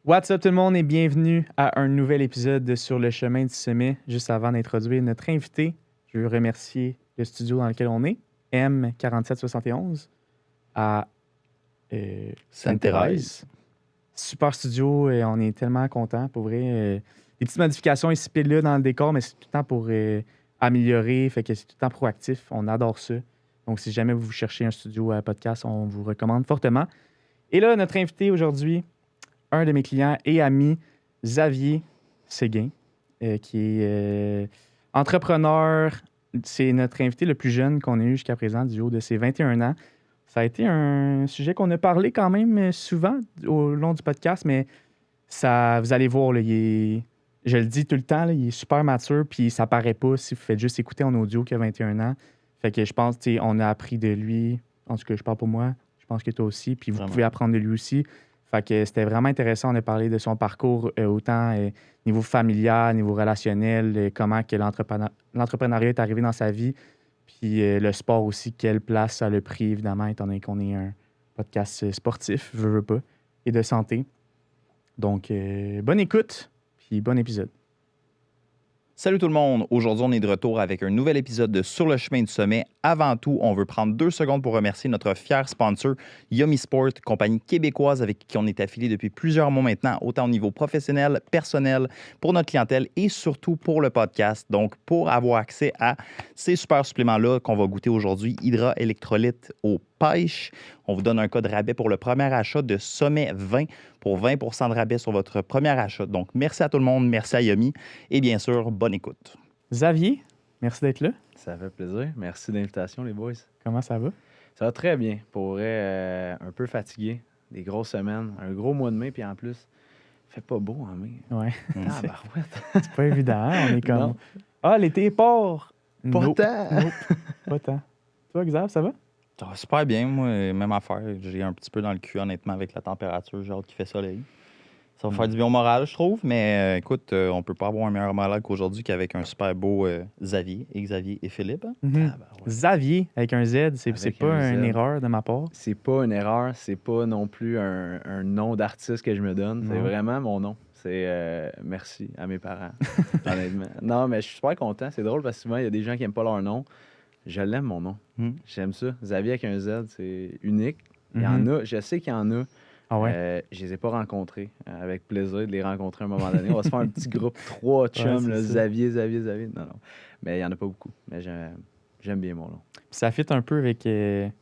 What's up tout le monde et bienvenue à un nouvel épisode de Sur le chemin du sommet. Juste avant d'introduire notre invité, je veux remercier le studio dans lequel on est, M4771 à Sainte-Thérèse. Super studio et on est tellement contents pour vrai. Des petites modifications ici et là dans le décor, mais c'est tout le temps pour améliorer, fait que c'est tout le temps proactif. On adore ça. Donc si jamais vous cherchez un studio à podcast, on vous recommande fortement. Et là, notre invité aujourd'hui, un de mes clients et amis, Xavier Séguin, qui est entrepreneur. C'est notre invité le plus jeune qu'on ait eu jusqu'à présent, du haut de ses 21 ans. Ça a été un sujet qu'on a parlé quand même souvent au long du podcast, mais ça, vous allez voir, là, je le dis tout le temps, là, il est super mature, puis ça paraît pas si vous faites juste écouter en audio qu'il a 21 ans. Fait que je pense, on a appris de lui, en tout cas, je parle pour moi, je pense que toi aussi, puis vous Vraiment. pouvez apprendre de lui aussi. Fait que c'était vraiment intéressant. On a parlé de son parcours, autant niveau familial, niveau relationnel, comment que l'entrepreneuriat est arrivé dans sa vie, puis le sport aussi, quelle place ça a pris, évidemment, étant donné qu'on est un podcast sportif, veux pas, et de santé. Donc, bonne écoute, puis bon épisode. Salut tout le monde! Aujourd'hui, on est de retour avec un nouvel épisode de Sur le chemin du sommet. Avant tout, on veut prendre 2 secondes pour remercier notre fier sponsor, Yummy Sport, compagnie québécoise avec qui on est affilié depuis plusieurs mois maintenant, autant au niveau professionnel, personnel, pour notre clientèle et surtout pour le podcast. Donc, pour avoir accès à ces super suppléments-là qu'on va goûter aujourd'hui, Hydra Electrolyte au pêche, on vous donne un code rabais pour le premier achat de Sommet 20 pour 20 % de rabais sur votre premier achat. Donc, merci à tout le monde, merci à Yummy et bien sûr, bonne écoute. Xavier, merci d'être là. Ça fait plaisir. Merci de l'invitation, les boys. Comment ça va? Ça va très bien. Pour vrai, un peu fatigué. Des grosses semaines. Un gros mois de mai, puis en plus, il fait pas beau en mai. Ouais, Ah, barouette. c'est pas évident, hein? On est comme... Non. Ah, l'été est part! Pas Nope, tant. nope, pas tant. Toi, Xav, ça va? Ça va super bien, moi, même affaire. J'ai un petit peu dans le cul, honnêtement, avec la température. J'ai hâte qu'il fait soleil. Ça va faire du bien au moral, je trouve, mais écoute, on peut pas avoir un meilleur moral qu'aujourd'hui qu'avec un super beau Xavier et Philippe. Hein? Mhm. Ah, barouette. Xavier, avec un Z, c'est Avec pas un une Z. erreur de ma part. C'est pas une erreur. C'est pas non plus un nom d'artiste que je me donne. C'est Non. vraiment mon nom. C'est merci à mes parents, honnêtement. Non, mais je suis super content. C'est drôle parce que souvent, il y a des gens qui n'aiment pas leur nom. Je l'aime, mon nom. J'aime ça. Xavier avec un Z, c'est unique. Il y en a, je sais qu'il y en a. Ah ouais? Je les ai pas rencontrés. Avec plaisir de les rencontrer à un moment donné. On va se faire un petit groupe, 3 chums, c'est là, ça. Xavier. Non. Mais il n'y en a pas beaucoup. Mais j'aime bien mon nom. Puis ça fit un peu avec... ben,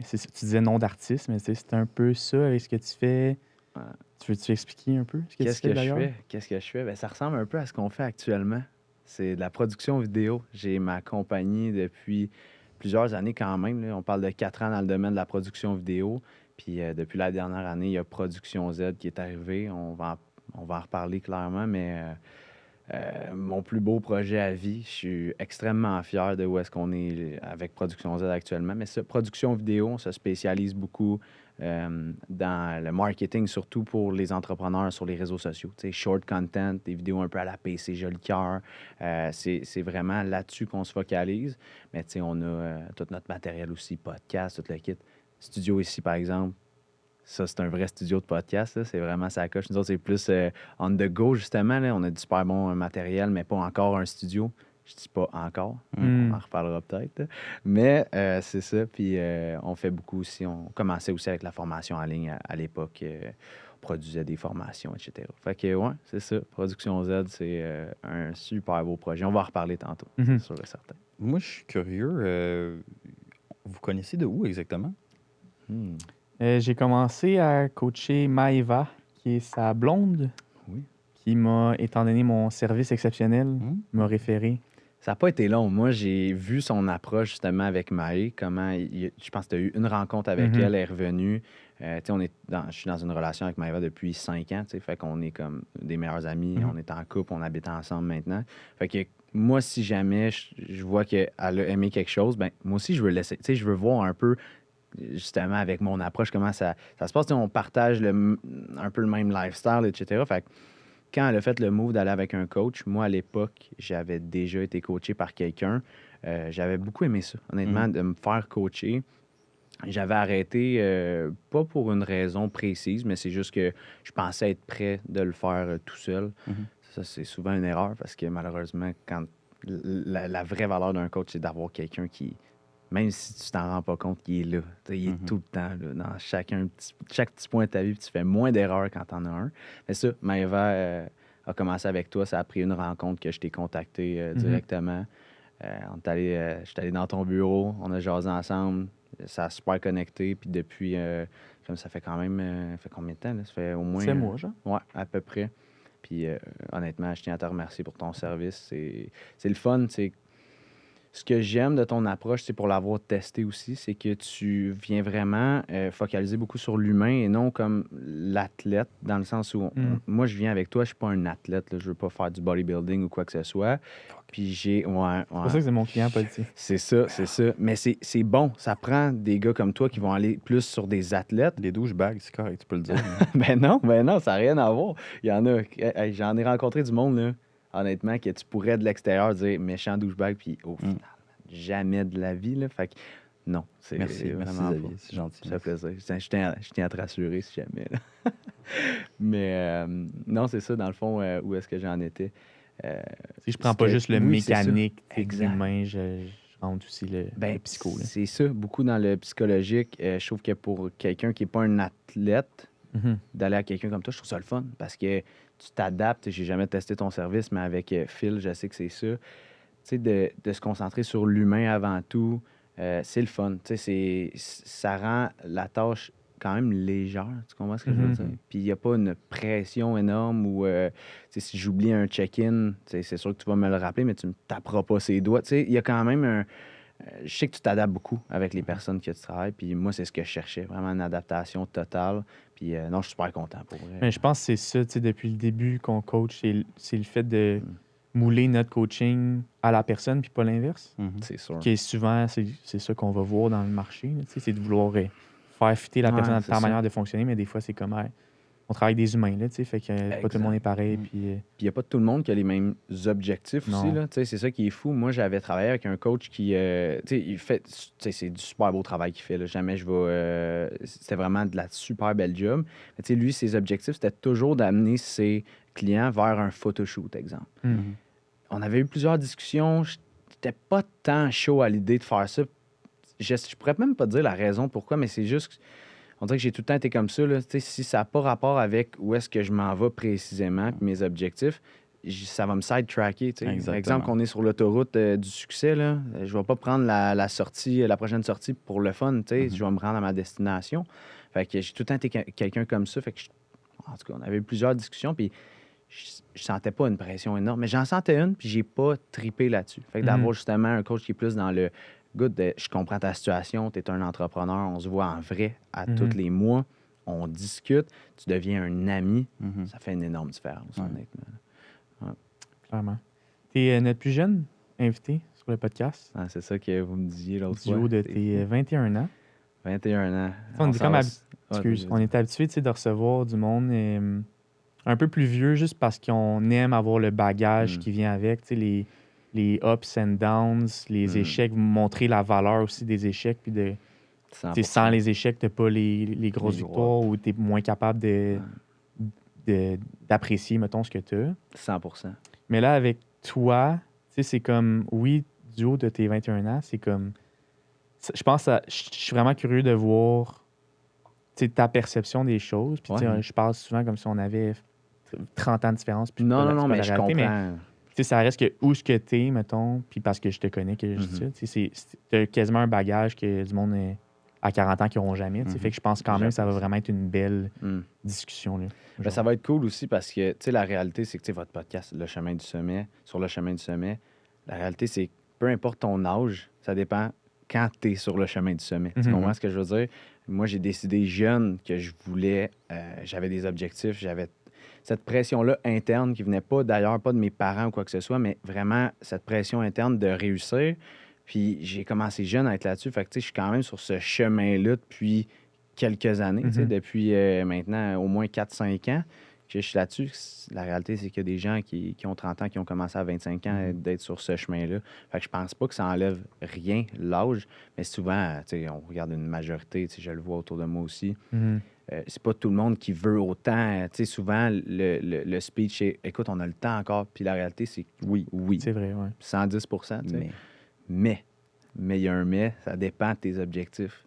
c'est ça, tu disais nom d'artiste, mais c'est un peu ça avec ce que tu fais. Ouais. Tu veux-tu expliquer un peu ce que Qu'est-ce tu fais que je d'ailleurs? fais? Qu'est-ce que je fais? Ben, ça ressemble un peu à ce qu'on fait actuellement. C'est de la production vidéo. J'ai ma compagnie depuis plusieurs années quand même. Là. On parle de 4 ans dans le domaine de la production vidéo. Puis depuis la dernière année, il y a Production Z qui est arrivé. On va en reparler clairement, mais mon plus beau projet à vie, je suis extrêmement fier de où est-ce qu'on est avec Production Z actuellement. Mais ça, production vidéo, on se spécialise beaucoup dans le marketing, surtout pour les entrepreneurs sur les réseaux sociaux. Tu sais, short content, des vidéos un peu à la PC Jolicoeur. C'est vraiment là-dessus qu'on se focalise. Mais tu sais, on a tout notre matériel aussi, podcast, tout le kit. Studio ici, par exemple, ça, c'est un vrai studio de podcast. Là. C'est vraiment ça coche. Nous autres, c'est plus on the go, justement. Là. On a du super bon matériel, mais pas encore un studio. Je dis pas encore. On en reparlera peut-être. Là. Mais c'est ça. Puis on fait beaucoup aussi. On commençait aussi avec la formation en ligne à l'époque. On produisait des formations, etc. Fait que, ouais, c'est ça. Production Z, c'est un super beau projet. On va en reparler tantôt, c'est sûr et certain. Moi, je suis curieux. Vous connaissez de où exactement? J'ai commencé à coacher Maëva, qui est sa blonde, Oui. qui m'a, étant donné mon service exceptionnel, m'a référé. Ça n'a pas été long. Moi, j'ai vu son approche justement avec Maë, je pense que tu as eu une rencontre avec elle, elle est revenue. Je suis dans une relation avec Maëva depuis 5 ans, fait qu'on est comme des meilleurs amis, on est en couple, on habite ensemble maintenant. Fait que moi, si jamais je vois qu'elle a aimé quelque chose, ben moi aussi, je veux laisser. Je veux voir un peu, justement, avec mon approche, comment ça se passe. On partage un peu le même lifestyle, etc. Fait que quand elle a fait le move d'aller avec un coach, moi, à l'époque, j'avais déjà été coaché par quelqu'un. J'avais beaucoup aimé ça, honnêtement, de me faire coacher. J'avais arrêté, pas pour une raison précise, mais c'est juste que je pensais être prêt de le faire tout seul. Mhm. Ça, c'est souvent une erreur parce que malheureusement, quand la vraie valeur d'un coach, c'est d'avoir quelqu'un qui, même si tu t'en rends pas compte, il est là. Tu sais, il est Mhm. tout le temps là, dans chaque petit point de ta vie, puis tu fais moins d'erreurs quand t'en as un. Mais ça, Maëva a commencé avec toi. Ça a pris une rencontre que je t'ai contacté directement. Je suis allé dans ton bureau, on a jasé ensemble, ça a super connecté. Puis depuis, comme ça fait quand même, fait combien de temps? Là? Ça fait au moins. 7 mois, genre. Ouais, à peu près. Puis honnêtement, je tiens à te remercier pour ton service. C'est le fun. Ce que j'aime de ton approche, c'est pour l'avoir testé aussi, c'est que tu viens vraiment focaliser beaucoup sur l'humain et non comme l'athlète, dans le sens où moi, je viens avec toi, je suis pas un athlète, là, je veux pas faire du bodybuilding ou quoi que ce soit. Puis j'ai. Ouais, C'est pour ça que c'est mon client, pas le tien. c'est ça, c'est ça. Mais c'est bon, ça prend des gars comme toi qui vont aller plus sur des athlètes. Les douchebags, c'est correct, tu peux le dire. Ben non, ça n'a rien à voir. Il y en a. Hey, j'en ai rencontré du monde, là, honnêtement, que tu pourrais de l'extérieur dire méchant douchebag, puis au final, jamais de la vie. Là, fait que non, c'est Merci vraiment Xavier, pas. c'est gentil. Ça fait plaisir. Je tiens à te rassurer si jamais. Là. Mais non, c'est ça, dans le fond, où est-ce que j'en étais. Si je prends pas C'était- juste le oui, c'est ça. mécanique, Exact. l'humain, je rentre aussi le psycho. Là. C'est ça, beaucoup dans le psychologique. Je trouve que pour quelqu'un qui n'est pas un athlète, d'aller à quelqu'un comme toi, je trouve ça le fun parce que tu t'adaptes. J'ai jamais testé ton service, mais avec Phil, je sais que c'est ça. Tu sais, de se concentrer sur l'humain avant tout, c'est le fun. Tu sais, ça rend la tâche quand même légère. Tu comprends ce que je veux dire? Puis il n'y a pas une pression énorme où, tu sais, si j'oublie un check-in, tu sais, c'est sûr que tu vas me le rappeler, mais tu ne me taperas pas ses doigts. Tu sais, il y a quand même un. Je sais que tu t'adaptes beaucoup avec les personnes que tu travailles. Puis moi, c'est ce que je cherchais, vraiment une adaptation totale. Puis non, je suis super content pour vrai. Mais je pense que c'est ça, tu sais, depuis le début qu'on coach, c'est le fait de mouler notre coaching à la personne, puis pas l'inverse. C'est sûr. Qui est souvent, c'est ça qu'on va voir dans le marché. Là, tu sais, c'est de vouloir faire fitter la Ouais, personne à c'est ta ça. manière de fonctionner, mais des fois, c'est comme, on travaille avec des humains, là, tu sais, fait que pas tout le monde est pareil. Puis, Puis il n'y a pas tout le monde qui a les mêmes objectifs aussi. Non. Là. Tu sais, c'est ça qui est fou. Moi, j'avais travaillé avec un coach qui. Tu sais, il fait. Tu sais, c'est du super beau travail qu'il fait. Là. Jamais je vais. C'était vraiment de la super belle job. Mais tu sais, lui, ses objectifs, c'était toujours d'amener ses clients vers un photoshoot, exemple. On avait eu plusieurs discussions. J'étais pas tant chaud à l'idée de faire ça. Je pourrais même pas te dire la raison pourquoi, mais c'est juste. On dirait que j'ai tout le temps été comme ça. Là. Tu sais, si ça n'a pas rapport avec où est-ce que je m'en vais précisément, puis mes objectifs, ça va me side-tracker. Tu sais. Par Exactement. exemple, qu'on est sur l'autoroute du succès, là, je ne vais pas prendre la sortie, la prochaine sortie pour le fun. Tu sais. Je vais me rendre à ma destination. Fait que j'ai tout le temps été quelqu'un comme ça. Fait que en tout cas, on avait eu plusieurs discussions, puis je sentais pas une pression énorme, mais j'en sentais une, puis j'ai pas tripé là-dessus. Fait que d'avoir justement un coach qui est plus dans le good, je comprends ta situation, tu es un entrepreneur, on se voit en vrai à tous les mois, on discute, tu deviens un ami, ça fait une énorme différence, honnêtement. clairement. Tu es notre plus jeune invité sur le podcast. Ah, c'est ça que vous me disiez l'autre Du fois. haut de tes 21 ans. 21 ans. On est s'en comme va- excuse, vas-y. on est habitué de recevoir du monde un peu plus vieux juste parce qu'on aime avoir le bagage qui vient avec, tu sais, les ups and downs, les échecs, vous montrer la valeur aussi des échecs, puis de, tu sais, 100%. sans les échecs, tu n'as pas les grosses Les victoires ou tu es moins capable d'apprécier, mettons, ce que tu as. 100%. Mais là, avec toi, tu sais, c'est comme, oui, du haut de tes 21 ans, c'est comme, je pense, je suis vraiment curieux de voir, tu sais, ta perception des choses. Puis, tu sais, Ouais. je parle souvent comme si on avait 30 ans de différence. Puis Non, c'est pas non, la mais je réalité, comprends. tu sais, ça reste que où ce que t'es, mettons, puis parce que je te connais que je dis ça, tu sais, t'as quasiment un bagage que du monde à 40 ans qui n'auront jamais. Tu sais, fait que je pense quand même que ça va vraiment être une belle discussion. Là, Ben, ça va être cool aussi parce que, tu sais, la réalité, c'est que, tu sais, votre podcast, Le Chemin du Sommet, sur Le Chemin du Sommet, la réalité, c'est que peu importe ton âge, ça dépend quand tu es sur le chemin du sommet. Tu comprends ce que je veux dire? Moi, j'ai décidé jeune que je voulais, j'avais des objectifs, j'avais cette pression-là interne qui venait pas, d'ailleurs, pas de mes parents ou quoi que ce soit, mais vraiment cette pression interne de réussir. Puis j'ai commencé jeune à être là-dessus. Fait que, tu sais, je suis quand même sur ce chemin-là depuis quelques années, tu sais, depuis maintenant au moins 4-5 ans que je suis là-dessus. La réalité, c'est qu'il y a des gens qui ont 30 ans, qui ont commencé à 25 ans d'être sur ce chemin-là. Fait que je pense pas que ça enlève rien, l'âge, mais souvent, tu sais, on regarde une majorité, tu sais, je le vois autour de moi aussi. Mhm. C'est pas tout le monde qui veut autant. Tu sais, souvent, le speech, c'est « Écoute, on a le temps encore. » Puis la réalité, c'est oui. C'est vrai, oui. 110 tu sais. Mais Mais il y a un mais, ça dépend de tes objectifs.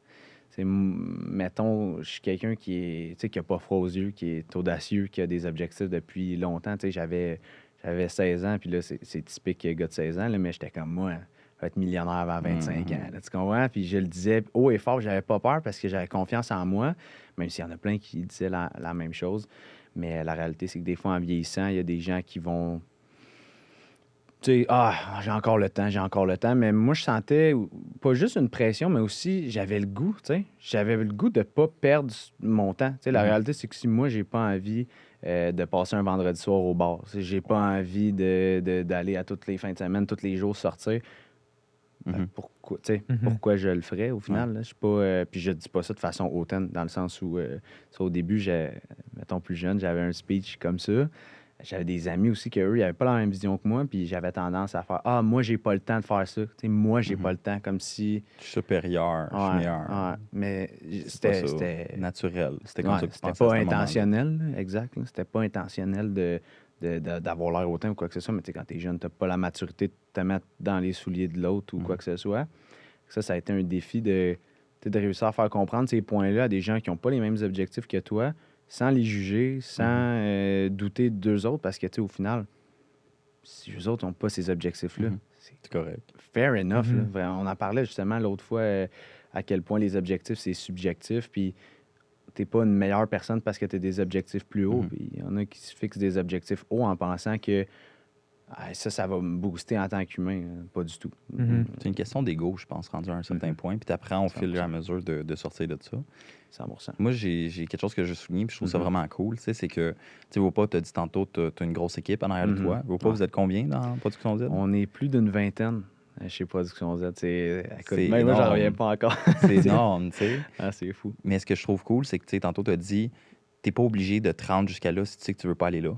Mettons, je suis quelqu'un qui n'a pas froid aux yeux, qui est audacieux, qui a des objectifs depuis longtemps. Tu sais, j'avais 16 ans, puis là, c'est typique gars de 16 ans, là, mais j'étais comme moi, je vais être millionnaire avant 25 ans. Là, tu comprends? Puis je le disais haut et fort, j'avais pas peur parce que j'avais confiance en moi, même s'il y en a plein qui disaient la même chose. Mais la réalité, c'est que des fois, en vieillissant, il y a des gens qui vont tu sais, j'ai encore le temps. Mais moi, je sentais pas juste une pression, mais aussi, j'avais le goût, tu sais. J'avais le goût de pas perdre mon temps. Tu sais, la réalité, c'est que si moi, j'ai pas envie de passer un vendredi soir au bar, si j'ai pas envie d'aller à toutes les fins de semaine, tous les jours sortir, pourquoi, tu sais, pourquoi je le ferais au final? Là? Je suis pas, puis je dis pas ça de façon hautaine, dans le sens où, au début, mettons plus jeune, j'avais un speech comme ça. J'avais des amis aussi qu'eux, ils n'avaient pas la même vision que moi, puis j'avais tendance à faire « Ah, moi, j'ai pas le temps de faire ça. » Tu sais, moi, j'ai pas le temps, comme si... Je suis supérieur, je suis meilleur. Ouais, mais C'était c'était... naturel. C'était comme ça que tu C'était pensais à pas ce moment-là. intentionnel, là, exact. Là. C'était pas intentionnel d'avoir l'air autant ou quoi que ce soit, mais tu sais, quand t'es jeune, t'as pas la maturité de te mettre dans les souliers de l'autre ou quoi que ce soit. Ça a été un défi de réussir à faire comprendre ces points-là à des gens qui n'ont pas les mêmes objectifs que toi, sans les juger, sans douter d'eux autres, parce que, tu sais, au final, si eux autres n'ont pas ces objectifs-là, C'est correct. fair enough. Là. On en parlait justement l'autre fois, à quel point les objectifs, c'est subjectif, puis t'es pas une meilleure personne parce que tu as des objectifs plus hauts. Puis il y en a qui se fixent des objectifs hauts en pensant que ça va me booster en tant qu'humain. Pas du tout. C'est une question d'ego, je pense, rendu à un certain point. Puis tu apprends au fil et à mesure de sortir de ça. 100%. Moi, j'ai quelque chose que je souligne, puis je trouve ça vraiment cool. C'est que, tu vois pas, tu as dit tantôt, tu as une grosse équipe en arrière de toi. Vous êtes combien dans Production Z? On est plus d'une vingtaine chez Production Z. Écoute, C'est même moi, j'en énorme. reviens pas encore. C'est énorme, tu sais. C'est fou. Mais ce que je trouve cool, c'est que, tu sais, tantôt, tu as dit, t'es pas obligé de te rendre jusqu'à là si tu sais que tu veux pas aller là.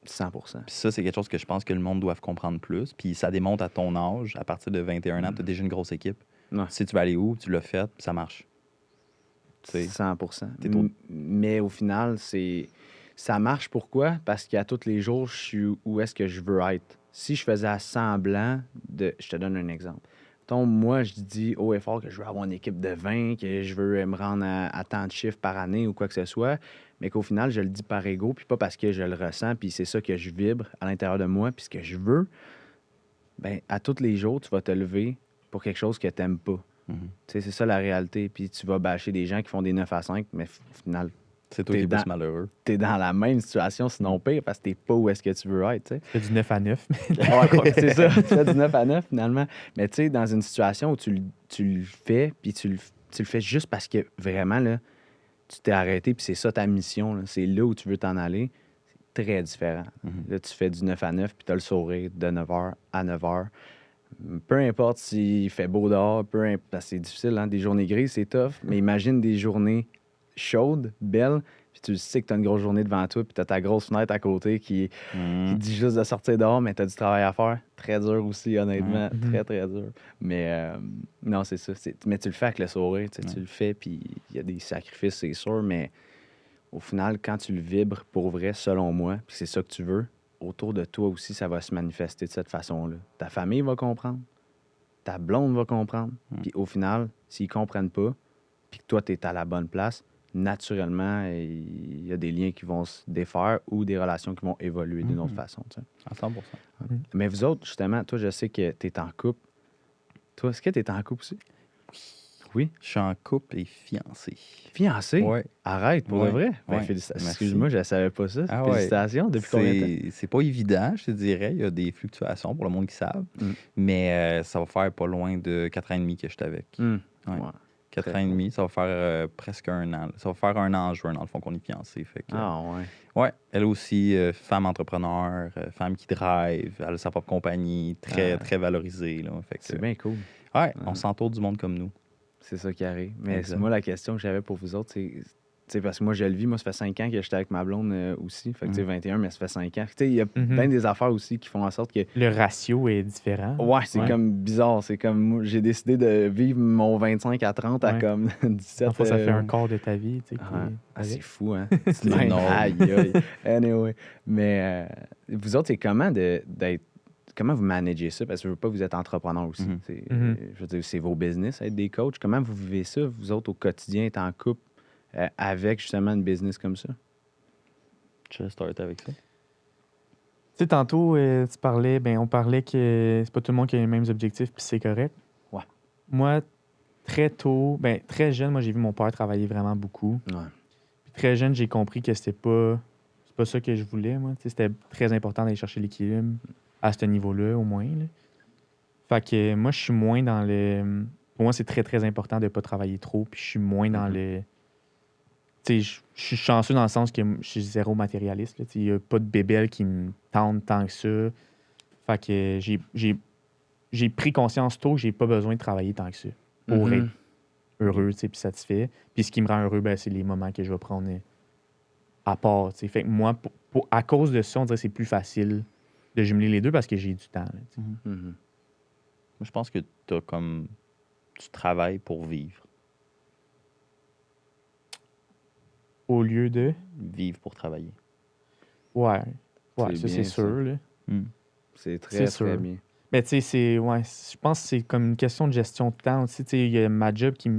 100%. Puis ça, c'est quelque chose que je pense que le monde doit comprendre plus. Puis ça démontre à ton âge, à partir de 21 ans, tu as déjà une grosse équipe. Ouais. Tu sais, tu vas aller où, tu l'as fait, puis ça marche. T'sais, 100%. t'es au- Mais au final, ça marche. Pourquoi? Parce qu'à tous les jours, je suis où est-ce que je veux être. Si je faisais semblant de... Je te donne un exemple. Donc, moi, je dis haut et fort que je veux avoir une équipe de 20, que je veux me rendre à tant de chiffres par année ou quoi que ce soit, mais qu'au final, je le dis par ego, puis pas parce que je le ressens, puis c'est ça que je vibre à l'intérieur de moi, puis ce que je veux, bien, à tous les jours, tu vas te lever pour quelque chose que tu n'aimes pas. Tu sais, c'est ça la réalité. Puis tu vas bâcher des gens qui font des 9 à 5, mais au final, c'est toi qui es plus malheureux. tu es dans la même situation, sinon pire, parce que tu pas où est-ce que tu veux être. Tu sais. Tu fais du 9 à 9. C'est ça, tu fais du 9 à 9 finalement. Mais tu sais, dans une situation où tu le fais, puis tu le fais juste parce que vraiment, là, tu t'es arrêté, puis c'est ça ta mission, là. C'est là où tu veux t'en aller. C'est très différent. Là, tu fais du 9 à 9, puis tu as le sourire de 9h à 9h. Peu importe s'il fait beau dehors, parce que c'est difficile, hein? Des journées grises, c'est tough, mais imagine des journées chaudes, belles, puis tu sais que tu as une grosse journée devant toi, puis tu as ta grosse fenêtre à côté qui dit juste de sortir dehors, mais tu as du travail à faire. Très dur aussi, honnêtement. Très, très dur. Mais non, c'est ça. Mais tu le fais avec le sourire, tu le fais, puis il y a des sacrifices, c'est sûr, mais au final, quand tu le vibres pour vrai, selon moi, puis c'est ça que tu veux, autour de toi aussi, ça va se manifester de cette façon-là. Ta famille va comprendre, ta blonde va comprendre, puis au final, s'ils comprennent pas, puis que toi, tu es à la bonne place, naturellement, il y a des liens qui vont se défaire ou des relations qui vont évoluer d'une autre façon. Tu sais. À 100%. Mais vous autres, justement, toi, je sais que tu es en couple. Toi, est-ce que tu es en couple aussi? Oui. Je suis en couple et fiancé. Fiancé? Ouais. Arrête, pour de vrai? Ben, Ouais. félicitations. Merci. Excuse-moi, je ne savais pas ça. Ah ouais. Félicitations. Depuis combien de temps? C'est pas évident, je te dirais. Il y a des fluctuations pour le monde qui savent. Mais ça va faire pas loin de 4 ans et demi que je suis avec. Ouais. 4 ans et demi, ça va faire presque un an. Ça va faire un an en juin, dans le fond, qu'on est fiancés. Fait que, ouais, elle aussi, femme entrepreneur, femme qui drive, elle a sa propre compagnie, très, très valorisée. Là. Fait que, c'est bien cool. Ouais, on s'entoure du monde comme nous. C'est ça qui arrive. Mais Exact. moi, la question que j'avais pour vous autres, c'est sais, parce que moi, je le vis. Moi, ça fait 5 ans que j'étais avec ma blonde aussi. Fait que, tu sais, Mhm. 21, mais ça fait 5 ans. Tu sais, il y a Mhm. bien des affaires aussi qui font en sorte que. Le ratio est différent. Ouais, c'est comme bizarre. C'est comme. Moi, j'ai décidé de vivre mon 25 à 30 à Ouais. comme 17. Parfois, ça fait un quart de ta vie. Tu sais, Ouais. Ah, c'est avec. fou, hein? C'est énorme. Aïe, aïe. Anyway. Mais vous autres, c'est comment d'être. Comment vous managez ça? Parce que je veux pas, vous êtes entrepreneur aussi. Mhm. Je veux dire, c'est vos business, être des coachs. Comment vous vivez ça, vous autres, au quotidien, être en couple avec justement une business comme ça? Je vais start avec ça. Tu sais, tantôt, tu parlais, on parlait que c'est pas tout le monde qui a les mêmes objectifs, puis c'est correct. Ouais. Moi, très tôt, très jeune, moi, j'ai vu mon père travailler vraiment beaucoup. Ouais. Puis très jeune, j'ai compris que c'est pas ça que je voulais, moi. Tu sais, c'était très important d'aller chercher l'équilibre à ce niveau-là, au moins. Là. Fait que moi, je suis moins dans le. Pour moi, c'est très, très important de ne pas travailler trop, puis je suis moins dans le. Tu sais, je suis chanceux dans le sens que je suis zéro matérialiste. Il n'y a pas de bébelle qui me tente tant que ça. Fait que j'ai pris conscience tôt que j'ai pas besoin de travailler tant que ça pour être heureux, tu sais, puis satisfait. Puis ce qui me rend heureux, c'est les moments que je vais prendre à part. Tu sais. Fait que moi, à cause de ça, on dirait que c'est plus facile de jumeler les deux parce que j'ai du temps. Là, tu sais. Mhm. Moi, je pense que tu travailles pour vivre. Au lieu de. Vivre pour travailler. Ouais, C'est ça, bien, c'est sûr. Là. C'est très, C'est très sûr. bien. Mais tu sais, je pense que c'est comme une question de gestion de temps aussi. Tu sais, il y a ma job qui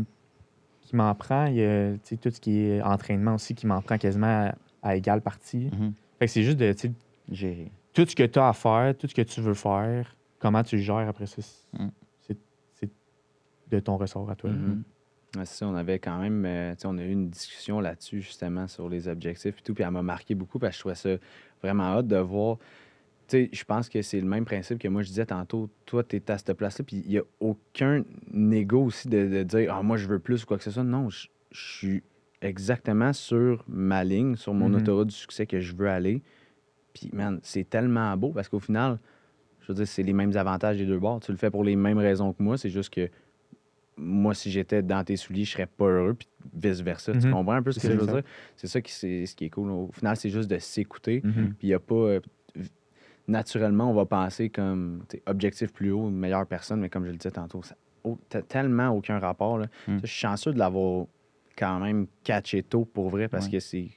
m'en prend. Il y a tu sais, tout ce qui est entraînement aussi qui m'en prend quasiment à égale partie. Mhm. Fait que c'est juste de, tu sais, Gérer. tout ce que tu as à faire, tout ce que tu veux faire, comment tu le gères après ça, c'est de ton ressort à toi. Mhm. Ouais, c'est ça, on avait quand même, tu sais, on a eu une discussion là-dessus, justement, sur les objectifs et tout, puis elle m'a marqué beaucoup parce que je trouvais ça vraiment hâte de voir. Tu sais, je pense que c'est le même principe que moi, je disais tantôt. Toi, tu es à cette place-là, puis il n'y a aucun ego aussi de dire « Ah, moi, je veux plus » ou quoi que ce soit. Non, je suis exactement sur ma ligne, sur mon autoroute du succès que je veux aller. Puis, man, c'est tellement beau parce qu'au final, je veux dire, c'est les mêmes avantages des deux bords. Tu le fais pour les mêmes raisons que moi, c'est juste que moi, si j'étais dans tes souliers, je serais pas heureux, puis vice-versa. Tu comprends un peu ce que C'est je veux ça. dire? C'est ça ce qui est cool. Au final, c'est juste de s'écouter, Mhm. puis il n'y a pas... naturellement, on va penser comme tu sais, objectif plus haut, une meilleure personne, mais comme je le disais tantôt, ça n'a tellement aucun rapport. Là. Je suis chanceux de l'avoir quand même catché tôt pour vrai, parce que c'est...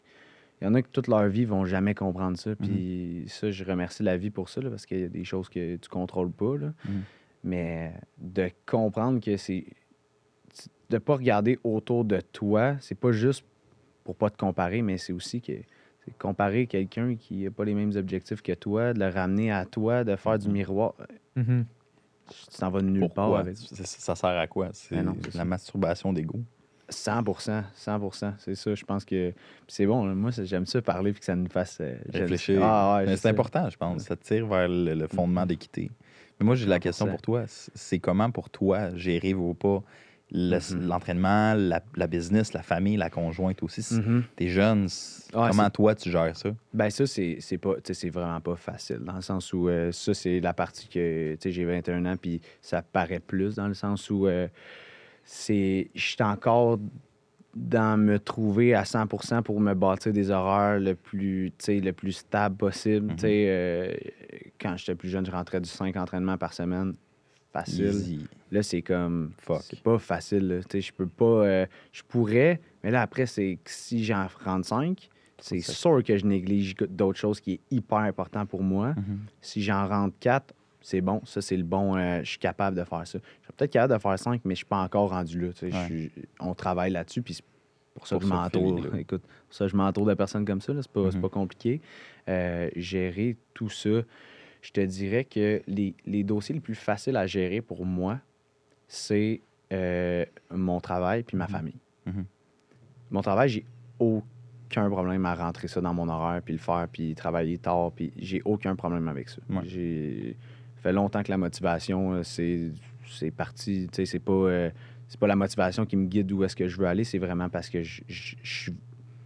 Il y en a qui toute leur vie vont jamais comprendre ça. Puis ça, je remercie la vie pour ça, là, parce qu'il y a des choses que tu contrôles pas. Là. Mais de comprendre que c'est... De pas regarder autour de toi, c'est pas juste pour pas te comparer, mais c'est aussi que c'est comparer quelqu'un qui n'a pas les mêmes objectifs que toi, de le ramener à toi, de faire du miroir. Mhm. Tu t'en vas nulle part Pourquoi? avec ça. Ça sert à quoi? C'est Ben non, c'est la ça. masturbation d'ego. 100%, 100%. C'est ça, je pense que... Puis c'est bon, là, moi, j'aime ça parler puis que ça nous fasse... Réfléchir. Ah, ouais, Mais je c'est sais. important, je pense. Ça tire vers le fondement d'équité. Mais moi, j'ai la question 100%. pour toi. C'est comment pour toi gérer ou pas l'entraînement, la business, la famille, la conjointe aussi? Si t'es jeune, comment toi tu gères ça? Ben ça, c'est pas, tu sais, c'est vraiment pas facile, dans le sens où ça, c'est la partie que, tu sais, j'ai 21 ans, puis ça paraît plus, dans le sens où je suis encore dans me trouver à 100% pour me bâtir des horaires le plus stable possible. Tu sais, quand j'étais plus jeune, je rentrais du 5 entraînements par semaine. Facile. Easy. Là, c'est comme... Fuck. C'est pas facile, là. Tu sais, je peux pas... je pourrais, mais là, après, c'est que si j'en rentre 5, c'est sûr que je néglige d'autres choses qui est hyper important pour moi. Si j'en rentre 4, c'est bon. Ça, c'est le bon... je suis capable de faire ça. Je suis peut-être capable de faire 5, mais je suis pas encore rendu là. Tu sais, on travaille là-dessus, puis c'est pour ça que je m'entoure. Écoute, pour ça, je m'entoure de personnes comme ça. Là. C'est pas compliqué. Gérer tout ça, je te dirais que les dossiers les plus faciles à gérer pour moi, c'est mon travail puis ma famille. Mon travail, j'ai aucun problème à rentrer ça dans mon horaire puis le faire puis travailler tard puis j'ai aucun problème avec ça. Ça fait longtemps que la motivation, c'est parti. Tu sais, c'est pas la motivation qui me guide où est-ce que je veux aller, c'est vraiment parce que je suis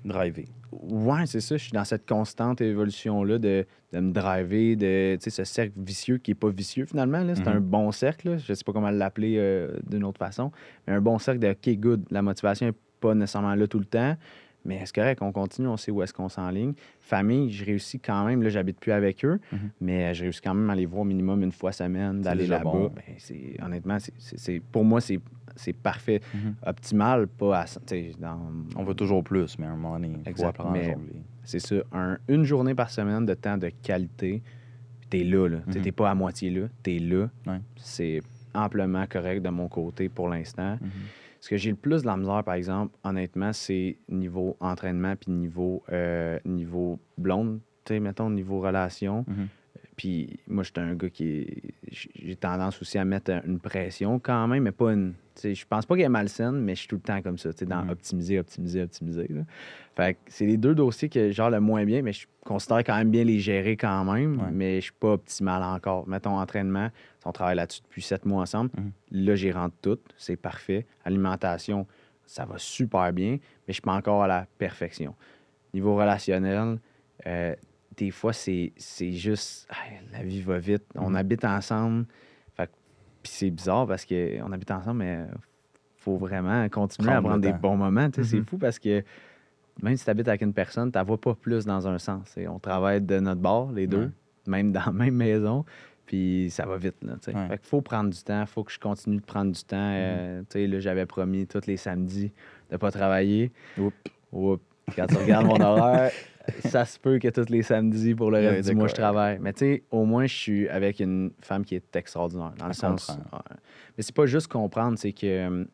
driver. Ouais, c'est ça. Je suis dans cette constante évolution-là de me driver, de ce cercle vicieux qui n'est pas vicieux finalement. Là. C'est un bon cercle. Là. Je ne sais pas comment l'appeler d'une autre façon. Mais un bon cercle de OK, good. La motivation n'est pas nécessairement là tout le temps, Mais c'est correct, on continue, on sait où est-ce qu'on s'enligne. Famille, je réussis quand même, là, j'habite plus avec eux, mais je réussis quand même à les voir minimum une fois semaine, d'aller déjà là-bas. bon. Ben, honnêtement, pour moi, c'est parfait. Optimal, pas à... tu sais, On veut toujours plus, mais à un moment donné, il faut Exact, apprendre à mais- jongler. C'est ça, une journée par semaine de temps de qualité, puis t'es là. Tu sais, t'es pas à moitié là, t'es là. Ouais. C'est amplement correct de mon côté pour l'instant. Ce que j'ai le plus de la misère, par exemple, honnêtement, c'est niveau entraînement puis niveau blonde, tu sais, mettons, niveau relation. Puis moi, j'étais un gars j'ai tendance aussi à mettre une pression quand même, mais pas une... Tu sais, je pense pas qu'elle est malsaine, mais je suis tout le temps comme ça, tu sais, dans optimiser, là. Fait que c'est les deux dossiers que je gère le moins bien, mais je considère quand même bien les gérer quand même, mais je suis pas optimal encore. Mettons, entraînement, on travaille là-dessus depuis 7 mois ensemble. Là, j'y rentre tout, c'est parfait. Alimentation, ça va super bien, mais je suis pas encore à la perfection. Niveau relationnel, des fois, c'est juste... la vie va vite. On habite ensemble. Puis c'est bizarre parce qu'on habite ensemble, mais faut vraiment continuer à prendre des bons moments. Tu sais, c'est fou parce que même si tu habites avec une personne, tu ne vois pas plus dans un sens. Et on travaille de notre bord, les deux, même dans la même maison. Puis ça va vite. Là, tu sais. Fait qu'il faut prendre du temps. Il faut que je continue de prendre du temps. Tu sais, là, j'avais promis tous les samedis de ne pas travailler. Oups. Quand tu regardes mon horaire, ça se peut que tous les samedis pour le reste du mois, je travaille. Mais tu sais, au moins, je suis avec une femme qui est extraordinaire. Dans le sens. Mais c'est pas juste comprendre, c'est que.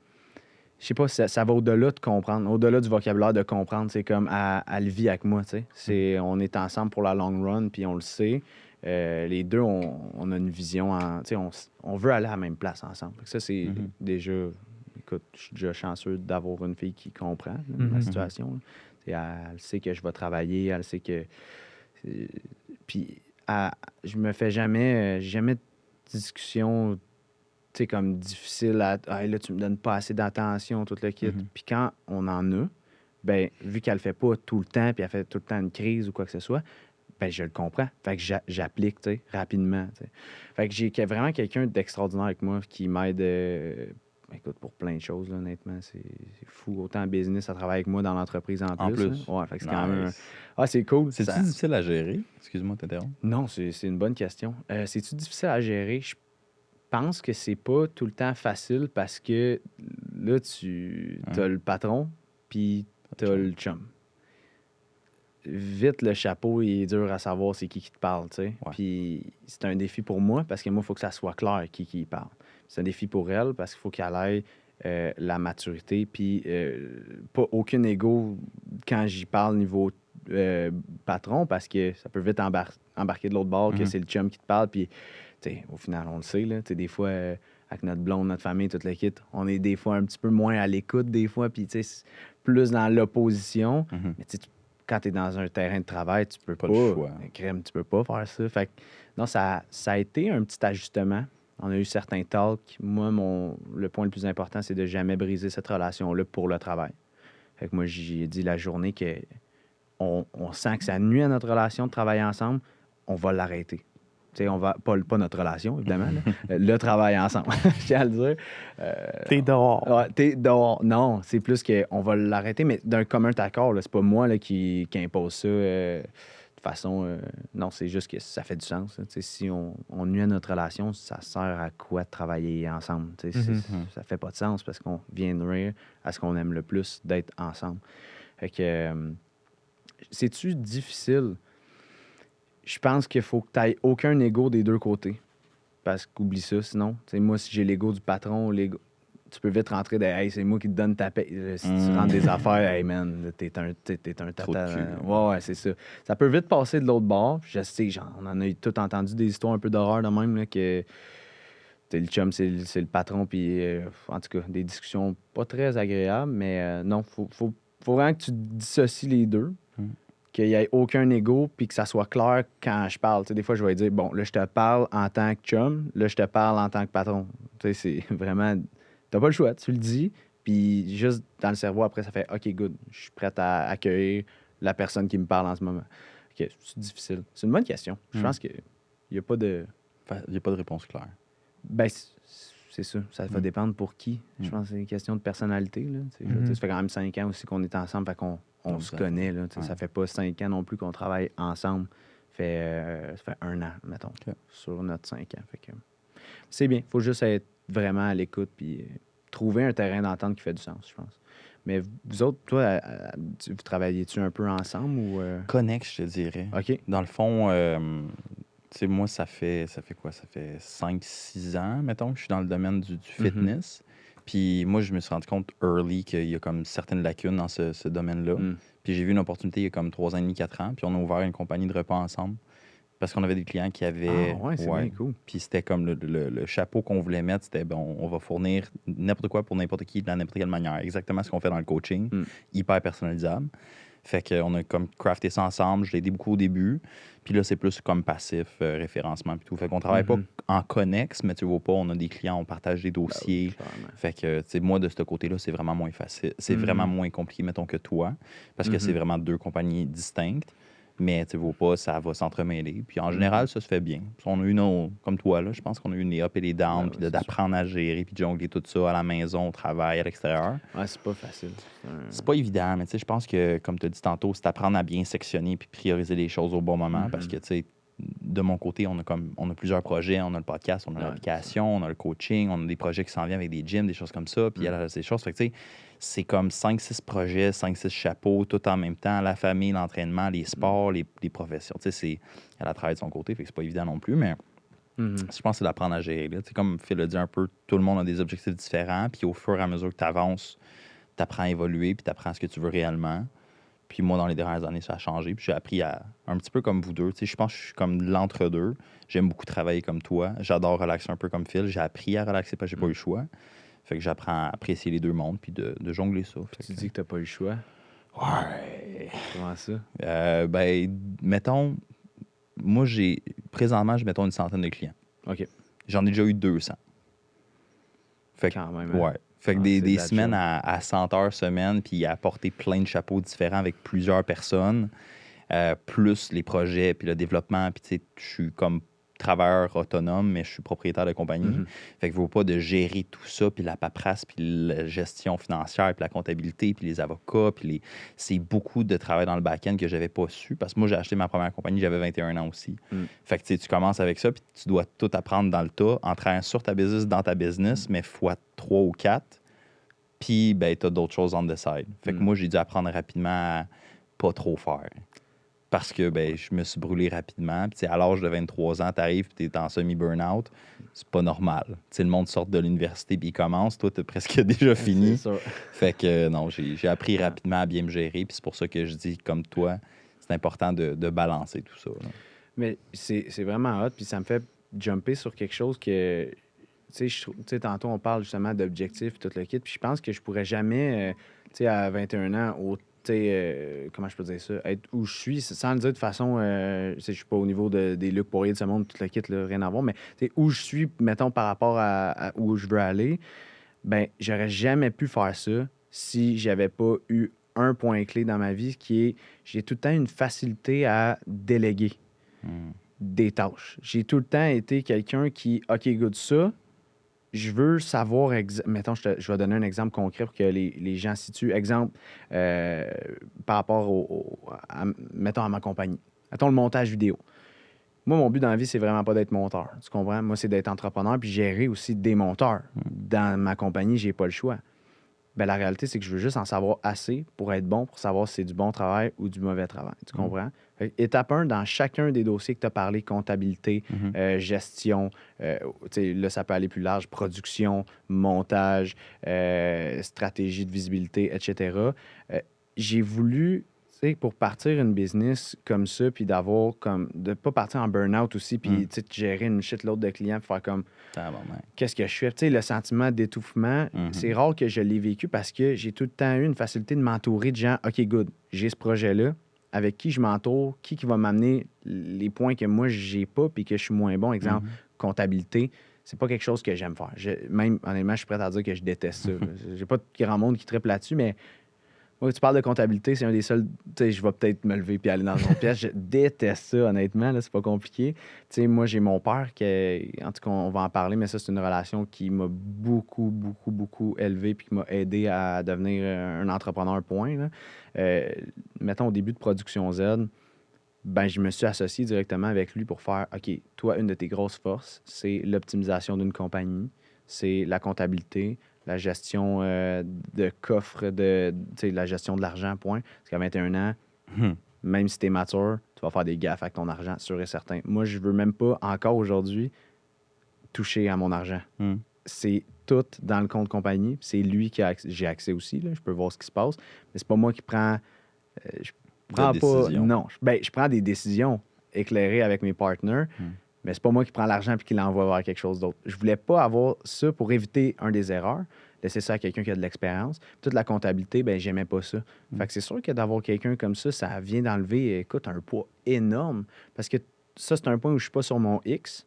Je sais pas, ça va au-delà de comprendre, au-delà du vocabulaire de comprendre. C'est comme elle vit avec moi, tu sais. On est ensemble pour la long run, puis on le sait. Les deux, on a une vision, tu sais, on veut aller à la même place ensemble. Fait que ça, c'est déjà. Écoute, je suis déjà chanceux d'avoir une fille qui comprend là, ma situation. Là. Elle sait que je vais travailler, elle sait que... Puis, je me fais jamais de discussion, tu sais, comme difficile à... Hey, là, tu me donnes pas assez d'attention, tout le kit. Puis quand on en a, ben vu qu'elle le fait pas tout le temps, puis elle fait tout le temps une crise ou quoi que ce soit, ben je le comprends. Fait que j'applique, tu sais, rapidement, tu sais. Fait que j'ai vraiment quelqu'un d'extraordinaire avec moi qui m'aide... écoute, pour plein de choses, là, honnêtement, c'est fou. Autant en business, ça travaille avec moi dans l'entreprise en plus. Ouais, fait que c'est quand même... c'est cool. C'est-tu difficile à gérer? Excuse-moi de t'interrompre. Non, c'est une bonne question. C'est-tu difficile à gérer? Je pense que c'est pas tout le temps facile parce que là, tu as le patron puis tu as le chum. Vite, le chapeau, il est dur à savoir c'est qui te parle, tu sais. Puis c'est un défi pour moi parce que moi, il faut que ça soit clair qui parle. C'est un défi pour elle parce qu'il faut qu'elle ait la maturité. Puis pas aucun ego quand j'y parle niveau patron parce que ça peut vite embarquer de l'autre bord que c'est le chum qui te parle. Puis au final, on le sait, là, des fois, avec notre blonde, notre famille, toute la kit, on est des fois un petit peu moins à l'écoute des fois. Puis plus dans l'opposition. Mais quand tu es dans un terrain de travail, tu peux pas. Le choix. Crème, tu peux pas faire ça. Fait que, non, ça a été un petit ajustement. On a eu certains talks. Moi, le point le plus important, c'est de jamais briser cette relation-là pour le travail. Fait que moi, j'ai dit la journée qu'on sent que ça nuit à notre relation de travailler ensemble, on va l'arrêter. Tu sais, on va pas notre relation, évidemment, là, le travail ensemble, je tiens à le dire. T'es dehors. Ouais, t'es dehors. Non, c'est plus qu'on va l'arrêter, mais d'un commun accord. C'est pas moi là, qui impose ça de façon... non, c'est juste que ça fait du sens. Là. Si on nuit à notre relation, ça sert à quoi de travailler ensemble? Ça fait pas de sens parce qu'on viendrait à ce qu'on aime le plus, d'être ensemble. Fait que... c'est-tu difficile? Je pense qu'il faut que tu n'aies aucun ego des deux côtés. Parce qu'oublie ça, sinon. T'sais, moi, si j'ai l'ego du patron, tu peux vite rentrer de « Hey, c'est moi qui te donne ta paie. » Si tu rentres des affaires, « Hey, man, t'es un tata. » Ouais, c'est ça. Ça peut vite passer de l'autre bord. Je sais, on en a tout entendu des histoires un peu d'horreur de même, là, que le chum, c'est le patron. Puis, en tout cas, des discussions pas très agréables. Mais non, faut vraiment que tu dissocies les deux. Qu'il n'y ait aucun ego, puis que ça soit clair quand je parle. Des fois, je vais dire, bon, là, je te parle en tant que chum, là, je te parle en tant que patron. C'est vraiment... T'as pas le choix, tu le dis, puis juste dans le cerveau, après, ça fait, OK, good, je suis prêt à accueillir la personne qui me parle en ce moment. OK, c'est difficile. C'est une bonne question. Je pense qu'il n'y a pas de... Il n'y a pas de réponse claire. Ben, c'est ça. Ça va dépendre pour qui. Je pense que c'est une question de personnalité. Là. Ça fait quand même 5 ans aussi qu'on est ensemble, fait qu'on on Donc, se connaît. Là, ouais. Ça fait pas 5 ans non plus qu'on travaille ensemble. Ça fait 1 an, mettons, OK. sur notre 5 ans. Fait que c'est bien. Il faut juste être vraiment à l'écoute puis trouver un terrain d'entente qui fait du sens, je pense. Mais vous autres, toi, vous travaillez-tu un peu ensemble ou... Connex, je te dirais. OK. Dans le fond, tu sais, moi, ça fait quoi? Ça fait 5-6 ans, mettons, que je suis dans le domaine du fitness. Puis moi, je me suis rendu compte early qu'il y a comme certaines lacunes dans ce domaine-là. Mm. Puis j'ai vu une opportunité il y a comme 3 ans et demi, 4 ans. Puis on a ouvert une compagnie de repas ensemble. Parce qu'on avait des clients qui avaient. Ah, ouais, c'est bien cool. Puis c'était comme le chapeau qu'on voulait mettre, c'était bon, on va fournir n'importe quoi pour n'importe qui, de n'importe quelle manière. Exactement ce qu'on fait dans le coaching, hyper personnalisable. Fait qu'on a comme crafté ça ensemble. Je l'ai aidé beaucoup au début. Puis là, c'est plus comme passif, référencement puis tout. Fait qu'on travaille pas en connexe, mais tu vois pas, on a des clients, on partage des dossiers. Fait que, tu sais, moi, de ce côté-là, c'est vraiment moins facile. C'est vraiment moins compliqué, mettons, que toi. Parce que c'est vraiment 2 compagnies distinctes. Mais tu vois pas, ça va s'entremêler. Puis en général, ça se fait bien. Puis on a eu comme toi, là, je pense qu'on a eu les up et les downs, puis d'apprendre à gérer, puis de jongler tout ça à la maison, au travail, à l'extérieur. Ouais, c'est pas facile. C'est pas évident, mais tu sais, je pense que, comme tu as dit tantôt, c'est apprendre à bien sectionner puis prioriser les choses au bon moment. Parce que, tu sais, de mon côté, on a plusieurs projets. On a le podcast, on a l'application, on a le coaching, on a des projets qui s'en viennent avec des gyms, des choses comme ça. Puis elle a ces choses. Fait que, tu sais, c'est comme 5-6 projets, 5-6 chapeaux, tout en même temps. La famille, l'entraînement, les sports, les professions. Tu sais, elle a travaillé de son côté, fait que c'est pas évident non plus, mais je pense que c'est d'apprendre à gérer. Tu sais, comme Phil l'a dit un peu, tout le monde a des objectifs différents. Puis au fur et à mesure que tu avances, tu apprends à évoluer, puis tu apprends ce que tu veux réellement. Puis moi, dans les dernières années, ça a changé. Puis j'ai appris à, un petit peu comme vous deux. Tu sais, je pense que je suis comme l'entre-deux. J'aime beaucoup travailler comme toi. J'adore relaxer un peu comme Phil. J'ai appris à relaxer parce que j'ai pas eu le choix. Fait que j'apprends à apprécier les deux mondes puis de jongler ça. Tu dis que t'as pas eu le choix. Ouais. Comment ça? Ben, mettons, moi, présentement, mettons une centaine de clients. OK. J'en ai déjà eu 200. Fait que, quand même. ouais. Fait que c'est des de la semaines job. à 100 heures semaine, puis à porter plein de chapeaux différents avec plusieurs personnes, plus les projets, puis le développement. Puis tu sais, je suis comme travailleur autonome, mais je suis propriétaire de compagnie. Fait que je ne veux pas de gérer tout ça, puis la paperasse, puis la gestion financière, puis la comptabilité, puis les avocats, puis c'est beaucoup de travail dans le back-end que j'avais pas su. Parce que moi, j'ai acheté ma première compagnie, j'avais 21 ans aussi. Fait que tu commences avec ça, puis tu dois tout apprendre dans le tas, en travaillant sur ta business, dans ta business, mais fois 3 ou 4. Puis, ben, tu as d'autres choses on the side. Fait que moi, j'ai dû apprendre rapidement à pas trop faire. Parce que ben, je me suis brûlé rapidement. Puis, à l'âge de 23 ans, tu arrives et tu es en semi-burnout. C'est pas normal. T'sais, le monde sort de l'université puis il commence. Toi, tu as presque déjà fini. C'est sûr. Fait que non, j'ai appris rapidement à bien me gérer. Puis c'est pour ça que je dis, comme toi, c'est important de balancer tout ça. Là. Mais c'est vraiment hot. Puis ça me fait jumper sur quelque chose que... Tu sais, tantôt, on parle justement d'objectifs et tout le kit. Puis je pense que je pourrais jamais, tu sais, à 21 ans, comment je peux dire ça, être où je suis, sans le dire de façon, je suis pas au niveau des Luc Poirier de ce monde, tout le kit, là, rien à voir, mais où je suis, mettons, par rapport à où je veux aller, ben j'aurais jamais pu faire ça si j'avais pas eu un point clé dans ma vie qui est, j'ai tout le temps une facilité à déléguer des tâches. J'ai tout le temps été quelqu'un qui, OK, good, ça, je veux savoir, mettons, je vais donner un exemple concret pour que les gens situent. Exemple, par rapport mettons, à ma compagnie. Mettons le montage vidéo. Moi, mon but dans la vie, c'est vraiment pas d'être monteur. Tu comprends? Moi, c'est d'être entrepreneur puis gérer aussi des monteurs. Dans ma compagnie, j'ai pas le choix. Ben, la réalité, c'est que je veux juste en savoir assez pour être bon, pour savoir si c'est du bon travail ou du mauvais travail. Tu comprends? Étape 1, dans chacun des dossiers que tu as parlé, comptabilité, gestion, là, ça peut aller plus large, production, montage, stratégie de visibilité, etc. J'ai voulu, pour partir une business comme ça, puis d'avoir comme, de pas partir en burn-out aussi, puis de gérer une shitload de clients, puis faire comme, qu'est-ce que je fais? Tu sais, le sentiment d'étouffement, c'est rare que je l'ai vécu parce que j'ai tout le temps eu une facilité de m'entourer de gens, OK, good, j'ai ce projet-là, avec qui je m'entoure, qui va m'amener les points que moi, j'ai pas, puis que je suis moins bon. Exemple, comptabilité, c'est pas quelque chose que j'aime faire. Même, honnêtement, je suis prêt à dire que je déteste ça. J'ai pas de grand monde qui trippe là-dessus, mais Moi, tu parles de comptabilité, c'est un des seuls. Tu sais, je vais peut-être me lever puis aller dans une pièce. Je déteste ça, honnêtement. Là, c'est pas compliqué. Tu sais, moi, j'ai mon père qui, en tout cas, on va en parler, mais ça, c'est une relation qui m'a beaucoup, beaucoup, beaucoup élevé puis qui m'a aidé à devenir un entrepreneur, point. Là. Euh, Mettons, au début de Production Z, ben, je me suis associé directement avec lui pour faire OK, toi, une de tes grosses forces, c'est l'optimisation d'une compagnie, c'est la comptabilité, la gestion de coffre, la gestion de l'argent, point. Parce qu'à 21 ans, Mhm. même si tu es mature, tu vas faire des gaffes avec ton argent, sûr et certain. Moi, je veux même pas, encore aujourd'hui, toucher à mon argent. Mhm. C'est tout dans le compte compagnie. C'est lui qui a accès. J'ai accès aussi, là, je peux voir ce qui se passe. Mais c'est pas moi qui prends. Je prends De pas. décision. Non. Je prends des décisions éclairées avec mes partners, mais c'est pas moi qui prends l'argent et qui l'envoie vers quelque chose d'autre. Je voulais pas avoir ça pour éviter un des erreurs. Laisser ça à quelqu'un qui a de l'expérience. Toute la comptabilité, ben j'aimais pas ça. Fait que c'est sûr que d'avoir quelqu'un comme ça vient d'enlever, écoute, un poids énorme. Parce que ça, c'est un point où je suis pas sur mon X.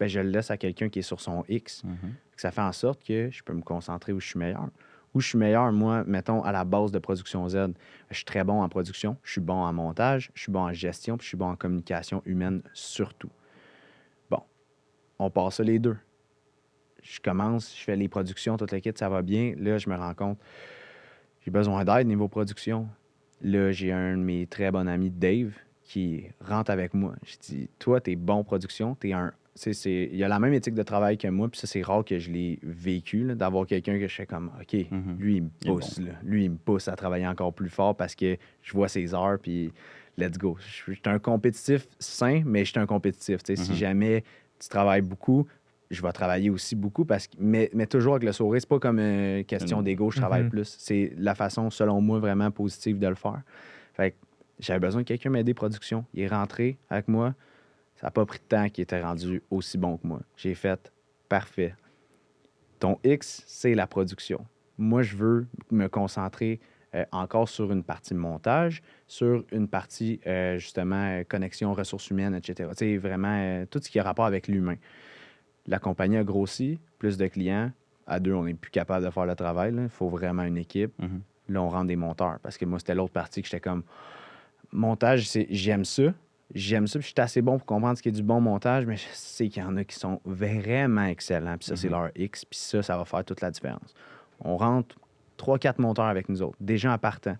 Ben, je le laisse à quelqu'un qui est sur son X. Mhm. Ça fait en sorte que je peux me concentrer où je suis meilleur. Où je suis meilleur, moi, mettons, à la base de Production Z, je suis très bon en production, je suis bon en montage, je suis bon en gestion, puis je suis bon en communication humaine surtout. Bon, on passe ça les deux. Je commence, je fais les productions, toute l'équipe, ça va bien. Là, je me rends compte, j'ai besoin d'aide niveau production. Là, j'ai un de mes très bons amis, Dave, qui rentre avec moi. Je dis, toi, t'es bon en production, t'es un. Il a la même éthique de travail que moi, puis ça, c'est rare que je l'ai vécu, là, d'avoir quelqu'un que je fais comme, OK, Mhm. lui, il me Il est pousse, là. Lui, il me pousse à travailler encore plus fort parce que je vois ses heures, puis let's go. Je suis un compétitif sain, mais je suis un compétitif. Tu sais, Si Mhm. jamais tu travailles beaucoup, je vais travailler aussi beaucoup, mais toujours avec le sourire. C'est pas comme une question Une- d'ego, je travaille Mhm. plus. C'est la façon, selon moi, vraiment positive de le faire. Fait que j'avais besoin de quelqu'un m'aider production. Il est rentré avec moi. Ça n'a pas pris de temps qu'il était rendu aussi bon que moi. J'ai fait parfait. Ton X, c'est la production. Moi, je veux me concentrer encore sur une partie montage, sur une partie, justement, connexion ressources humaines, etc. Tu sais, vraiment, tout ce qui a rapport avec l'humain. La compagnie a grossi, plus de clients. À deux, on n'est plus capable de faire le travail. Il faut vraiment une équipe. Mhm. Là, on rentre des monteurs. Parce que moi, c'était l'autre partie que j'étais comme montage, j'aime ça. J'aime ça, puis je suis assez bon pour comprendre ce qui est du bon montage, mais je sais qu'il y en a qui sont vraiment excellents, puis ça, c'est leur X, puis ça va faire toute la différence. On rentre 3-4 monteurs avec nous autres, déjà en partant.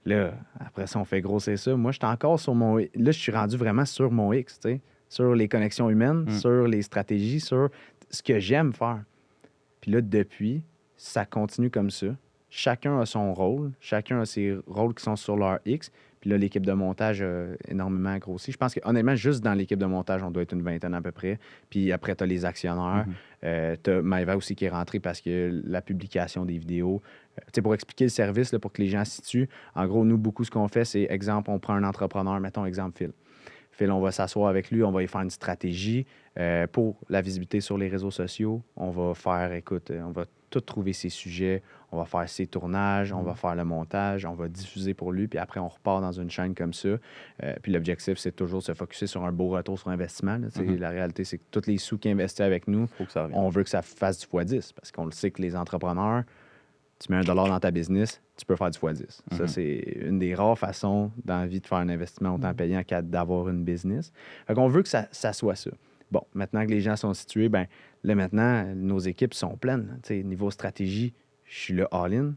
Là, après ça, on fait grossir ça. Moi, j'étais encore sur mon... Là, je suis rendu vraiment sur mon X, tu sais, sur les connexions humaines, sur les stratégies, sur ce que j'aime faire. Puis là, depuis, ça continue comme ça. Chacun a son rôle. Chacun a ses rôles qui sont sur leur X. Puis là, l'équipe de montage a énormément grossi. Je pense que, honnêtement, juste dans l'équipe de montage, on doit être une vingtaine à peu près. Puis après, tu as les actionnaires. Tu as Maëva aussi qui est rentrée parce que la publication des vidéos. Tu sais, pour expliquer le service, là, pour que les gens se situent, en gros, nous, beaucoup, ce qu'on fait, c'est, exemple, on prend un entrepreneur, mettons, exemple, Phil. Phil, on va s'asseoir avec lui, on va y faire une stratégie pour la visibilité sur les réseaux sociaux. On va faire, écoute, on va tout trouver ses sujets, on va faire ses tournages, on va faire le montage, on va diffuser pour lui, puis après, on repart dans une chaîne comme ça. Puis l'objectif, c'est toujours de se focusser sur un beau retour sur investissement. Là. La réalité, c'est que tous les sous qu'il investit avec nous, Faut que ça revienne. on veut que ça fasse du x10 parce qu'on le sait que les entrepreneurs, tu mets $1 dans ta business, tu peux faire du x10. Ça, c'est une des rares façons dans la vie de faire un investissement autant payant qu'à d'avoir une business. Fait qu'on veut que ça soit ça. Bon, maintenant que les gens sont situés, ben là, maintenant, nos équipes sont pleines. Tu sais, niveau stratégie, je suis le all-in.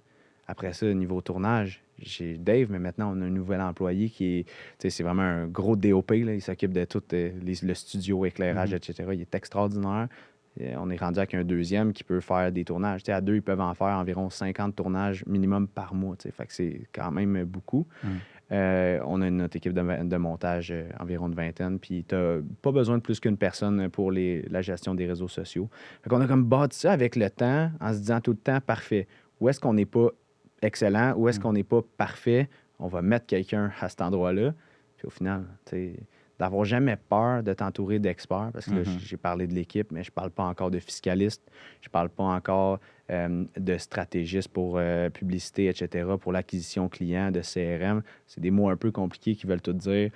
Après ça, niveau tournage, j'ai Dave, mais maintenant, on a un nouvel employé qui est, tu sais, c'est vraiment un gros DOP. Là. Il s'occupe de tout le studio, éclairage, etc. Il est extraordinaire. On est rendu avec un deuxième qui peut faire des tournages. Tu sais, à deux, ils peuvent en faire environ 50 tournages minimum par mois. Tu sais. Fait que c'est quand même beaucoup. On a notre équipe de montage environ une vingtaine. Puis tu n'as pas besoin de plus qu'une personne pour la gestion des réseaux sociaux. Fait qu'on a comme bâti ça avec le temps en se disant tout le temps, parfait. Où est-ce qu'on n'est pas excellent? Où est-ce qu'on n'est pas parfait? On va mettre quelqu'un à cet endroit-là. Puis au final, tu sais, d'avoir jamais peur de t'entourer d'experts, parce que là, j'ai parlé de l'équipe, mais je parle pas encore de fiscaliste, je parle pas encore de stratégiste pour publicité, etc., pour l'acquisition client, de CRM. C'est des mots un peu compliqués qui veulent tout dire.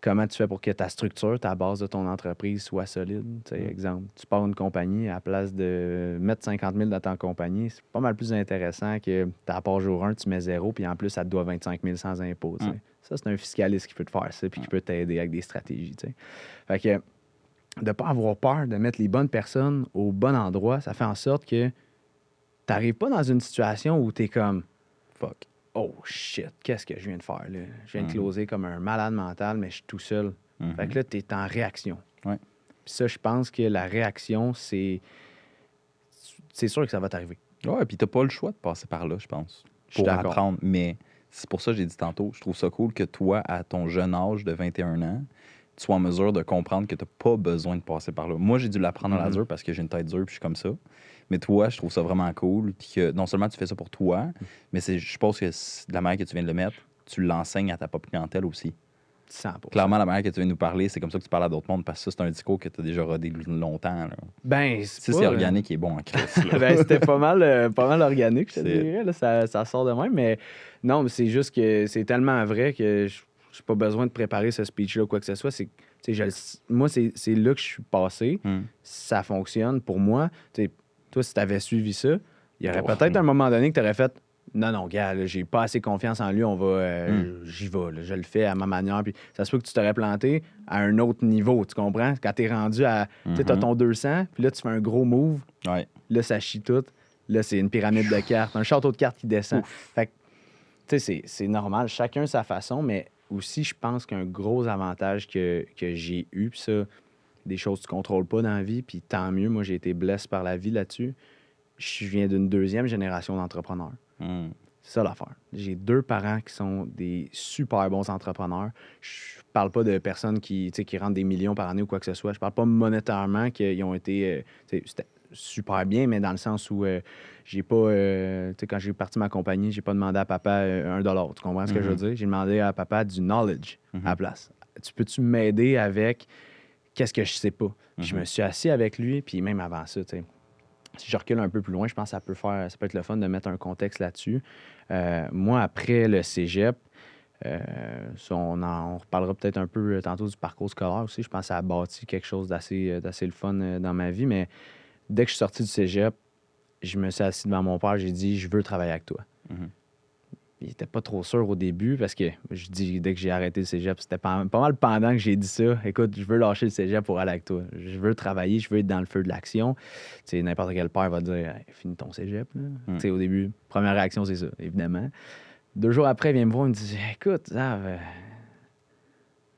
comment tu fais pour que ta structure, ta base de ton entreprise soit solide. Tu sais, exemple, tu pars une compagnie, à la place de mettre 50 000 dans ta compagnie, c'est pas mal plus intéressant que tu part jour 1, tu mets 0, puis en plus, ça te doit 25 000 sans impôt. Tu sais. Ça, c'est un fiscaliste qui peut te faire ça, puis qui peut t'aider avec des stratégies. Tu sais. Fait que de ne pas avoir peur de mettre les bonnes personnes au bon endroit, ça fait en sorte que tu n'arrives pas dans une situation où tu es comme Fuck. oh shit, qu'est-ce que je viens de faire là? Je viens de closer comme un malade mental, mais je suis tout seul. Fait que là, tu es en réaction. Ouais. Puis ça, je pense que la réaction, c'est sûr que ça va t'arriver. Ouais, puis t'as pas le choix de passer par là, je pense. Je suis Pour d'accord. apprendre. Mais c'est pour ça que j'ai dit tantôt, je trouve ça cool que toi, à ton jeune âge de 21 ans, tu sois en mesure de comprendre que t'as pas besoin de passer par là. Moi, j'ai dû l'apprendre à la dure parce que j'ai une tête dure puis je suis comme ça. Mais toi, je trouve ça vraiment cool. Puis que non seulement tu fais ça pour toi, mais je pense que de la manière que tu viens de le mettre, tu l'enseignes à ta propre clientèle aussi. 100%. Clairement, la manière que tu viens de nous parler, c'est comme ça que tu parles à d'autres mondes parce que ça, c'est un discours que tu as déjà rodé longtemps. Là. Ben, Si c'est organique et bon en crise. Ben, c'était pas mal organique, je te C'est- dirais. Là, ça sort de même. Mais non, mais c'est juste que c'est tellement vrai que je n'ai pas besoin de préparer ce speech-là ou quoi que ce soit. Moi, c'est là que je suis passé. Ça fonctionne pour moi. T'sais, toi, si tu avais suivi ça, il y aurait peut-être un moment donné que tu aurais fait non, gars, là, j'ai pas assez confiance en lui, j'y vais, là, je le fais à ma manière. Puis ça se peut que tu t'aurais planté à un autre niveau, tu comprends? Quand tu es rendu à. Tu sais, t'as ton 200, puis là, tu fais un gros move, Ouais. là, ça chie tout. Là, c'est une pyramide de cartes, un château de cartes qui descend. Fait que, tu sais, c'est normal, chacun sa façon, mais aussi, je pense qu'un gros avantage que j'ai eu, puis ça, des choses que tu contrôles pas dans la vie, puis tant mieux, moi, j'ai été blessé par la vie là-dessus. Je viens d'une deuxième génération d'entrepreneurs. C'est ça l'affaire. J'ai 2 parents qui sont des super bons entrepreneurs. Je parle pas de personnes qui rentrent des millions par année ou quoi que ce soit. Je parle pas monétairement qu'ils ont été... c'était super bien, mais dans le sens où j'ai pas... quand j'ai parti ma compagnie, j'ai pas demandé à papa $1. Tu comprends ce que je veux dire? J'ai demandé à papa du knowledge à la place. Tu peux-tu m'aider avec qu'est-ce que je sais pas? Puis je me suis assis avec lui, puis même avant ça, tu sais. Si je recule un peu plus loin, je pense que ça peut être le fun de mettre un contexte là-dessus. Moi, après le cégep, on reparlera peut-être un peu tantôt du parcours scolaire aussi. Je pense que ça a bâti quelque chose d'assez le fun dans ma vie. Mais dès que je suis sorti du cégep, je me suis assis devant mon père, j'ai dit « Je veux travailler avec toi ». Il était pas trop sûr au début parce que je dis dès que j'ai arrêté le cégep, c'était pas mal pendant que j'ai dit ça. Écoute, je veux lâcher le cégep pour aller avec toi. Je veux travailler, je veux être dans le feu de l'action. Tu sais, n'importe quel père va te dire hey, finis ton cégep. Tu sais, au début, première réaction, c'est ça, évidemment. 2 jours après, il vient me voir, il me dit écoute,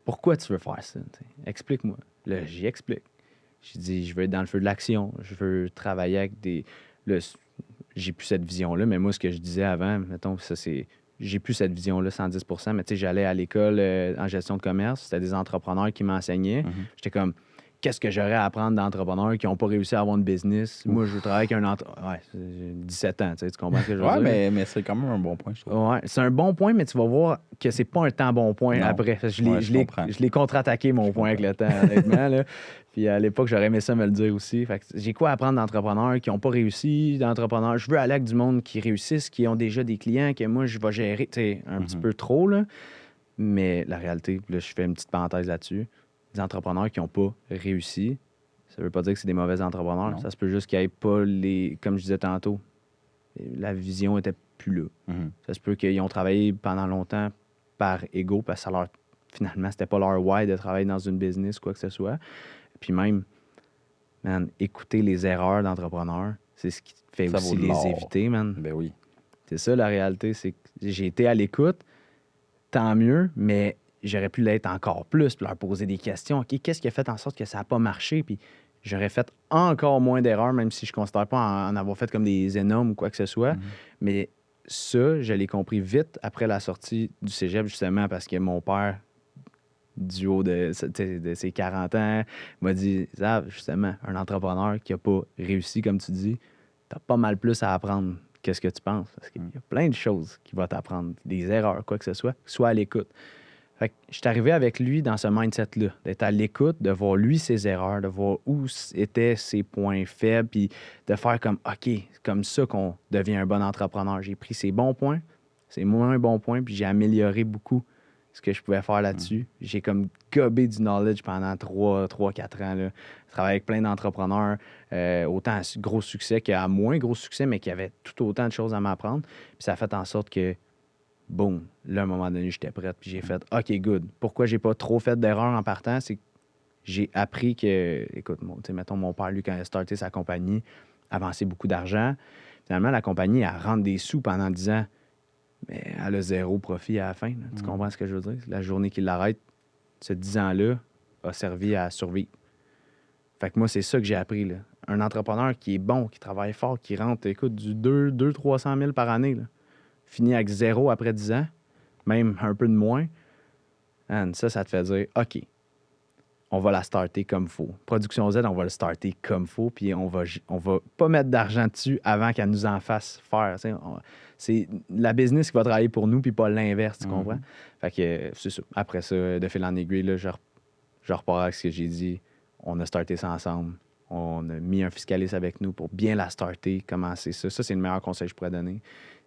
pourquoi tu veux faire ça? T'sais, explique-moi. Là, j'y explique. Je dis je veux être dans le feu de l'action. Je veux travailler avec des. Là, j'ai plus cette vision-là, mais moi, ce que je disais avant, mettons, ça, c'est. J'ai plus cette vision-là, 110%, mais tu sais, j'allais à l'école en gestion de commerce, c'était des entrepreneurs qui m'enseignaient. J'étais comme, qu'est-ce que j'aurais à apprendre d'entrepreneurs qui n'ont pas réussi à avoir une business? Moi, je veux travailler avec un entrepreneur. Ouais, j'ai 17 ans, tu comprends ce que je veux dire? Mais c'est quand même un bon point, je trouve. Ouais, c'est un bon point, mais tu vas voir que c'est pas un temps bon point Non. après. Je l'ai contre-attaqué, mon point, avec le temps, honnêtement. Là. Puis à l'époque, j'aurais aimé ça me le dire aussi. Fait que j'ai quoi à apprendre d'entrepreneurs qui n'ont pas réussi, d'entrepreneurs. Je veux aller avec du monde qui réussissent, qui ont déjà des clients, que moi, je vais gérer, tu sais, un petit peu trop, là. Mais la réalité, là, je fais une petite parenthèse là-dessus. Des entrepreneurs qui n'ont pas réussi, ça veut pas dire que c'est des mauvais entrepreneurs. Non. Ça se peut juste qu'il n'y ait pas les... Comme je disais tantôt, la vision était plus là. Ça se peut qu'ils ont travaillé pendant longtemps par ego, parce que finalement, c'était pas leur why de travailler dans une business, quoi que ce soit. Puis même, man, écouter les erreurs d'entrepreneurs, c'est ce qui fait Ça aussi vaut de l'or. les éviter, man. Ben oui. C'est ça, la réalité. C'est que j'ai été à l'écoute, tant mieux, mais j'aurais pu l'être encore plus, puis leur poser des questions. OK, qu'est-ce qui a fait en sorte que ça n'a pas marché? Puis j'aurais fait encore moins d'erreurs, même si je ne considère pas en avoir fait comme des énormes ou quoi que ce soit. Mais ça, je l'ai compris vite après la sortie du cégep, justement, parce que mon père, du haut de ses 40 ans, m'a dit, Zav, justement, un entrepreneur qui n'a pas réussi, comme tu dis, tu as pas mal plus à apprendre que ce que tu penses. Parce qu'il y a plein de choses qu'il va t'apprendre, des erreurs, quoi que ce soit à l'écoute. Fait que je suis arrivé avec lui dans ce mindset-là, d'être à l'écoute, de voir lui ses erreurs, de voir où étaient ses points faibles, puis de faire comme, OK, c'est comme ça qu'on devient un bon entrepreneur. J'ai pris ses bons points, ses moins bons points, puis j'ai amélioré beaucoup ce que je pouvais faire là-dessus. J'ai comme gobé du knowledge pendant 3-4 ans. Là. Je travaillais avec plein d'entrepreneurs, autant à gros succès qu'à moins gros succès, mais qui avaient tout autant de choses à m'apprendre. Puis ça a fait en sorte que, boum, là, à un moment donné, j'étais prête. Puis j'ai fait, OK, good. Pourquoi j'ai pas trop fait d'erreurs en partant? C'est que j'ai appris que, écoute, mettons, mon père, lui, quand il a starté sa compagnie, avançait beaucoup d'argent. Finalement, la compagnie, elle rentre des sous pendant 10 ans. Mais elle a zéro profit à la fin. Là. Tu comprends ce que je veux dire? La journée qu'il l'arrête, ce 10 ans-là a servi à survivre. Fait que moi, c'est ça que j'ai appris. Là. Un entrepreneur qui est bon, qui travaille fort, qui rentre, écoute, du 200-300 000 par année, là, finit avec zéro après 10 ans, même un peu de moins, man, ça te fait dire, OK, on va la starter comme faut. Production Z, on va le starter comme faut, puis on va pas mettre d'argent dessus avant qu'elle nous en fasse faire. C'est la business qui va travailler pour nous, puis pas l'inverse, tu comprends? Fait que c'est ça. Après ça, de fil en aiguille, là, je repars avec ce que j'ai dit. On a starté ça ensemble. On a mis un fiscaliste avec nous pour bien la starter, commencer ça. Ça, c'est le meilleur conseil que je pourrais donner.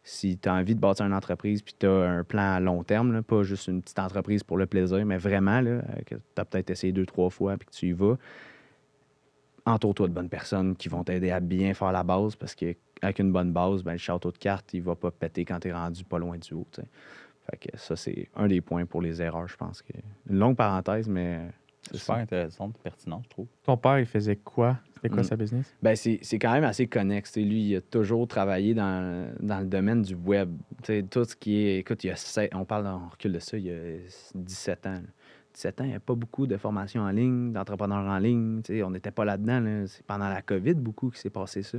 Si tu as envie de bâtir une entreprise puis tu as un plan à long terme, là, pas juste une petite entreprise pour le plaisir, mais vraiment, là, que tu as peut-être essayé 2-3 fois puis que tu y vas, entoure-toi de bonnes personnes qui vont t'aider à bien faire la base parce qu'avec une bonne base, ben, le château de cartes, il va pas péter quand tu es rendu pas loin du haut. T'sais. Fait que ça, c'est un des points pour les erreurs, je pense. Une longue parenthèse, mais c'est super intéressant, pertinent, je trouve. Ton père, il faisait quoi? C'était quoi sa business? Ben, c'est quand même assez connexe. T'sais, lui, il a toujours travaillé dans le domaine du web. T'sais, tout ce qui est... Écoute, on recule de ça, il y a 17 ans. 17 ans, il n'y a pas beaucoup de formations en ligne, d'entrepreneurs en ligne. T'sais, on n'était pas là-dedans. Là. C'est pendant la COVID, beaucoup, qui s'est passé ça.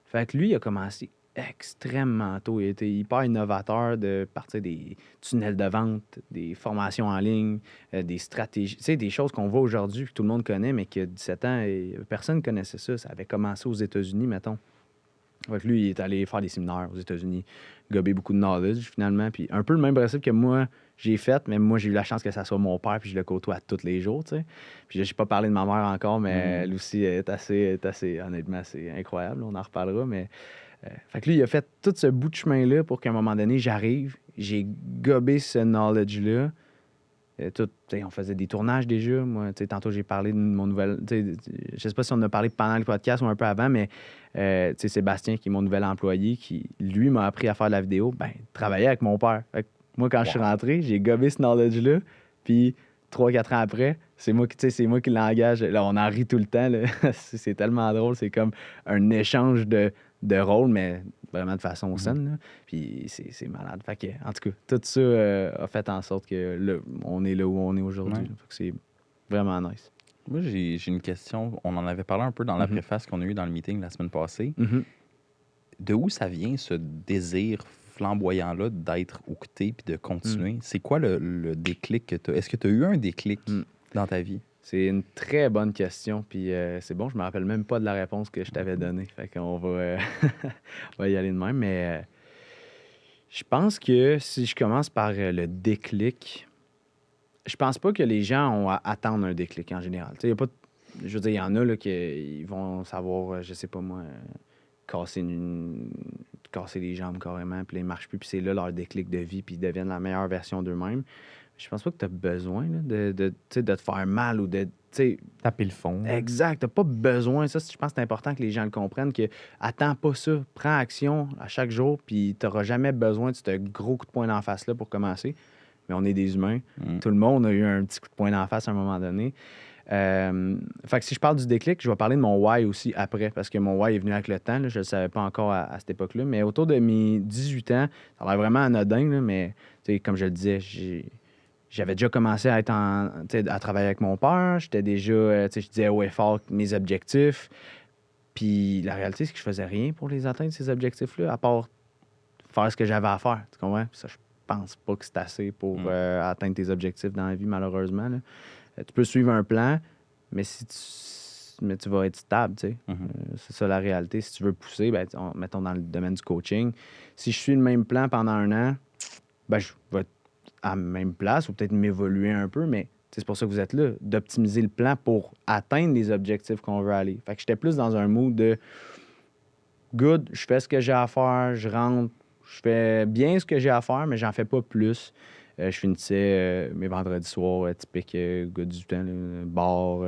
Fait que lui, il a commencé extrêmement tôt. Il a été hyper innovateur de partir des tunnels de vente, des formations en ligne, des stratégies, tu sais, des choses qu'on voit aujourd'hui que tout le monde connaît, mais que 17 ans, personne ne connaissait ça. Ça avait commencé aux États-Unis, mettons. Fait que lui, il est allé faire des séminaires aux États-Unis, gober beaucoup de knowledge, finalement. Puis un peu le même principe que moi, j'ai fait, mais moi, j'ai eu la chance que ça soit mon père, puis je le côtoie tous les jours, tu sais. Puis je n'ai pas parlé de ma mère encore, mais elle aussi est assez, honnêtement, c'est incroyable. On en reparlera, mais... fait que lui, il a fait tout ce bout de chemin-là pour qu'à un moment donné, j'arrive, j'ai gobé ce knowledge-là. On faisait des tournages déjà. Moi, tantôt, j'ai parlé de mon nouvel... Je sais pas si on en a parlé pendant le podcast ou un peu avant, mais Sébastien, qui est mon nouvel employé, qui, lui, m'a appris à faire de la vidéo, travaillait avec mon père. Fait que moi, quand je suis rentré, j'ai gobé ce knowledge-là, puis 3-4 ans après, c'est moi qui l'engage. Là, on en rit tout le temps. Là. C'est tellement drôle. C'est comme un échange de rôle, mais vraiment de façon saine. Là. Puis c'est malade. Fait que, en tout cas, tout ça a fait en sorte que là, on est là où on est aujourd'hui. Fait que c'est vraiment nice. Moi, j'ai une question. On en avait parlé un peu dans la préface qu'on a eue dans le meeting la semaine passée. De où ça vient, ce désir flamboyant-là d'être oucté puis de continuer? C'est quoi le déclic que tu as? Est-ce que tu as eu un déclic dans ta vie? C'est une très bonne question, puis c'est bon, je me rappelle même pas de la réponse que je t'avais donnée. Fait qu'on va, on va y aller de même, mais je pense que si je commence par le déclic, je pense pas que les gens ont à attendre un déclic en général. Y a pas, je veux dire, il y en a là, qui vont savoir, je sais pas moi, casser les jambes carrément, puis là, ils marchent plus, puis c'est là leur déclic de vie, puis ils deviennent la meilleure version d'eux-mêmes. Je pense pas que tu as besoin là, de te faire mal ou de... Taper le fond. Exact. Tu n'as pas besoin. Ça, je pense que c'est important que les gens le comprennent, que attends pas ça. Prends action à chaque jour, puis tu n'auras jamais besoin de ce gros coup de poing d'en face-là pour commencer. Mais on est des humains. Tout le monde a eu un petit coup de poing d'en face à un moment donné. Fait que si je parle du déclic, je vais parler de mon why aussi après, parce que mon why est venu avec le temps. Là, je ne le savais pas encore à cette époque-là. Mais autour de mes 18 ans, ça a l'air vraiment anodin, là, mais comme je le disais, j'avais déjà commencé à travailler avec mon père. J'étais déjà, je disais haut et fort mes objectifs. Puis la réalité, c'est que je faisais rien pour les atteindre, ces objectifs-là, à part faire ce que j'avais à faire. Tu comprends? Puis ça, je pense pas que c'est assez pour atteindre tes objectifs dans la vie, malheureusement. Là. Tu peux suivre un plan, mais mais tu vas être stable, tu sais. C'est ça la réalité. Si tu veux pousser, mettons dans le domaine du coaching, si je suis le même plan pendant un an, je vais être à la même place ou peut-être m'évoluer un peu, mais c'est pour ça que vous êtes là, d'optimiser le plan pour atteindre les objectifs qu'on veut aller. Fait que j'étais plus dans un mood de good, je fais ce que j'ai à faire, je rentre, je fais bien ce que j'ai à faire, mais j'en fais pas plus. Je finissais mes vendredis soirs, typique gars du temps, là, bar,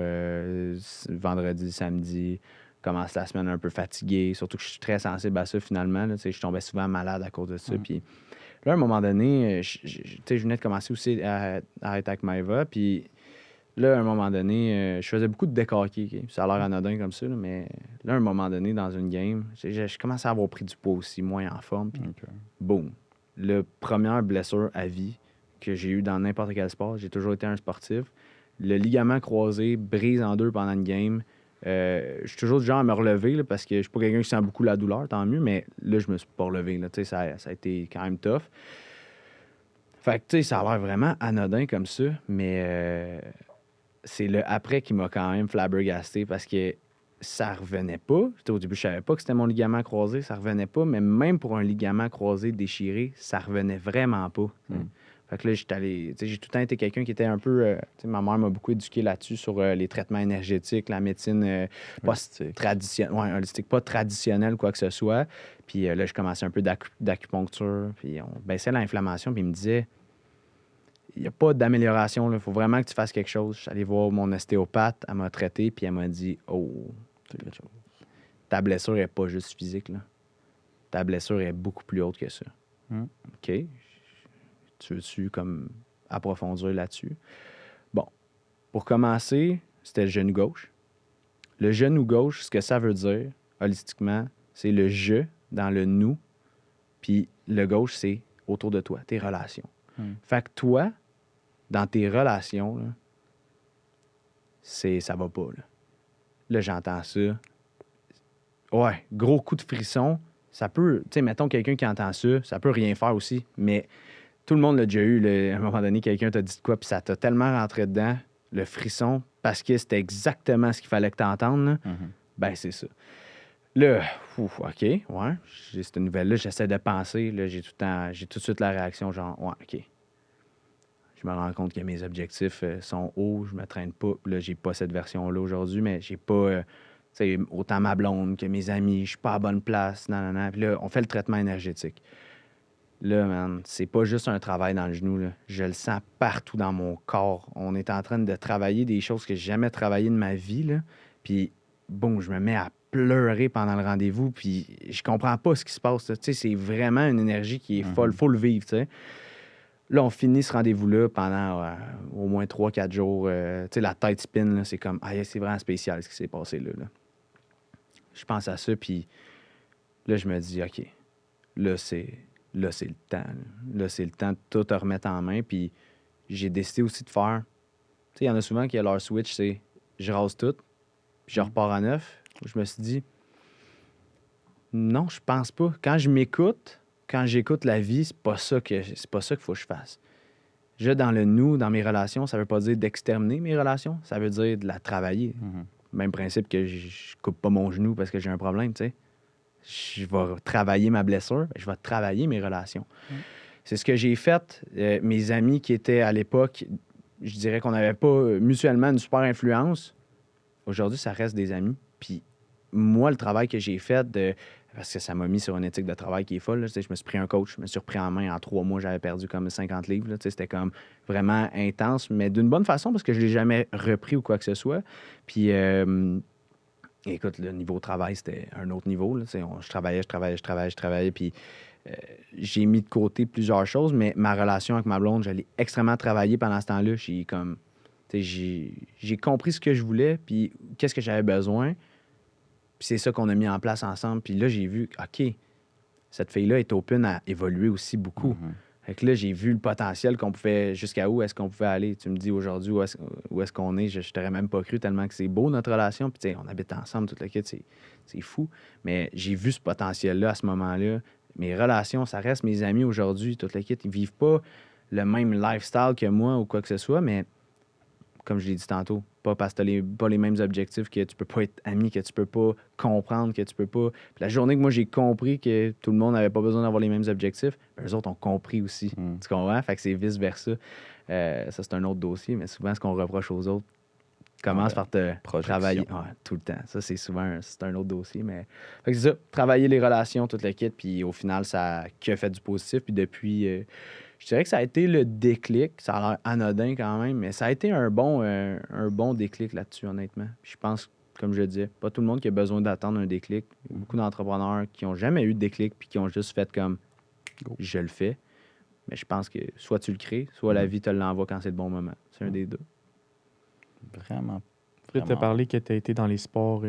vendredi, samedi. Commence la semaine un peu fatigué. Surtout que je suis très sensible à ça finalement. Là, je tombais souvent malade à cause de ça. Puis là, à un moment donné, je venais de commencer aussi à arrêter avec Maëva. Puis là, à un moment donné, je faisais beaucoup de décaqués. OK? Ça a l'air anodin comme ça, là, mais là, à un moment donné, dans une game, je commençais à avoir pris du poids aussi, moins en forme. Puis boum. La première blessure à vie que j'ai eue dans n'importe quel sport, j'ai toujours été un sportif. Le ligament croisé brise en deux pendant une game. Je suis toujours du genre à me relever là, parce que je suis pas quelqu'un qui sent beaucoup la douleur, tant mieux, mais là, je me suis pas relevé. Là, ça a été quand même tough. Fait que, ça a l'air vraiment anodin comme ça, mais c'est le après qui m'a quand même flabbergasté parce que ça revenait pas. Au début, je savais pas que c'était mon ligament croisé, ça revenait pas, mais même pour un ligament croisé déchiré, ça revenait vraiment pas. Fait que là, j'ai tout le temps été quelqu'un qui était un peu... ma mère m'a beaucoup éduqué là-dessus sur les traitements énergétiques, la médecine pas traditionnelle, holistique, pas traditionnelle, quoi que ce soit. Puis là, je commençais un peu d'acupuncture, puis on baissait l'inflammation, puis il me disait, il n'y a pas d'amélioration, il faut vraiment que tu fasses quelque chose. Je suis allé voir mon ostéopathe, elle m'a traité, puis elle m'a dit, oh, ta blessure n'est pas juste physique, là. Ta blessure est beaucoup plus haute que ça. OK? Tu veux-tu comme approfondir là-dessus? Bon, pour commencer, c'était le genou gauche. Le genou gauche, ce que ça veut dire, holistiquement, c'est le « je » dans le « nous », puis le gauche, c'est autour de toi, tes relations. Fait que toi, dans tes relations, là, ça va pas. Là, j'entends ça. Ouais, gros coup de frisson. Ça peut, tu sais, mettons quelqu'un qui entend ça peut rien faire aussi, mais tout le monde l'a déjà eu. Là, à un moment donné, quelqu'un t'a dit de quoi, puis ça t'a tellement rentré dedans, le frisson, parce que c'était exactement ce qu'il fallait que tu entendes. Ben, c'est ça. Là, OK, ouais, j'ai cette nouvelle-là, j'essaie de penser, là, j'ai tout de suite la réaction, genre, ouais, OK. Je me rends compte que mes objectifs sont hauts, je me traîne pas. Là, j'ai pas cette version-là aujourd'hui, mais j'ai pas, autant ma blonde que mes amis, je suis pas à bonne place, non. Puis là, on fait le traitement énergétique. Là, man, c'est pas juste un travail dans le genou, là. Je le sens partout dans mon corps. On est en train de travailler des choses que j'ai jamais travaillées de ma vie, là. Puis, bon, je me mets à pleurer pendant le rendez-vous, puis je comprends pas ce qui se passe, tu sais. C'est vraiment une énergie qui est folle. Faut le vivre, tu sais. Là, on finit ce rendez-vous-là pendant au moins 3-4 jours. Tu sais, la tête spin, là, c'est comme, c'est vraiment spécial ce qui s'est passé là. Je pense à ça, puis là, je me dis, OK, là, c'est le temps. Là, c'est le temps de tout te remettre en main. Puis j'ai décidé aussi de faire... Tu sais, il y en a souvent qui, leur switch, c'est je rase tout, puis je repars à neuf. Je me suis dit, non, je pense pas. Quand j'écoute la vie, c'est pas ça qu'il faut que je fasse. Dans le nous, dans mes relations, ça veut pas dire d'exterminer mes relations, ça veut dire de la travailler. Même principe que je coupe pas mon genou parce que j'ai un problème, tu sais. Je vais travailler ma blessure, je vais travailler mes relations. C'est ce que j'ai fait. Mes amis qui étaient à l'époque, je dirais qu'on n'avait pas mutuellement une super influence. Aujourd'hui, ça reste des amis. Puis moi, le travail que j'ai fait, parce que ça m'a mis sur une éthique de travail qui est folle. Là, je me suis pris un coach, je me suis repris en main. En 3 mois, j'avais perdu comme 50 livres. Là, c'était comme vraiment intense, mais d'une bonne façon parce que je ne l'ai jamais repris ou quoi que ce soit. Puis... écoute, le niveau travail, c'était un autre niveau. Là. Je travaillais, puis j'ai mis de côté plusieurs choses, mais ma relation avec ma blonde, je l'ai extrêmement travaillé pendant ce temps-là. J'ai compris ce que je voulais, puis qu'est-ce que j'avais besoin, puis c'est ça qu'on a mis en place ensemble. Puis là, j'ai vu, OK, cette fille-là est open à évoluer aussi beaucoup. Fait que là, j'ai vu le potentiel qu'on pouvait... Jusqu'à où est-ce qu'on pouvait aller? Tu me dis aujourd'hui où est-ce qu'on est. Je t'aurais même pas cru tellement que c'est beau, notre relation. Puis, tu sais, on habite ensemble, toute la kit, c'est fou. Mais j'ai vu ce potentiel-là à ce moment-là. Mes relations, ça reste mes amis aujourd'hui, toute la kit. Ils vivent pas le même lifestyle que moi ou quoi que ce soit, mais comme je l'ai dit tantôt, pas parce que tu n'as pas les mêmes objectifs que tu peux pas être ami, que tu peux pas comprendre, que tu peux pas... Puis la journée que moi, j'ai compris que tout le monde n'avait pas besoin d'avoir les mêmes objectifs, eux autres ont compris aussi. Tu comprends? Fait que c'est vice-versa. Ça, c'est un autre dossier, mais souvent, ce qu'on reproche aux autres commence par te travailler tout le temps. Ça, c'est un autre dossier, mais... Fait que c'est ça, travailler les relations, toute l'équipe, puis au final, ça a fait du positif. Puis depuis... je dirais que ça a été le déclic. Ça a l'air anodin quand même, mais ça a été un bon déclic là-dessus, honnêtement. Puis je pense, comme je le disais, pas tout le monde qui a besoin d'attendre un déclic. Il y a beaucoup d'entrepreneurs qui n'ont jamais eu de déclic puis qui ont juste fait comme Go. je le fais. Mais je pense que soit tu le crées, soit la vie te l'envoie quand c'est le bon moment. C'est un des deux. Vraiment. Tu as parlé que tu as été dans les sports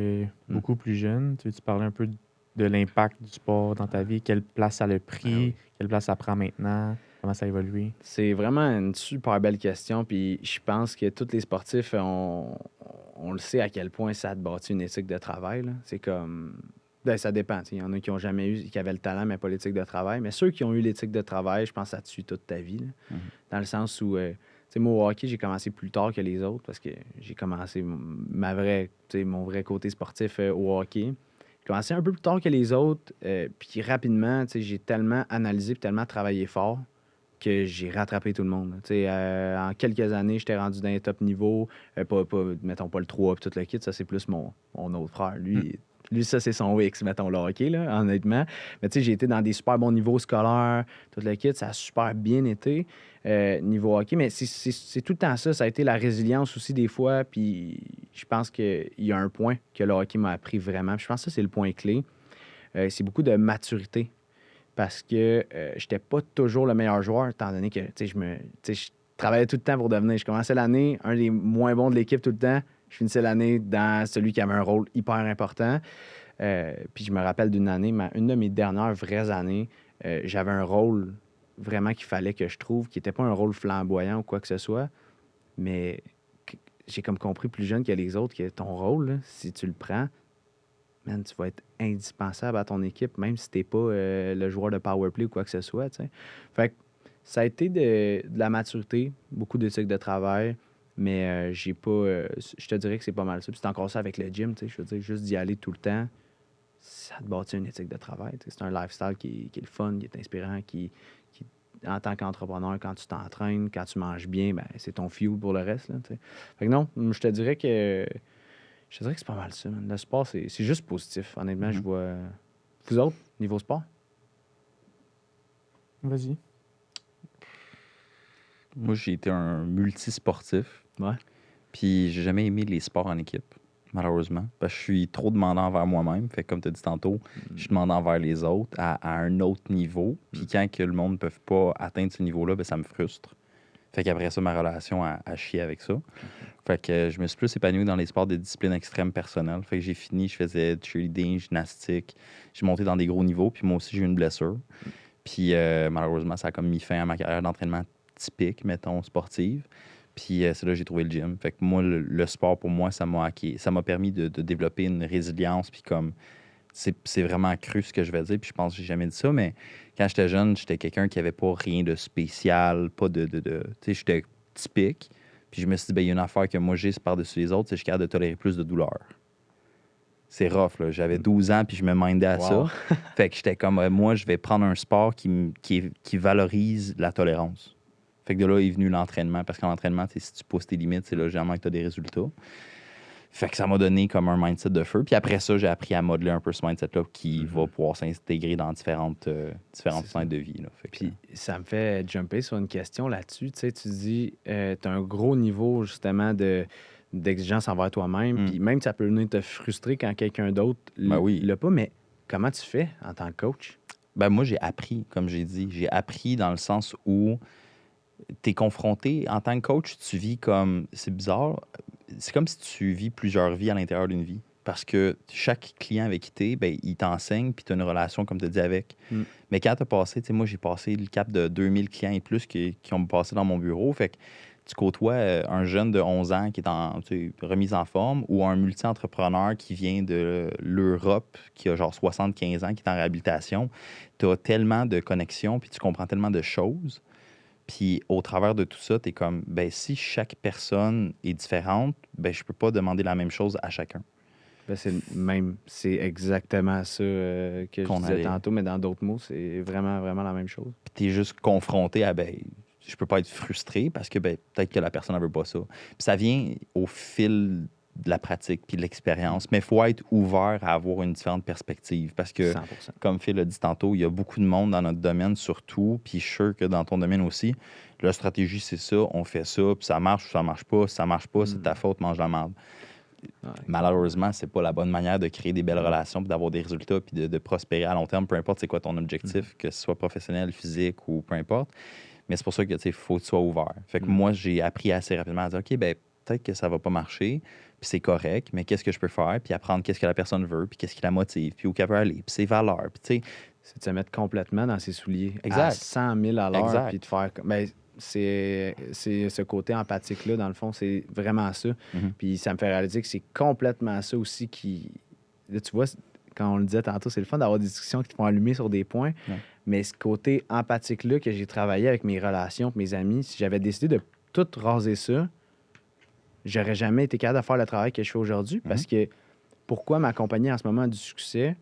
beaucoup plus jeune. Tu parlais un peu de l'impact du sport dans ta vie, quelle place ça a pris, quelle place ça prend maintenant, comment ça a évolué? C'est vraiment une super belle question. Puis je pense que tous les sportifs, on le sait à quel point ça te bâtit une éthique de travail. Là. C'est comme. Ben, ça dépend. Il y en a qui n'ont jamais eu, qui avaient le talent, mais pas l'éthique de travail. Mais ceux qui ont eu l'éthique de travail, je pense que ça te suit toute ta vie. Là. Dans le sens où, tu sais, moi, au hockey, j'ai commencé plus tard que les autres parce que j'ai commencé mon vrai côté sportif au hockey. J'ai commencé un peu plus tard que les autres. Puis rapidement, j'ai tellement analysé et tellement travaillé fort que j'ai rattrapé tout le monde. En quelques années, j'étais rendu dans les top niveaux. Mettons pas le 3 puis tout le kit, ça c'est plus mon autre frère. Lui, ça c'est son X, mettons le hockey, là, honnêtement. Mais j'ai été dans des super bons niveaux scolaires, tout le kit, ça a super bien été niveau hockey. Mais c'est tout le temps ça. Ça a été la résilience aussi des fois. Puis je pense qu'il y a un point que le hockey m'a appris vraiment. Puis je pense que ça, c'est le point clé. C'est beaucoup de maturité. Parce que je n'étais pas toujours le meilleur joueur, étant donné que je travaillais tout le temps pour devenir. Je commençais l'année, un des moins bons de l'équipe tout le temps. Je finissais l'année dans celui qui avait un rôle hyper important. Puis je me rappelle d'une année, une de mes dernières vraies années, j'avais un rôle vraiment qu'il fallait que je trouve, qui n'était pas un rôle flamboyant ou quoi que ce soit. Mais j'ai comme compris plus jeune que les autres que ton rôle, là, si tu le prends, man, tu vas être indispensable à ton équipe, même si t'es pas le joueur de powerplay ou quoi que ce soit. T'sais. Fait que ça a été de la maturité, beaucoup d'éthique de travail, mais j'ai pas. Je te dirais que c'est pas mal ça. Puis c'est encore ça avec le gym, je veux dire, juste d'y aller tout le temps, ça te bâtit une éthique de travail. T'sais. C'est un lifestyle qui est le fun, qui est inspirant, qui en tant qu'entrepreneur, quand tu t'entraînes, quand tu manges bien, ben, c'est ton fuel pour le reste. Là, fait que non, je te dirais que. Je te dirais que c'est pas mal ça, man. Le sport, c'est juste positif. Honnêtement, je vois. Vous autres, niveau sport? Vas-y. Moi, j'ai été un multisportif. Ouais. Puis j'ai jamais aimé les sports en équipe, malheureusement. Parce que je suis trop demandant envers moi-même. Fait que comme tu as dit tantôt, je suis demandant envers les autres à un autre niveau. Puis quand que le monde ne peut pas atteindre ce niveau-là, ben, ça me frustre. Fait qu'après ça, ma relation a chié avec ça. Fait que je me suis plus épanoui dans les sports de discipline extrême personnelle. Fait que j'ai fini, je faisais cheerleading, gymnastique. J'ai monté dans des gros niveaux. Puis moi aussi, j'ai eu une blessure. Puis malheureusement, ça a comme mis fin à ma carrière d'entraînement typique, mettons, sportive. Puis c'est là que j'ai trouvé le gym. Fait que moi, le sport, pour moi, ça m'a permis de développer une résilience. Puis comme, c'est vraiment cru ce que je vais dire. Puis je pense que j'ai jamais dit ça, mais quand j'étais jeune, j'étais quelqu'un qui avait pas rien de spécial, pas de tu sais, j'étais typique. Puis je me suis dit, ben, il y a une affaire que moi j'ai par-dessus les autres, c'est que je suis capable de tolérer plus de douleur. C'est rough, là. J'avais 12 ans, puis je me mindais à ça. Fait que j'étais comme, moi, je vais prendre un sport qui valorise la tolérance. Fait que de là est venu l'entraînement, parce qu'en entraînement, si tu pousses tes limites, c'est là généralement que tu as des résultats. Fait que ça m'a donné comme un mindset de feu. Puis après ça, j'ai appris à modeler un peu ce mindset-là qui va pouvoir s'intégrer dans différentes scènes de vie. Là. Fait que, Puis ça me fait jumper sur une question là-dessus. Tu sais, tu dis, tu as un gros niveau justement d'exigence envers toi-même. Puis même, ça peut venir te frustrer quand quelqu'un d'autre l'a pas. Mais comment tu fais en tant que coach? Ben moi, j'ai appris, comme j'ai dit. J'ai appris dans le sens où tu es confronté, en tant que coach, tu vis comme, c'est bizarre, c'est comme si tu vis plusieurs vies à l'intérieur d'une vie. Parce que chaque client avec qui tu es, ben, il t'enseigne, puis tu as une relation, comme tu as dit, avec. Mais quand tu as passé, tu sais, moi, j'ai passé le cap de 2000 clients et plus qui ont passé dans mon bureau. Fait que tu côtoies un jeune de 11 ans qui est en remise en forme ou un multi-entrepreneur qui vient de l'Europe, qui a genre 75 ans, qui est en réhabilitation. Tu as tellement de connexions, puis tu comprends tellement de choses. Puis au travers de tout ça, tu es comme, ben si chaque personne est différente, ben je peux pas demander la même chose à chacun. Ben c'est exactement ça que je disais tantôt, mais dans d'autres mots, c'est vraiment, vraiment la même chose. Puis tu es juste confronté à, ben je peux pas être frustré parce que ben, peut-être que la personne ne veut pas ça. Puis ça vient au fil de la pratique puis de l'expérience. Mais il faut être ouvert à avoir une différente perspective parce que, 100%. comme Phil l'a dit tantôt, il y a beaucoup de monde dans notre domaine surtout, puis je suis sûr que dans ton domaine aussi. La stratégie, c'est ça, on fait ça, puis ça marche ou ça marche pas. Si ça marche pas, c'est ta faute, mange la merde. Ouais, Malheureusement, c'est pas la bonne manière de créer des belles relations, puis d'avoir des résultats, puis de prospérer à long terme, peu importe c'est quoi ton objectif, que ce soit professionnel, physique ou peu importe. Mais c'est pour ça que il faut que tu sois ouvert. Fait que moi, j'ai appris assez rapidement à dire OK, ben peut-être que ça va pas marcher, puis c'est correct, mais qu'est-ce que je peux faire, puis apprendre qu'est-ce que la personne veut, puis qu'est-ce qui la motive, puis où qu'elle veut aller, puis ses valeurs, puis tu sais. C'est de se mettre complètement dans ses souliers. Exact. À 100 000 à l'heure, Exact. puis de faire. Ben, c'est ce côté empathique-là, dans le fond, c'est vraiment ça. Mhm. Puis ça me fait réaliser que c'est complètement ça aussi qui. Là, tu vois, quand on le disait tantôt, c'est le fun d'avoir des discussions qui te font allumer sur des points. Ouais. Mais ce côté empathique-là que j'ai travaillé avec mes relations, mes amis, si j'avais décidé de tout raser ça, j'aurais jamais été capable de faire le travail que je fais aujourd'hui. Parce que pourquoi ma compagnie en ce moment a du succès,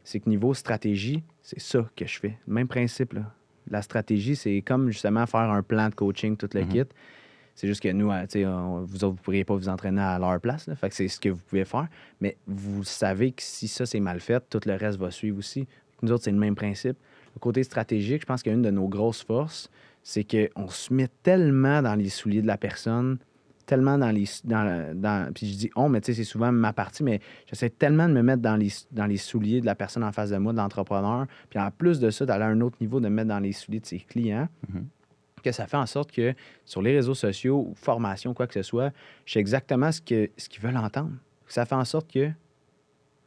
c'est que niveau stratégie, c'est ça que je fais. Même principe, là. La stratégie, c'est comme justement faire un plan de coaching, tout le kit. C'est juste que nous, vous autres, vous ne pourriez pas vous entraîner à leur place. Là. Fait que c'est ce que vous pouvez faire. Mais vous savez que si ça, c'est mal fait, tout le reste va suivre aussi. Nous autres, c'est le même principe. Le côté stratégique, je pense qu'une de nos grosses forces, c'est qu'on se met tellement dans les souliers de la personne, tellement dans les... puis je dis « on », mais tu sais, c'est souvent ma partie, mais j'essaie tellement de me mettre dans les souliers de la personne en face de moi, de l'entrepreneur, puis en plus de ça, d'aller à un autre niveau, de me mettre dans les souliers de ses clients, que ça fait en sorte que sur les réseaux sociaux ou formation, quoi que ce soit, je sais exactement ce qu'ils veulent entendre. Ça fait en sorte que,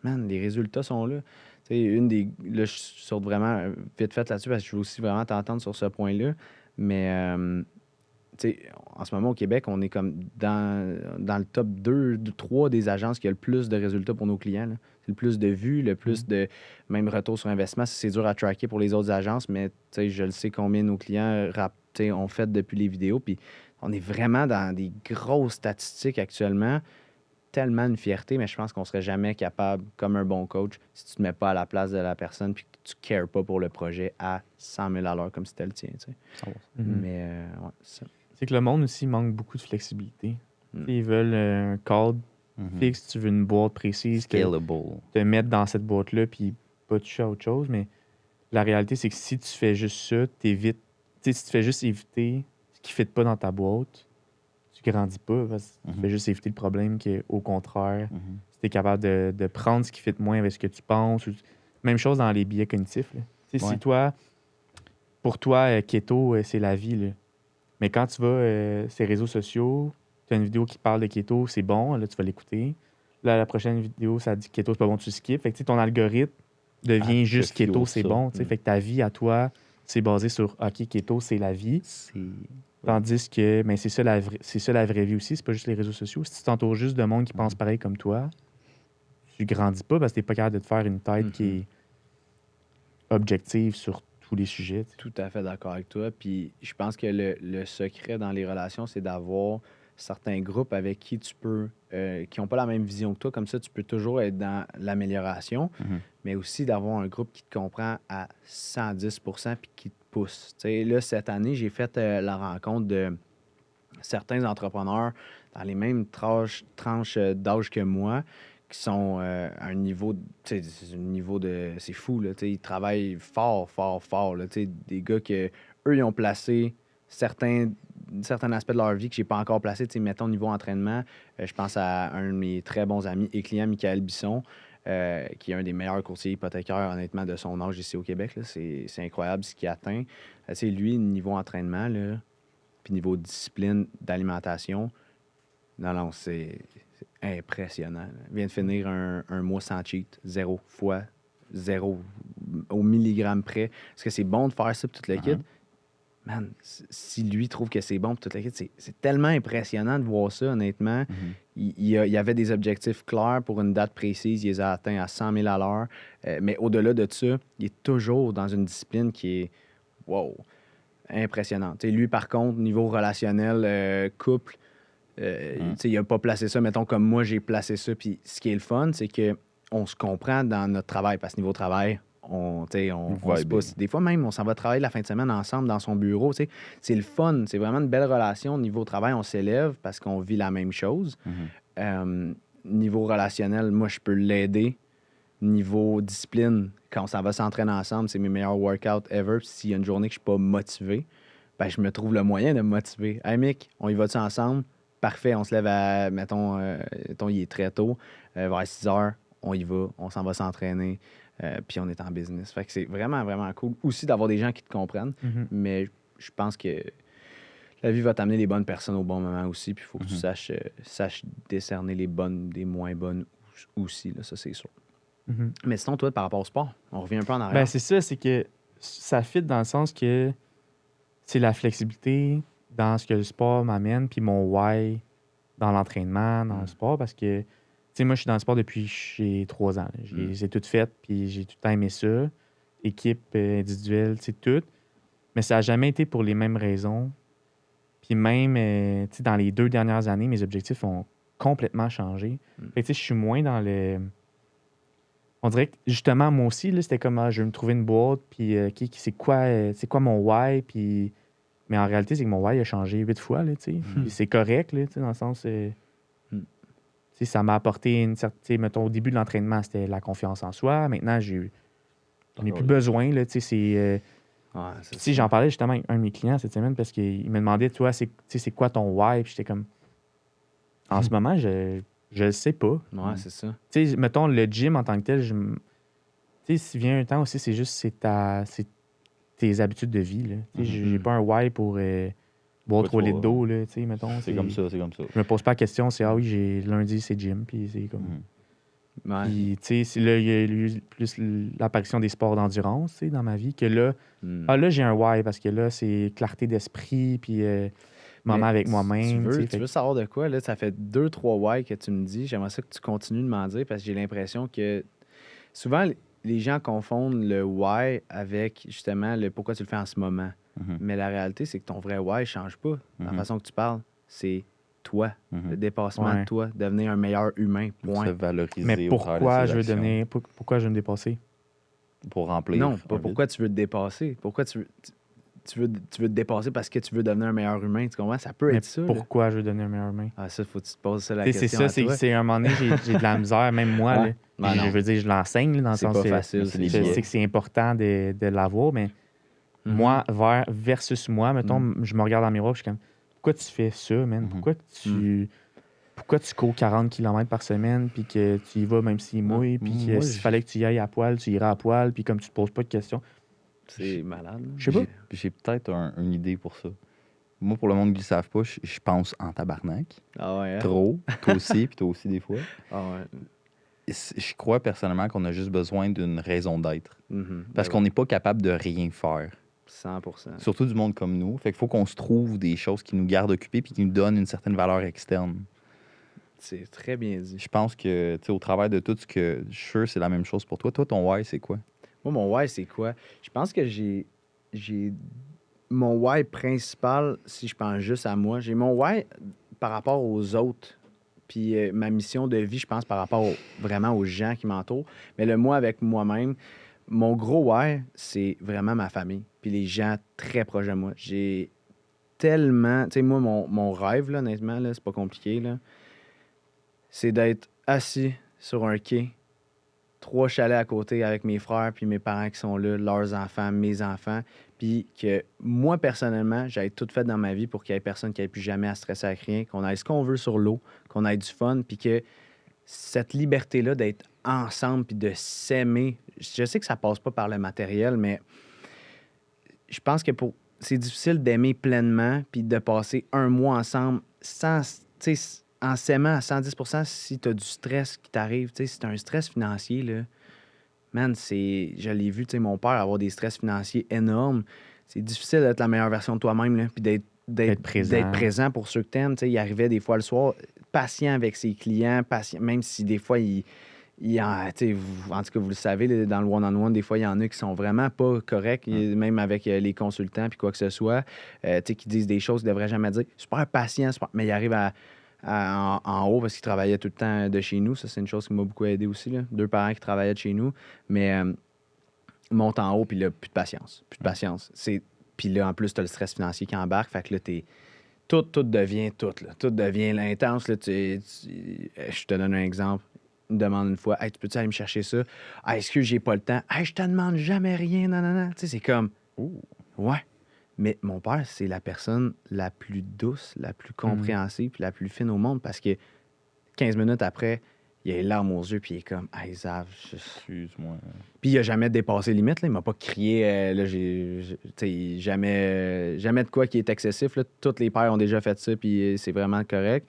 man, les résultats sont là. Tu sais, là, je saute vraiment vite fait là-dessus parce que je veux aussi vraiment t'entendre sur ce point-là, mais... tu sais, en ce moment, au Québec, on est comme dans le top 2, 3 des agences qui a le plus de résultats pour nos clients. Là. C'est le plus de vues, le plus de même retour sur investissement. C'est dur à tracker pour les autres agences, mais je le sais combien nos clients ont fait depuis les vidéos. Puis on est vraiment dans des grosses statistiques actuellement. Tellement une fierté, mais je pense qu'on serait jamais capable, comme un bon coach, si tu ne te mets pas à la place de la personne puis que tu ne cares pas pour le projet à 100 000 à l'heure comme c'était le tien. Tu sais. Mais ouais, ça. C'est que le monde aussi manque beaucoup de flexibilité. Ils veulent un cadre fixe, tu veux une boîte précise, Scalable. te mettre dans cette boîte-là, puis pas toucher à autre chose. Mais la réalité, c'est que si tu fais juste ça, t'évites. Tu sais, si tu fais juste éviter ce qui ne fit pas dans ta boîte, tu grandis pas. Parce que tu fais juste éviter le problème qui est au contraire. Si tu es capable de prendre ce qui fit moins avec ce que tu penses. Même chose dans les biais cognitifs. Là. Tu sais, si pour toi, keto, c'est la vie, là. Mais quand tu vas sur les réseaux sociaux, tu as une vidéo qui parle de keto, c'est bon, là, tu vas l'écouter. Là, la prochaine vidéo, ça dit que keto, c'est pas bon, tu skips. Fait que ton algorithme devient juste keto, c'est bon. Fait que ta vie à toi, c'est basé sur OK, keto, c'est la vie. Tandis que c'est ça la vraie vie aussi, c'est pas juste les réseaux sociaux. Si tu t'entoures juste de monde qui pense pareil comme toi, tu grandis pas parce que t'es pas capable de te faire une tête qui est objective sur tous les sujets. Tout à fait d'accord avec toi. Puis je pense que le secret dans les relations, c'est d'avoir certains groupes avec qui tu peux, qui n'ont pas la même vision que toi. Comme ça, tu peux toujours être dans l'amélioration, mais aussi d'avoir un groupe qui te comprend à 110 % puis qui te pousse. Tu sais, là, cette année, j'ai fait la rencontre de certains entrepreneurs dans les mêmes tranches d'âge que moi, qui sont à un niveau, c'est fou, là, ils travaillent fort, fort, fort, là, des gars que eux ils ont placé certains aspects de leur vie que j'ai pas encore placé, mettons niveau entraînement, je pense à un de mes très bons amis et clients, Michael Bisson, qui est un des meilleurs courtiers hypothécaires, honnêtement, de son âge ici au Québec, là, c'est incroyable ce qu'il atteint. Lui, niveau entraînement, là, puis niveau discipline d'alimentation, non, c'est impressionnant. Il vient de finir un mois sans cheat, 0 fois 0 au milligramme près. Est-ce que c'est bon de faire ça pour toute l'équipe? Man, si lui trouve que c'est bon pour toute l'équipe, c'est tellement impressionnant de voir ça, honnêtement. Il y avait des objectifs clairs pour une date précise. Il les a atteints à 100 000 à l'heure. Mais au-delà de ça, il est toujours dans une discipline qui est, wow, impressionnante. Lui, par contre, niveau relationnel, couple, il n'a pas placé ça, mettons, comme moi, j'ai placé ça. Puis ce qui est le fun, c'est qu'on se comprend dans notre travail. Parce que niveau travail, on se pousse. Des fois même, on s'en va travailler la fin de semaine ensemble dans son bureau. C'est le fun. C'est vraiment une belle relation. Niveau travail, on s'élève parce qu'on vit la même chose. niveau relationnel, moi, je peux l'aider. Niveau discipline, quand ça va s'entraîner ensemble, c'est mes meilleurs workouts ever. Puis s'il y a une journée que je suis pas motivé, ben, je me trouve le moyen de me motiver. Hey, Mick, on y va-tu ensemble? Parfait, on se lève à, mettons, il est très tôt, vers 6 heures, on y va, on s'en va s'entraîner, puis on est en business. Fait que c'est vraiment, vraiment cool. Aussi d'avoir des gens qui te comprennent, mais je pense que la vie va t'amener les bonnes personnes au bon moment aussi, puis il faut que tu saches décerner les bonnes des moins bonnes aussi, là, ça c'est sûr. Mais sinon, toi, par rapport au sport, on revient un peu en arrière. Ben, c'est ça, c'est que ça fit dans le sens que c'est la flexibilité dans ce que le sport m'amène, puis mon why dans l'entraînement, dans le sport, parce que, tu sais, moi, je suis dans le sport depuis que j'ai 3 ans. J'ai tout fait, puis j'ai tout le temps aimé ça. Équipe individuelle, tu sais, tout. Mais ça n'a jamais été pour les mêmes raisons. Puis même, tu sais, dans les 2 dernières années, mes objectifs ont complètement changé. Fait que, tu sais, je suis moins dans le... On dirait que, justement, moi aussi, là, c'était comme, je vais me trouver une boîte, puis c'est quoi mon why, puis... Mais en réalité, c'est que mon why a changé 8 fois, là, tu sais. Puis c'est correct, là, tu sais, dans le sens... tu sais, ça m'a apporté une certaine... Mettons, au début de l'entraînement, c'était la confiance en soi. Maintenant, j'en ai plus besoin, là, tu sais, c'est... tu sais, j'en parlais justement avec un de mes clients cette semaine parce qu'il me demandait, toi, c'est quoi ton why? Puis j'étais comme... En ce moment, je le sais pas. Ouais, c'est ça. Tu sais, mettons, le gym en tant que tel, tu sais, s'il vient un temps aussi, c'est tes habitudes de vie, là. Tu sais, j'ai pas un why pour boire 3 litres d'eau, là, tu sais, mettons. C'est comme ça. Je me pose pas la question, c'est, oui, lundi, c'est gym, puis c'est comme... Ouais. Puis, tu sais, là, il y a eu plus l'apparition des sports d'endurance, tu sais, dans ma vie, que là, là, j'ai un why, parce que là, c'est clarté d'esprit, puis moment avec moi-même. Tu veux savoir de quoi, là? Ça fait 2-3 why que tu me dis. J'aimerais ça que tu continues de m'en dire, parce que j'ai l'impression que souvent, les gens confondent le why avec, justement, le pourquoi tu le fais en ce moment. Mais la réalité, c'est que ton vrai why ne change pas. La façon que tu parles, c'est toi, le dépassement de toi, devenir un meilleur humain, point. Se valoriser. Mais pourquoi je veux me dépasser? Pour remplir. Non, pas pourquoi tu veux te dépasser. Pourquoi tu veux te dépasser parce que tu veux devenir un meilleur humain. Tu comprends? Ça peut être ça. Pourquoi je veux devenir un meilleur humain? Ah, ça, faut que tu te poses ça la question. C'est ça, c'est un moment donné, j'ai de la misère, même moi. Là, je veux dire, je l'enseigne, là, dans le sens c'est pas facile. Je sais que c'est important de l'avoir, mais moi, versus moi, mettons, je me regarde dans le miroir et je suis comme, pourquoi tu fais ça, man? Pourquoi tu cours 40 km par semaine, puis que tu y vas même s'il mouille, puis que s'il fallait que tu y ailles à poil, tu iras à poil, puis comme tu te poses pas de questions. C'est malade. Je sais pas. J'ai peut-être une idée pour ça. Moi, pour le monde qui ne le savent pas, je pense en tabarnak. Ah ouais, hein? Trop. Toi aussi, puis toi aussi des fois. Ah ouais. Je crois personnellement qu'on a juste besoin d'une raison d'être. Parce Ben qu'on n'est pas capable de rien faire. 100%. Surtout du monde comme nous. Fait qu'il faut qu'on se trouve des choses qui nous gardent occupés puis qui nous donnent une certaine valeur externe. C'est très bien dit. Je pense que, tu sais, au travers de tout ce que je suis sûr, c'est la même chose pour toi. Toi, ton why, c'est quoi? Moi, mon why, c'est quoi? Je pense que j'ai mon why principal, si je pense juste à moi, j'ai mon why par rapport aux autres. Puis ma mission de vie, je pense, par rapport vraiment aux gens qui m'entourent. Mais le moi avec moi-même, mon gros why, c'est vraiment ma famille. Puis les gens très proches de moi. J'ai tellement... Tu sais, moi, mon rêve, là, honnêtement, là, c'est pas compliqué, là. C'est d'être assis sur un quai, 3 chalets à côté avec mes frères puis mes parents qui sont là, leurs enfants, mes enfants, puis que moi, personnellement, j'ai tout fait dans ma vie pour qu'il y ait personne qui ait plus jamais à stresser avec rien, qu'on ait ce qu'on veut sur l'eau, qu'on ait du fun, puis que cette liberté-là d'être ensemble puis de s'aimer, je sais que ça passe pas par le matériel, mais je pense que c'est difficile d'aimer pleinement puis de passer un mois ensemble sans, tu sais, en s'aimant à 110% si tu as du stress qui t'arrive, tu sais, si tu as un stress financier, là, man, je l'ai vu, tu sais, mon père avoir des stress financiers énormes. C'est difficile d'être la meilleure version de toi-même, là, puis d'être présent pour ceux que t'aimes. Tu sais, il arrivait des fois le soir, patient avec ses clients, patient, même si des fois, tu sais, en tout cas, vous le savez, là, dans le one-on-one, des fois, il y en a qui sont vraiment pas corrects, même avec les consultants puis quoi que ce soit, tu sais, qui disent des choses qu'ils ne devraient jamais dire. Super patient, mais il arrive en haut parce qu'il travaillait tout le temps de chez nous. Ça, c'est une chose qui m'a beaucoup aidé aussi, là. 2 parents qui travaillaient de chez nous, mais monte en haut, puis là, plus de patience. Puis là, en plus, tu as le stress financier qui embarque, fait que là, tout devient tout. Là. Tout devient intense. Là. Je te donne un exemple. Il me demande une fois, hey, tu peux-tu aller me chercher ça? Ah, est-ce que j'ai pas le temps? Hey, je te demande jamais rien. Non, non, non. Tu sais, c'est comme, ouais. Mais mon père, c'est la personne la plus douce, la plus compréhensive, puis la plus fine au monde parce que 15 minutes après, il a les larmes aux yeux, puis il est comme, hey, Zav, Excuse-moi. puis il a jamais dépassé les limites. Là. Il m'a pas crié, là, tu sais, jamais de quoi qui est excessif. Là. Tous les pères ont déjà fait ça, puis c'est vraiment correct.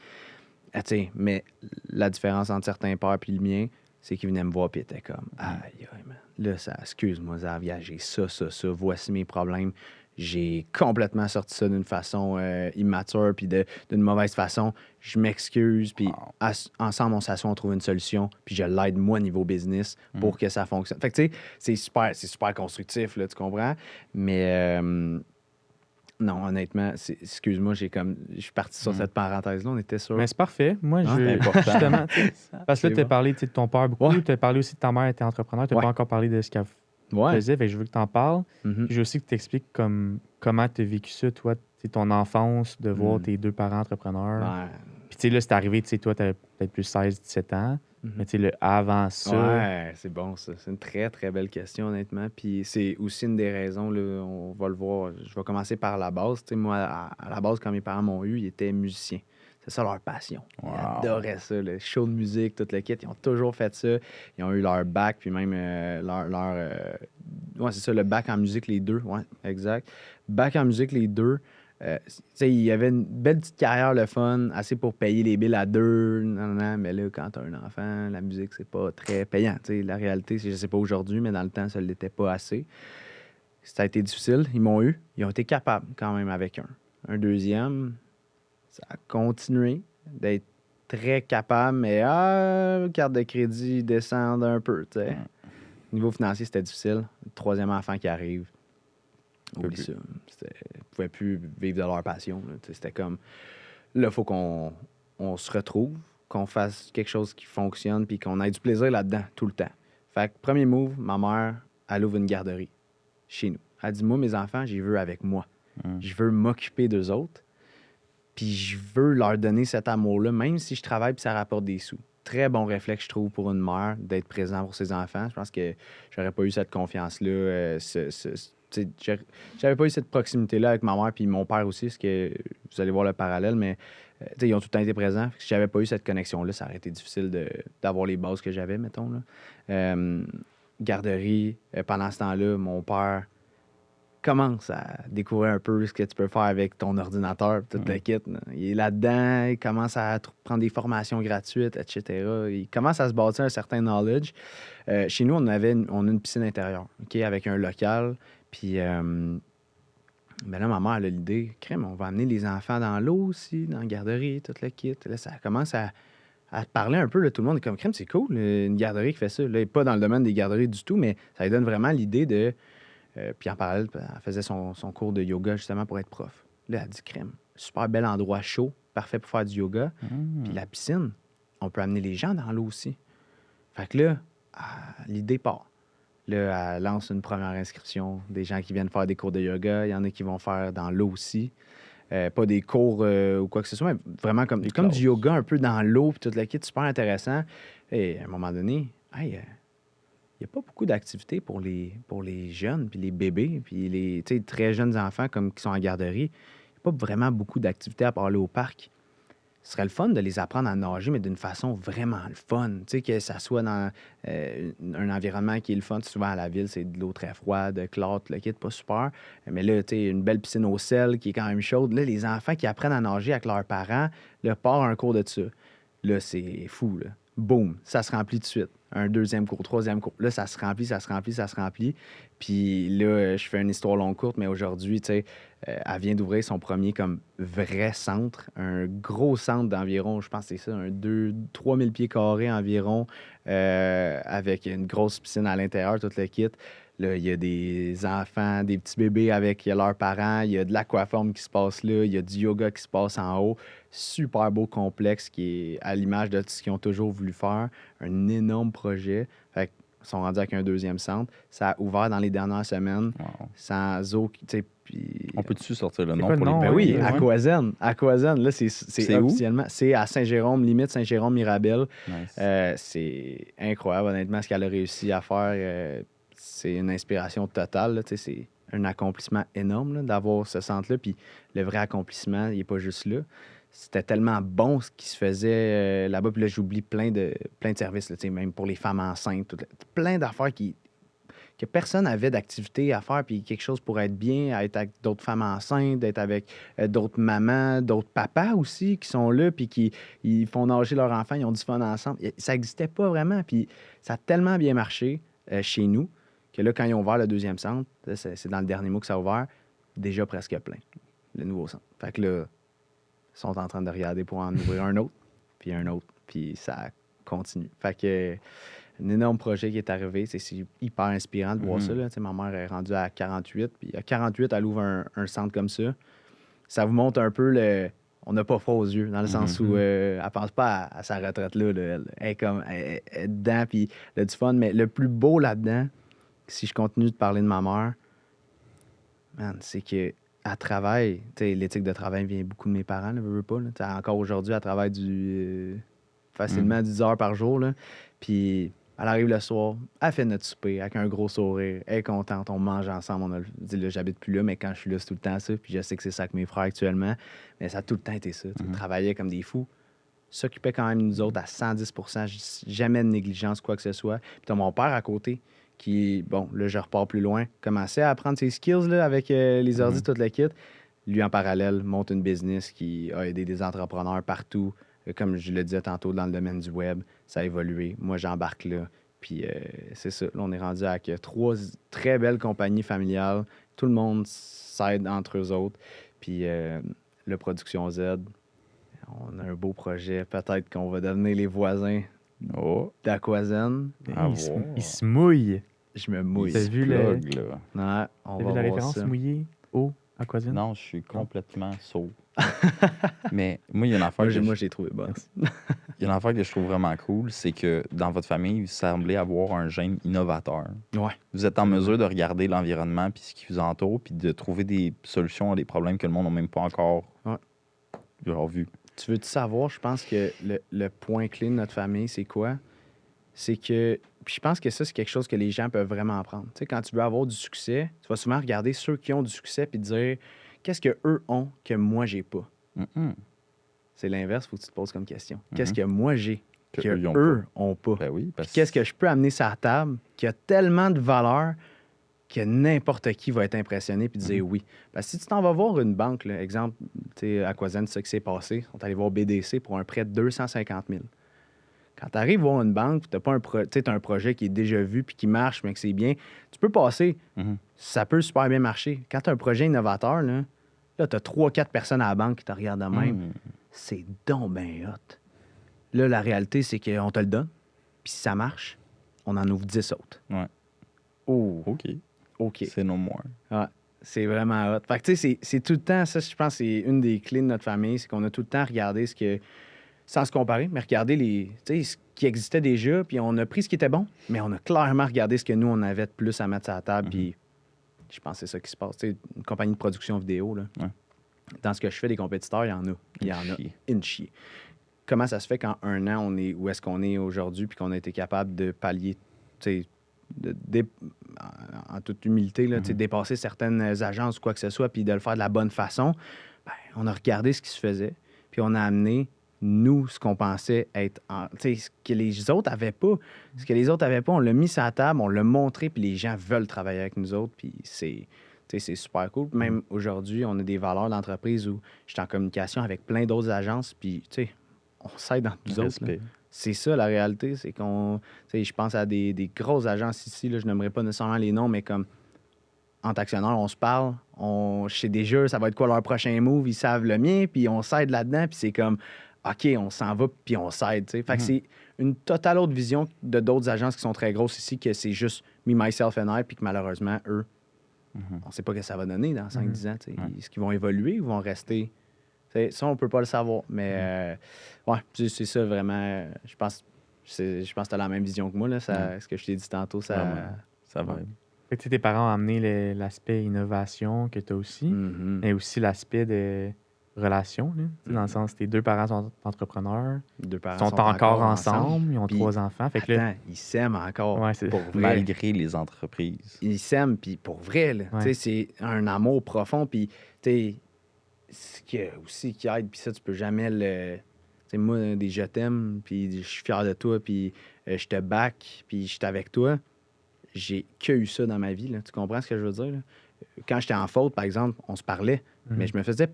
Ah, tu sais, mais la différence entre certains pères et le mien, c'est qu'il venait me voir, puis il était comme, aïe, aïe, man. Là, ça, excuse-moi, Zavia, j'ai ça, voici mes problèmes. J'ai complètement sorti ça d'une façon immature, puis d'une mauvaise façon. Je m'excuse, puis ensemble, on s'assoit, on trouve une solution, puis je l'aide, moi, niveau business, pour que ça fonctionne. Fait que, tu sais, c'est super constructif, là, tu comprends? Mais non, honnêtement, excuse-moi, je suis parti sur cette parenthèse-là, on était sûr. Mais c'est parfait. Moi, c'est important. justement, parce que là, tu as parlé de ton père beaucoup, Ouais. tu as parlé aussi de ta mère, était entrepreneur, tu n'as Ouais. pas encore parlé de ce qu'elle Ouais. faisait, fait que je veux que tu en parles. Mhm. Puis je veux aussi que tu expliques comment tu as vécu ça, toi, ton enfance, de voir tes deux parents entrepreneurs. Ouais. Puis tu sais, là, c'est arrivé, tu sais, toi, tu avais peut-être plus 16-17 ans, mais tu sais, le avant ça. Ouais, c'est bon ça. C'est une très, très belle question, honnêtement. Puis c'est aussi une des raisons, là, on va le voir. Je vais commencer par la base. Tu sais, moi, à la base, quand mes parents m'ont eu, ils étaient musiciens. C'est ça leur passion. Ils adoraient ça, le show de musique, tout le kit. Ils ont toujours fait ça. Ils ont eu leur bac, puis même ouais, c'est ça, le bac en musique, les deux. Ouais, exact. Bac en musique, les deux. Tu sais, il y avait une belle petite carrière, le fun, assez pour payer les billes à deux. Non, mais là, quand t'as un enfant, la musique, c'est pas très payant. Tu sais, la réalité, c'est, je sais pas aujourd'hui, mais dans le temps, ça ne l'était pas assez. Ça a été difficile. Ils m'ont eu. Ils ont été capables quand même avec un deuxième. Ça a continué d'être très capable, mais carte de crédit descend un peu. Tu sais. Niveau financier, c'était difficile. Le troisième enfant qui arrive. Oublie ça. Ils ne pouvaient plus vivre de leur passion. Là. C'était comme, là, il faut qu'on se retrouve, qu'on fasse quelque chose qui fonctionne, puis qu'on ait du plaisir là-dedans tout le temps. Fait que, premier move, ma mère, elle ouvre une garderie chez nous. Elle dit, moi, mes enfants, j'y veux avec moi. Je veux m'occuper d'eux autres, puis je veux leur donner cet amour-là, même si je travaille puis ça rapporte des sous. Très bon réflexe, je trouve, pour une mère d'être présent pour ses enfants. Je pense que j'aurais pas eu cette confiance-là, j'avais pas eu cette proximité-là avec ma mère puis mon père aussi, parce que vous allez voir le parallèle, mais ils ont tout le temps été présents. Si j'avais pas eu cette connexion-là, ça aurait été difficile d'avoir les bases que j'avais, mettons. Là. Garderie, pendant ce temps-là, mon père commence à découvrir un peu ce que tu peux faire avec ton ordinateur, tout le kit. Là. Il est là-dedans, il commence à prendre des formations gratuites, etc. Il commence à se bâtir un certain knowledge. Chez nous, on a une piscine intérieure, avec un local. Puis là, ma mère, elle a l'idée, crème, on va amener les enfants dans l'eau aussi, dans la garderie, tout le kit. Là, ça commence à parler un peu. Là, tout le monde est comme, crème, c'est cool, une garderie qui fait ça. Là, pas dans le domaine des garderies du tout, mais ça lui donne vraiment l'idée de... puis en parallèle, elle faisait son cours de yoga justement pour être prof. Là, elle dit, crème, super bel endroit chaud, parfait pour faire du yoga. Puis la piscine, on peut amener les gens dans l'eau aussi. Fait que là, l'idée part. Là, elle lance une première inscription. Des gens qui viennent faire des cours de yoga. Il y en a qui vont faire dans l'eau aussi. Pas des cours ou quoi que ce soit, mais vraiment comme du yoga un peu dans l'eau. Puis tout le kit, super intéressant. Et à un moment donné, il n'y a pas beaucoup d'activités pour les jeunes, puis les bébés, puis les très jeunes enfants qui sont en garderie. Il n'y a pas vraiment beaucoup d'activités à part aller au parc. Ce serait le fun de les apprendre à nager, mais d'une façon vraiment le fun. Tu sais, que ça soit dans un environnement qui est le fun. Souvent, à la ville, c'est de l'eau très froide, claire, le kit, pas super. Mais là, tu sais, une belle piscine au sel qui est quand même chaude. Là, les enfants qui apprennent à nager avec leurs parents, là, part un cours de ça. Là, c'est fou, là. Boum, ça se remplit tout de suite. Un deuxième cours, troisième cours. Là, ça se remplit, ça se remplit, ça se remplit. Puis là, je fais une histoire longue courte, mais aujourd'hui, tu sais, elle vient d'ouvrir son premier comme vrai centre, un gros centre d'environ, je pense que c'est ça, 3 000 pieds carrés environ, avec une grosse piscine à l'intérieur, tout le kit. Là, il y a des enfants, des petits bébés avec leurs parents, il y a de l'aquaforme qui se passe là, il y a du yoga qui se passe en haut. Super beau complexe qui est à l'image de ce qu'ils ont toujours voulu faire. Un énorme projet. Fait que sont rendus avec un deuxième centre. Ça a ouvert dans les dernières semaines Wow. sans aucun... Puis, On peut-tu sortir le C'est nom quoi pour le les nom, ben ouais, oui, ouais. Aquazen. Aquazen, là, c'est C'est où? officiellement... C'est à Saint-Jérôme, limite Saint-Jérôme-Mirabel. Nice. C'est incroyable, honnêtement, ce qu'elle a réussi à faire. C'est une inspiration totale. Là, c'est un accomplissement énorme là, d'avoir ce centre-là. Puis le vrai accomplissement, il n'est pas juste là. C'était tellement bon ce qui se faisait là-bas. Puis là, j'oublie plein de services, là, même pour les femmes enceintes. Plein d'affaires que personne n'avait d'activité à faire, puis quelque chose pour être bien, à être avec d'autres femmes enceintes, d'être avec d'autres mamans, d'autres papas aussi qui sont là, puis qui ils font nager leurs enfants, ils ont du fun ensemble. Ça n'existait pas vraiment, puis ça a tellement bien marché chez nous que là, quand ils ont ouvert le deuxième centre, là, c'est dans le dernier mois que ça a ouvert, déjà presque plein, le nouveau centre. Fait que là, ils sont en train de regarder pour en ouvrir un autre, puis ça continue. Fait que un énorme projet qui est arrivé. C'est hyper inspirant de voir ça. Là. Ma mère est rendue à 48. Puis à 48, elle ouvre un centre comme ça. Ça vous montre un peu le... On n'a pas froid aux yeux, dans le sens où elle pense pas à sa retraite là. Elle est dedans, puis elle a du fun. Mais le plus beau là-dedans, si je continue de parler de ma mère, man, c'est que elle travaille. L'éthique de travail vient beaucoup de mes parents, ne veux pas. Là. Encore aujourd'hui, elle travaille facilement 10 heures par jour. Là. Puis elle arrive le soir, elle fait notre souper avec un gros sourire, elle est contente, on mange ensemble. Là, j'habite plus là, mais quand je suis là, c'est tout le temps ça. Puis je sais que c'est ça avec mes frères actuellement, mais ça a tout le temps été ça. On travaillait comme des fous, s'occupait quand même de nous autres à 110 jamais de négligence, quoi que ce soit. Puis t'as mon père à côté qui, bon, là, je repars plus loin, commençait à apprendre ses skills là, avec les ordi, toute la kit. Lui, en parallèle, monte une business qui a aidé des entrepreneurs partout. Comme je le disais tantôt, dans le domaine du web, ça a évolué. Moi, j'embarque là. Puis c'est ça. Là, on est rendu avec 3 très belles compagnies familiales. Tout le monde s'aide entre eux autres. Puis le Production Z, on a un beau projet. Peut-être qu'on va devenir les voisins d'Aquazen. Il se mouille. Je me mouille. T'as vu Plug, là. Ouais, on T'as va vu la voir référence ça. mouillé, eau, aquasine? Non, je suis complètement sourd. Mais moi, il y a une affaire Moi, j'ai trouvé bonne. il y a une affaire que je trouve vraiment cool, c'est que dans votre famille, vous semblez avoir un gène innovateur. Ouais. Vous êtes en mesure de regarder l'environnement puis ce qui vous entoure, puis de trouver des solutions à des problèmes que le monde n'a même pas encore vu. Tu veux-tu savoir, je pense que le point clé de notre famille, c'est quoi? C'est que, puis je pense que ça, c'est quelque chose que les gens peuvent vraiment apprendre. Tu sais, quand tu veux avoir du succès, tu vas souvent regarder ceux qui ont du succès puis te dire qu'est-ce qu'eux ont que moi, j'ai pas. C'est l'inverse, il faut que tu te poses comme question. Qu'est-ce que moi, j'ai que eux ont pas? Ben oui, parce... Qu'est-ce que je peux amener sur la table qui a tellement de valeur que n'importe qui va être impressionné puis dire oui. Parce que si tu t'en vas voir une banque, là, exemple, tu sais, Aquazen, c'est ça qui s'est passé. On est allé voir BDC pour un prêt de 250 000. Quand tu arrives voir une banque, tu as un projet qui est déjà vu puis qui marche, mais que c'est bien, tu peux passer. Ça peut super bien marcher. Quand tu as un projet innovateur, là tu as 3-4 personnes à la banque qui te regardent de même. C'est donc bien hot. Là, la réalité, c'est qu'on te le donne. Puis si ça marche, on en ouvre 10 autres. Ouais. Oh, OK. C'est no more. Ouais, c'est vraiment hot. Fait que tu sais, c'est tout le temps, ça, je pense, c'est une des clés de notre famille, c'est qu'on a tout le temps regardé ce que, sans se comparer, mais regarder ce qui existait déjà, puis on a pris ce qui était bon, mais on a clairement regardé ce que nous, on avait de plus à mettre sur la table, puis je pense que c'est ça qui se passe. Tu sais, une compagnie de production vidéo, là, dans ce que je fais, des compétiteurs, il y en a. Il y en a une chier. Comment ça se fait qu'en un an, on est où est-ce qu'on est aujourd'hui, puis qu'on a été capable de pallier, tu sais, en toute humilité, là, dépasser certaines agences ou quoi que ce soit, puis de le faire de la bonne façon, ben, on a regardé ce qui se faisait, puis on a amené, nous, ce qu'on pensait être... ce que les autres n'avaient pas. Ce que les autres n'avaient pas, on l'a mis sur la table, on l'a montré, puis les gens veulent travailler avec nous autres, puis c'est super cool. Même aujourd'hui, on a des valeurs d'entreprise où je suis en communication avec plein d'autres agences, puis on s'aide entre nous autres. Là. C'est ça, la réalité. C'est qu'on... Je pense à des grosses agences ici, là, je n'aimerais pas nécessairement les noms, mais comme entre actionnaires, on se parle, je sais déjà ça va être quoi leur prochain move, ils savent le mien, puis on s'aide là-dedans, puis c'est comme, OK, on s'en va, puis on s'aide. Fait que c'est une totale autre vision de d'autres agences qui sont très grosses ici, que c'est juste me, myself and I, puis que malheureusement, eux, on ne sait pas ce que ça va donner dans 5-10 ans. Est-ce qu'ils vont évoluer ou vont rester... ça, on ne peut pas le savoir. Mais ouais, c'est ça vraiment. Je pense Je pense que tu as la même vision que moi. Là, ce que je t'ai dit tantôt, ça... Vraiment. Ça va. Ouais. Fait que tes parents ont amené l'aspect innovation que tu as aussi, Mhm. mais aussi l'aspect de relation, là. Dans le sens, tes deux parents sont entrepreneurs, Deux ils parents sont encore ensemble, ils ont Puis, 3 enfants. Fait que là, attends, ils s'aiment encore. ouais, c'est Pour vrai. Malgré les entreprises. Ils s'aiment, puis pour vrai, là. Ouais. Tu sais, c'est un amour profond, puis, tu sais, ce qui aussi qui aide, puis ça, tu peux jamais le... Tu sais, moi, des je t'aime, puis je suis fier de toi, puis je te back, puis je suis avec toi. J'ai que eu ça dans ma vie, là. Tu comprends ce que je veux dire, là? Quand j'étais en faute, par exemple, on se parlait, Mhm. mais je me faisais...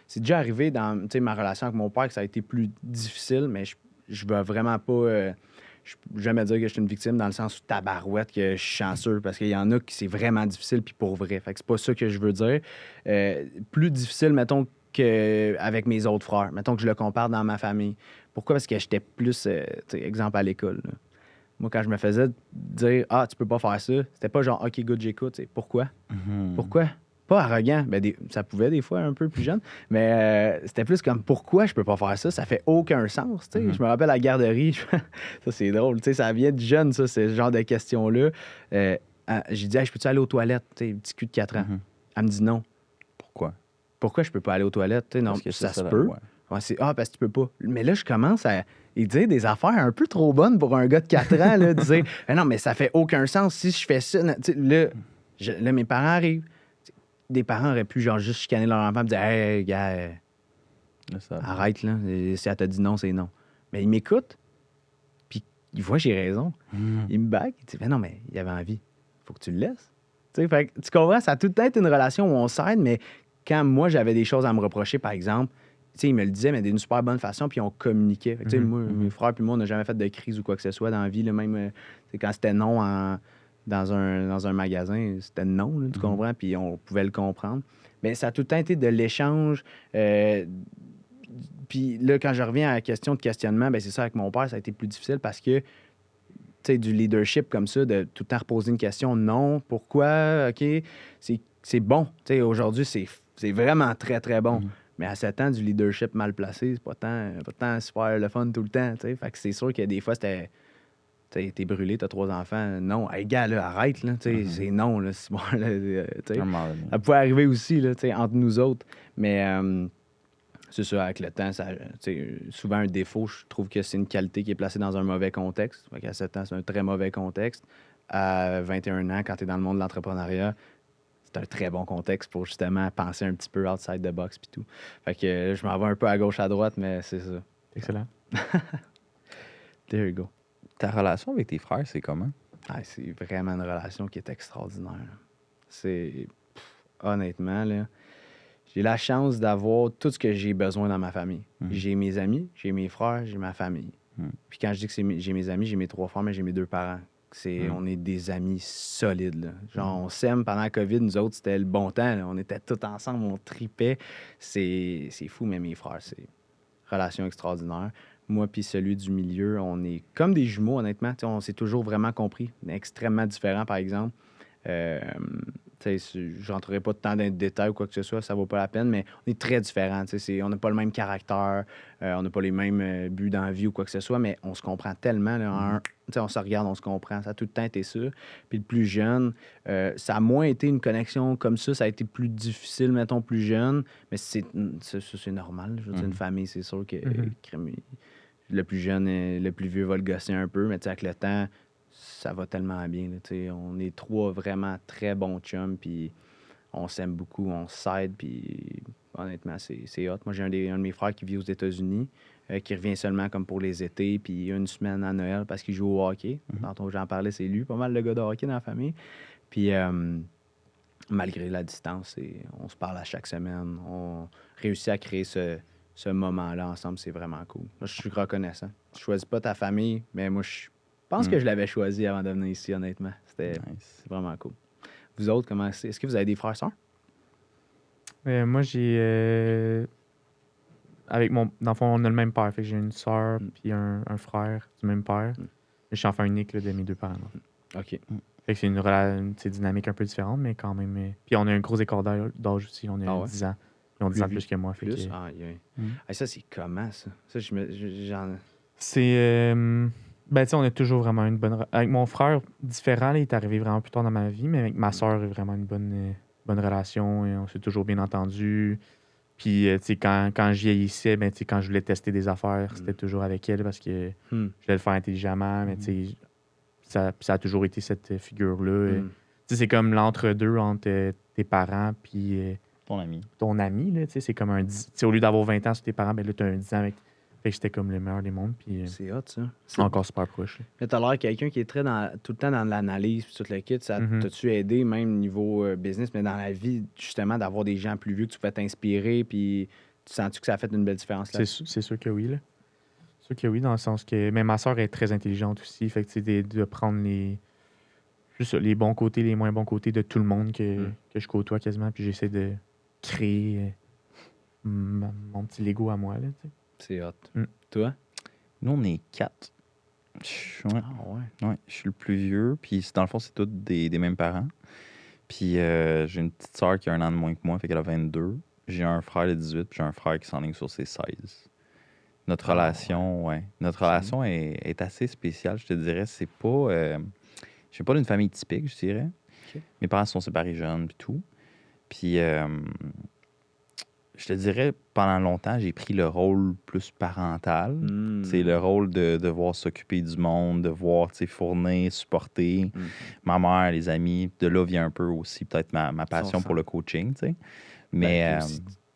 C'est déjà arrivé dans, tu sais, ma relation avec mon père que ça a été plus difficile, mais je veux vraiment pas... je peux jamais dire que je suis une victime dans le sens où tabarouette, que je suis chanceux, parce qu'il y en a qui c'est vraiment difficile, puis pour vrai. Fait que c'est pas ça que je veux dire. Plus difficile, mettons, qu'avec mes autres frères. Mettons que je le compare dans ma famille. Pourquoi? Parce que j'étais plus, tu sais, exemple, à l'école, là. Moi, quand je me faisais dire « Ah, tu peux pas faire ça », c'était pas genre « OK, good, j'écoute ». Tu sais, pourquoi? Mhm. Pourquoi? Pas arrogant. Ben, ça pouvait des fois un peu plus jeune, mais c'était plus comme pourquoi je peux pas faire ça? Ça fait aucun sens. Tu sais. Mhm. Je me rappelle à la garderie, ça c'est drôle, tu sais, ça vient de jeune, ça, ce genre de questions-là. J'ai dit, hey, je peux-tu aller aux toilettes? Tu sais, petit cul de 4 ans. Mhm. Elle me dit non. Pourquoi? Pourquoi je peux pas aller aux toilettes? Tu sais, non, Parce que ça se la peut. loi. Ouais, c'est parce que tu peux pas. Mais là, je commence à y dire des affaires un peu trop bonnes pour un gars de 4 ans, là, de dire non, mais ça fait aucun sens si je fais ça. Tu sais, là, mes parents arrivent. Des parents auraient pu genre juste chicaner leur enfant et dire hey, gars, Là, ça- arrête, là. Si elle t'a dit non, c'est non. Mais il m'écoute, puis il voit que j'ai raison. Mhm. Il me bague, il dit ben non, mais il avait envie. Faut que tu le laisses. Tu sais, fait que, tu comprends, ça a tout le temps été une relation où on s'aide, mais quand moi j'avais des choses à me reprocher, par exemple, tu sais, il me le disait, mais d'une super bonne façon, puis on communiquait. Fait que, tu sais, Mhm. moi, mes frères puis moi, on n'a jamais fait de crise ou quoi que ce soit dans la vie. Là, même tu sais, quand c'était non dans un magasin, c'était non, là, tu comprends? Puis on pouvait le comprendre. Mais ça a tout le temps été de l'échange. Puis là, quand je reviens à la question de questionnement, ben c'est ça, avec mon père, ça a été plus difficile parce que, tu sais, du leadership comme ça, de tout le temps reposer une question, non, pourquoi, OK, c'est bon. Tu sais, aujourd'hui, c'est vraiment très, très bon. Mhm. Mais à 7 ans, du leadership mal placé, c'est pas tant super le fun tout le temps, tu sais. Fait que c'est sûr que des fois, c'était... Tu sais, t'es brûlé, t'as 3 enfants. Non, hey, gars, là, arrête, là, tu sais, c'est non, là, c'est bon, là, tu sais. À un moment donné. Ça pouvait arriver aussi, là, tu sais, entre nous autres. Mais c'est sûr, avec le temps, ça, tu sais, souvent un défaut, je trouve que c'est une qualité qui est placée dans un mauvais contexte. Fait qu'à 7 ans, c'est un très mauvais contexte. À 21 ans, quand tu es dans le monde de l'entrepreneuriat, c'est un très bon contexte pour justement penser un petit peu outside the box puis tout. Fait que je m'en vais un peu à gauche, à droite, mais c'est ça. excellent. There you go. Ta relation avec tes frères, c'est comment? Ah, c'est vraiment une relation qui est extraordinaire. C'est... honnêtement, là, j'ai la chance d'avoir tout ce que j'ai besoin dans ma famille. Mhm. J'ai mes amis, j'ai mes frères, j'ai ma famille. Mhm. Puis quand je dis que j'ai mes amis, j'ai mes 3 frères, mais j'ai mes 2 parents. On est des amis solides. Là. Genre, on s'aime pendant la COVID. Nous autres, c'était le bon temps. Là. On était tous ensemble, on tripait. C'est fou, mais mes frères, c'est relation extraordinaire. Moi puis celui du milieu, on est comme des jumeaux, honnêtement. T'sais, on s'est toujours vraiment compris. Extrêmement différents, par exemple. Je rentrerai pas tant dans les détails ou quoi que ce soit, ça vaut pas la peine, mais on est très différents. On n'a pas le même caractère, on n'a pas les mêmes buts dans la vie ou quoi que ce soit, mais on se comprend tellement. Là, on se regarde, on se comprend. Ça a tout le temps été ça. Puis le plus jeune, ça a moins été une connexion comme ça a été plus difficile, mettons, plus jeune, mais c'est normal. Je veux dire, une famille, c'est sûr que le plus jeune, le plus vieux va le gosser un peu, mais avec le temps, ça va tellement bien. Là, on est 3 vraiment très bons chums, puis on s'aime beaucoup, on s'aide, puis honnêtement, c'est hot. Moi, j'ai un de mes frères qui vit aux États-Unis, qui revient seulement comme pour les étés, puis une semaine à Noël parce qu'il joue au hockey. Tantôt, j'en parlais, c'est lui, pas mal de gars de hockey dans la famille. Puis malgré la distance, on se parle à chaque semaine. On réussit à créer ce moment-là ensemble, c'est vraiment cool. Moi, je suis reconnaissant. Tu choisis pas ta famille, mais moi, je pense que je l'avais choisi avant de venir ici, honnêtement. C'est vraiment cool. Vous autres, comment c'est? Est-ce que vous avez des frères et sœurs? Moi, j'ai... avec dans le fond, on a le même père. Fait que j'ai une sœur puis un frère du même père. Je suis enfant unique là, de mes 2 parents. OK. Fait que c'est une dynamique un peu différente, mais quand même... Puis on a un gros écart d'âge aussi. On a 10 ans. Ils ont 10 ans plus que moi. Fait Plus? que... Ah, ça, c'est comment, ça? Ça, j'en... C'est... Ben, tu sais, on a toujours vraiment une bonne... Avec mon frère, différent, là, il est arrivé vraiment plus tard dans ma vie, mais avec ma soeur, vraiment une bonne relation. Et on s'est toujours bien entendu. Puis, tu sais, quand je vieillissais, ben, tu sais, quand je voulais tester des affaires, c'était toujours avec elle parce que je voulais le faire intelligemment. Mais, tu sais, ça a toujours été cette figure-là. Tu sais, c'est comme l'entre-deux entre tes parents puis ton ami. Là, tu sais, c'est comme un... Tu sais, au lieu d'avoir 20 ans sur tes parents, ben là, tu as un 10 ans avec... Fait que c'était comme le meilleur des mondes. Puis, C'est hot, ça. encore super proche. Là. Mais t'as l'air quelqu'un qui est tout le temps dans l'analyse puis tout le kit. Ça t'as-tu aidé, même niveau business, mais dans la vie, justement, d'avoir des gens plus vieux que tu peux t'inspirer, puis tu sens-tu que ça a fait une belle différence là? C'est sûr que oui, là. C'est sûr que oui, dans le sens que... Mais ma soeur est très intelligente aussi. Fait que, tu sais, de prendre juste les bons côtés, les moins bons côtés de tout le monde que je côtoie quasiment, puis j'essaie de créer mon petit Lego à moi, là, tu sais. C'est hot. Toi? Nous, on est 4. Ouais. Ah ouais? Ouais, je suis le plus vieux. Puis, dans le fond, c'est tous des mêmes parents. Puis, j'ai une petite sœur qui a 1 an de moins que moi, fait qu'elle a 22. J'ai un frère de 18, puis j'ai un frère qui s'enligne sur ses 16. Notre relation est assez spéciale, je te dirais. C'est pas... je suis pas d'une famille typique, je dirais. Okay. Mes parents se sont séparés jeunes, puis tout. Puis, je te dirais, pendant longtemps, j'ai pris le rôle plus parental. C'est le rôle de devoir s'occuper du monde, de devoir fournir, supporter ma mère, les amis. De là vient un peu aussi peut-être ma passion pour le coaching. T'sais. Mais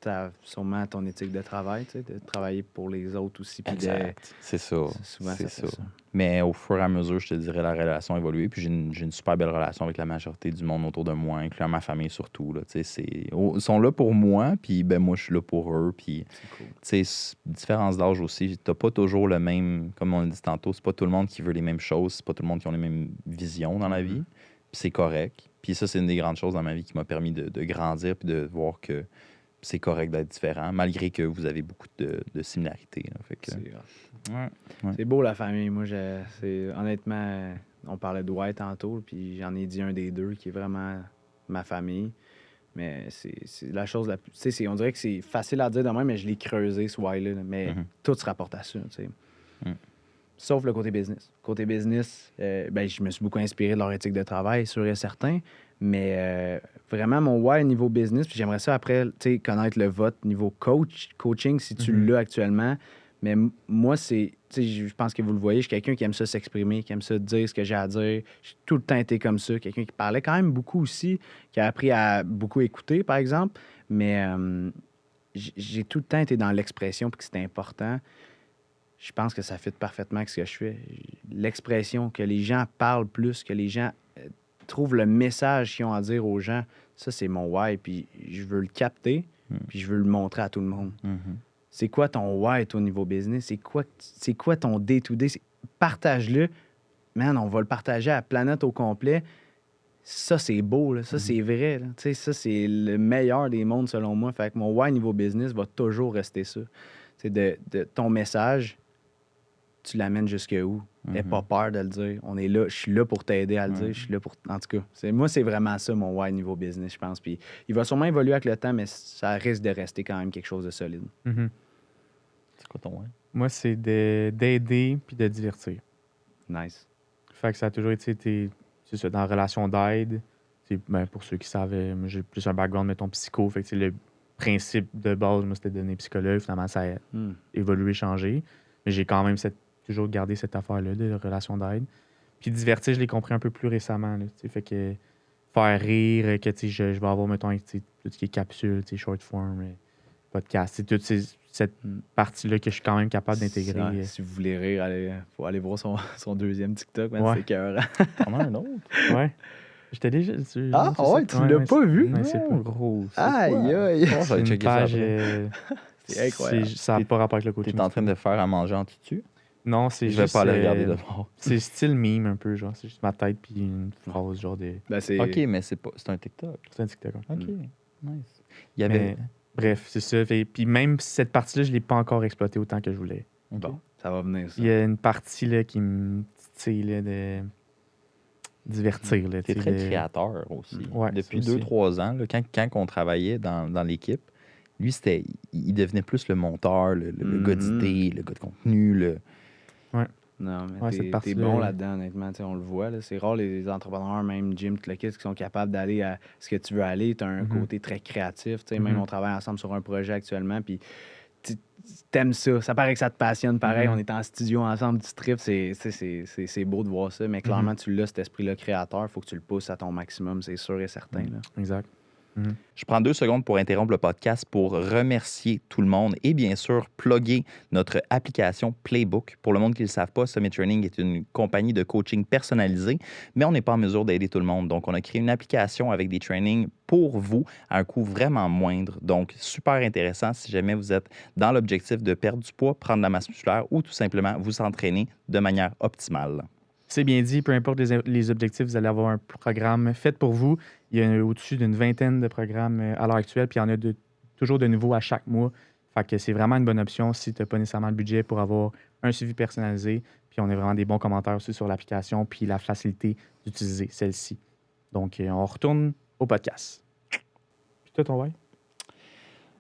tu as sûrement ton éthique de travail, de travailler pour les autres aussi. Exact. C'est ça. Souvent, c'est ça. Mais au fur et à mesure, je te dirais, la relation a évolué. Puis j'ai une super belle relation avec la majorité du monde autour de moi, incluant ma famille surtout. Là. Ils sont là pour moi, puis ben, moi, je suis là pour eux. Puis, cool. Différence d'âge aussi. T'as pas toujours le même, comme on l'a dit tantôt, c'est pas tout le monde qui veut les mêmes choses, c'est pas tout le monde qui a les mêmes visions dans la vie. Puis c'est correct. Puis ça, c'est une des grandes choses dans ma vie qui m'a permis de grandir puis de voir que c'est correct d'être différent, malgré que vous avez beaucoup de similarités. Là. Fait que, c'est beau, la famille. Moi, honnêtement, on parlait de Dwight tantôt, puis j'en ai dit un des deux qui est vraiment ma famille. Mais c'est la chose la plus... on dirait que c'est facile à dire de même, mais je l'ai creusé, ce why-là. Mais tout se rapporte à ça, tu sais. Sauf le côté business. Côté business, je me suis beaucoup inspiré de leur éthique de travail, sûr et certain. Mais vraiment, mon why niveau business, puis j'aimerais ça après, connaître le vote niveau coaching, si tu l'as actuellement. Mais moi, je pense que vous le voyez, je suis quelqu'un qui aime ça s'exprimer, qui aime ça dire ce que j'ai à dire. J'ai tout le temps été comme ça. Quelqu'un qui parlait quand même beaucoup aussi, qui a appris à beaucoup écouter, par exemple. Mais j'ai tout le temps été dans l'expression, puis que c'était important. Je pense que ça fit parfaitement avec ce que je fais. L'expression, que les gens parlent plus, que les gens trouvent le message qu'ils ont à dire aux gens, ça, c'est mon why. Puis je veux le capter, puis je veux le montrer à tout le monde. C'est quoi ton why, au niveau business? C'est quoi ton day-to-day? Partage-le. Man, on va le partager à la planète au complet. Ça, c'est beau. Là. Ça, c'est vrai. Là. Ça, c'est le meilleur des mondes, selon moi. Fait que mon why niveau business va toujours rester ça. C'est de ton message, tu l'amènes jusqu'où? N'aie pas peur de le dire. On est là. Je suis là pour t'aider à le dire. Je suis là pour... En tout cas, moi, c'est vraiment ça, mon why niveau business, je pense. Puis il va sûrement évoluer avec le temps, mais ça risque de rester quand même quelque chose de solide. C'est quoi ton why? Moi, c'est d'aider puis de divertir. Nice. Fait que ça a toujours été c'est ça, dans la relation d'aide. Ben, pour ceux qui savent, moi, j'ai plus un background, mettons, psycho. Fait que le principe de base, moi, c'était de devenir psychologue. Finalement, ça a évolué, changé. Mais j'ai quand même toujours gardé cette affaire-là de relation d'aide. Puis divertir, je l'ai compris un peu plus récemment. Là, fait que faire rire, que je vais avoir, mettons, tout ce qui est capsule, short form, podcast. C'est toute cette partie-là que je suis quand même capable d'intégrer. Si vous voulez rire, il faut aller voir son deuxième TikTok. C'est écœurant. T'en as un autre? Ouais. J'étais déjà... tu l'as pas vu? Ouais, c'est pas gros. Aïe, aïe. C'est une page... c'est incroyable. Ça n'a pas rapport avec le coaching. T'es en train de faire à manger en tutu? Non, c'est juste... Je vais pas aller regarder de bord. C'est style meme un peu, genre. C'est juste ma tête puis une phrase, genre de... OK, mais c'est un TikTok. C'est un TikTok, OK, nice. Il y avait... Bref, c'est ça. Puis même cette partie-là, je ne l'ai pas encore exploitée autant que je voulais. Bon, ça va venir, ça. Il y a une partie là, qui me titille là, de divertir. T'es très créateur aussi. Ouais, depuis 2-3 ans, là, quand on travaillait dans l'équipe, lui, il devenait plus le monteur, le gars d'idées, le gars de contenu. Non, mais Ouais, cette t'es partie-là, bon là-dedans, honnêtement. Tu sais, on le voit. Là. C'est rare les entrepreneurs, même Jim, tout le kit, qui sont capables d'aller à ce que tu veux aller. Tu as un côté très créatif. Tu sais, Même on travaille ensemble sur un projet actuellement. Puis t'aimes ça. Ça paraît que ça te passionne pareil. On est en studio ensemble, du trip. C'est beau de voir ça. Mais clairement, tu l'as, cet esprit-là créateur. Il faut que tu le pousses à ton maximum, c'est sûr et certain. Là. Exact. Je prends 2 secondes pour interrompre le podcast pour remercier tout le monde et bien sûr plugger notre application Playbook. Pour le monde qui ne le savent pas, Summit Training est une compagnie de coaching personnalisé, mais on n'est pas en mesure d'aider tout le monde. Donc, on a créé une application avec des trainings pour vous à un coût vraiment moindre. Donc, super intéressant si jamais vous êtes dans l'objectif de perdre du poids, prendre de la masse musculaire ou tout simplement vous entraîner de manière optimale. C'est bien dit, peu importe les objectifs, vous allez avoir un programme fait pour vous. Il y a au-dessus d'une vingtaine de programmes à l'heure actuelle, puis il y en a toujours de nouveaux à chaque mois. Fait que c'est vraiment une bonne option si tu n'as pas nécessairement le budget pour avoir un suivi personnalisé. Puis on a vraiment des bons commentaires aussi sur l'application, puis la facilité d'utiliser celle-ci. Donc, on retourne au podcast. Puis toi, ton why?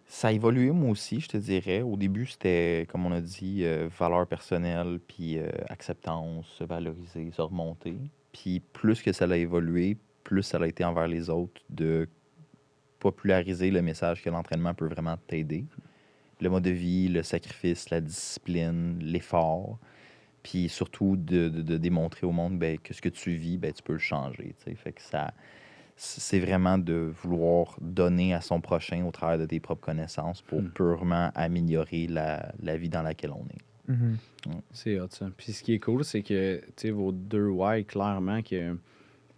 Ça a évolué, moi aussi, je te dirais. Au début, c'était, comme on a dit, valeur personnelle, puis acceptance, se valoriser, se remonter. Puis plus que ça a évolué, plus ça a été envers les autres de populariser le message que l'entraînement peut vraiment t'aider. Le mode de vie, le sacrifice, la discipline, l'effort. Puis surtout de démontrer au monde que ce que tu vis, tu peux le changer. T'sais. Fait que c'est vraiment de vouloir donner à son prochain au travers de tes propres connaissances pour purement améliorer la vie dans laquelle on est. C'est hot, ça. Puis ce qui est cool, c'est que, tu sais, vos deux why, clairement, que, tu